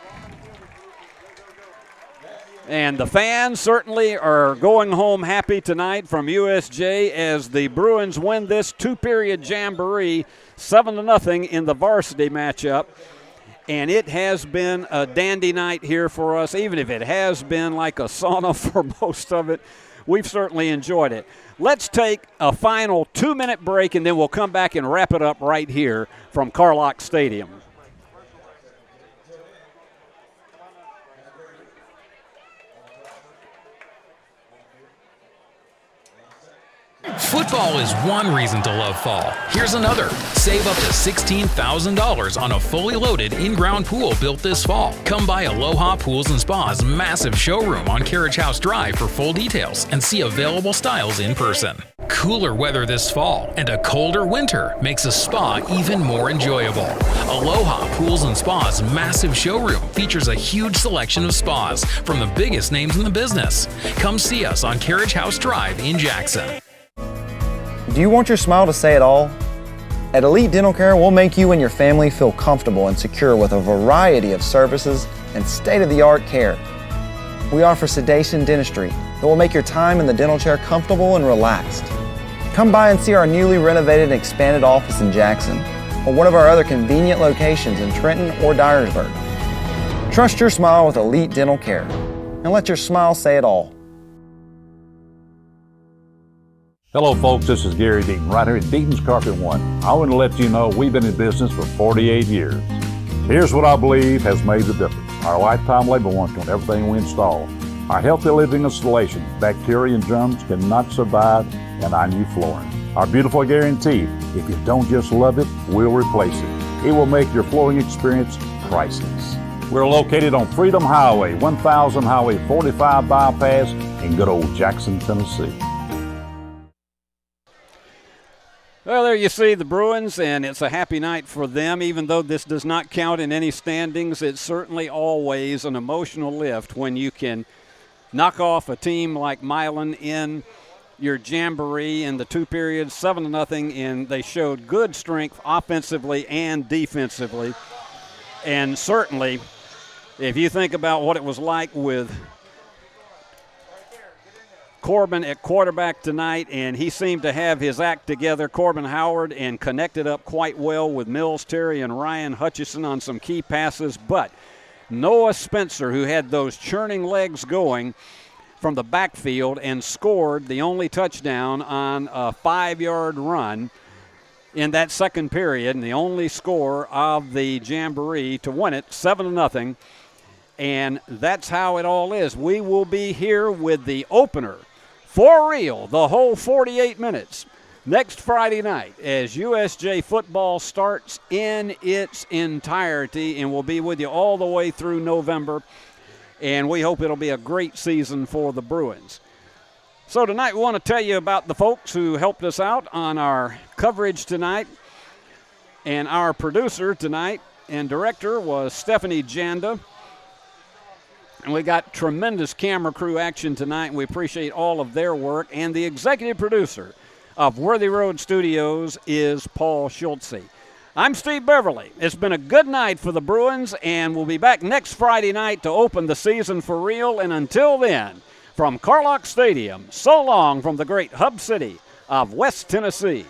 And the fans certainly are going home happy tonight from USJ as the Bruins win this 2-period Jamboree 7-0 in the varsity matchup. And it has been a dandy night here for us, even if it has been like a sauna for most of it. We've certainly enjoyed it. Let's take a final 2-minute break, and then we'll come back and wrap it up right here from Carlock Stadium. Football is one reason to love fall. Here's another. Save up to $16,000 on a fully loaded in-ground pool built this fall. Come by Aloha Pools and Spa's massive showroom on Carriage House Drive for full details and see available styles in person. Cooler weather this fall and a colder winter makes a spa even more enjoyable. Aloha Pools and Spa's massive showroom features a huge selection of spas from the biggest names in the business. Come see us on Carriage House Drive in Jackson. Do you want your smile to say it all? At Elite Dental Care, we'll make you and your family feel comfortable and secure with a variety of services and state-of-the-art care. We offer sedation dentistry that will make your time in the dental chair comfortable and relaxed. Come by and see our newly renovated and expanded office in Jackson or one of our other convenient locations in Trenton or Dyersburg. Trust your smile with Elite Dental Care and let your smile say it all. Hello folks, this is Gary Deaton, right here at Deaton's Carpet One. I want to let you know we've been in business for 48 years. Here's what I believe has made the difference. Our lifetime labor warranty on everything we install. Our healthy living installations, bacteria and germs cannot survive in our new flooring. Our beautiful guarantee, if you don't just love it, we'll replace it. It will make your flooring experience priceless. We're located on Freedom Highway, 1000 Highway 45 bypass in good old Jackson, Tennessee. Well, there you see the Bruins, and it's a happy night for them. Even though this does not count in any standings, it's certainly always an emotional lift when you can knock off a team like Milan in your Jamboree in the 2 periods, 7-0, and they showed good strength offensively and defensively. And certainly, if you think about what it was like with Corbin at quarterback tonight, and he seemed to have his act together, Corbin Howard, and connected up quite well with Mills Terry and Ryan Hutchison on some key passes. But Noah Spencer, who had those churning legs going from the backfield and scored the only touchdown on a 5-yard run in that second period, and the only score of the Jamboree to win it 7-0. And that's how it all is. We will be here with the opener for real, the whole 48 minutes, next Friday night as USJ football starts in its entirety, and we'll be with you all the way through November, and we hope it'll be a great season for the Bruins. So tonight we want to tell you about the folks who helped us out on our coverage tonight, and our producer tonight and director was Stephanie Janda. And we got tremendous camera crew action tonight, and we appreciate all of their work. And the executive producer of Worthy Road Studios is Paul Schultze. I'm Steve Beverly. It's been a good night for the Bruins, and we'll be back next Friday night to open the season for real. And until then, from Carlock Stadium, so long from the great hub city of West Tennessee.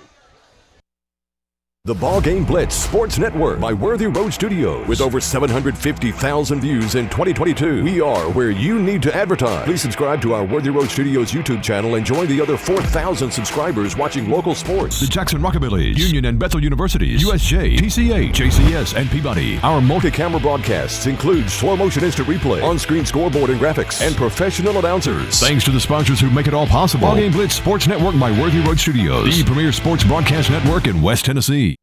The BallGame Blitz Sports Network by Worthy Road Studios. With over 750,000 views in 2022, we are where you need to advertise. Please subscribe to our Worthy Road Studios YouTube channel and join the other 4,000 subscribers watching local sports. The Jackson Rockabilly, Union and Bethel Universities, USJ, TCA, JCS, and Peabody. Our multi-camera broadcasts include slow motion instant replay, on-screen scoreboard and graphics, and professional announcers. Thanks to the sponsors who make it all possible. BallGame Blitz Sports Network by Worthy Road Studios, the premier sports broadcast network in West Tennessee.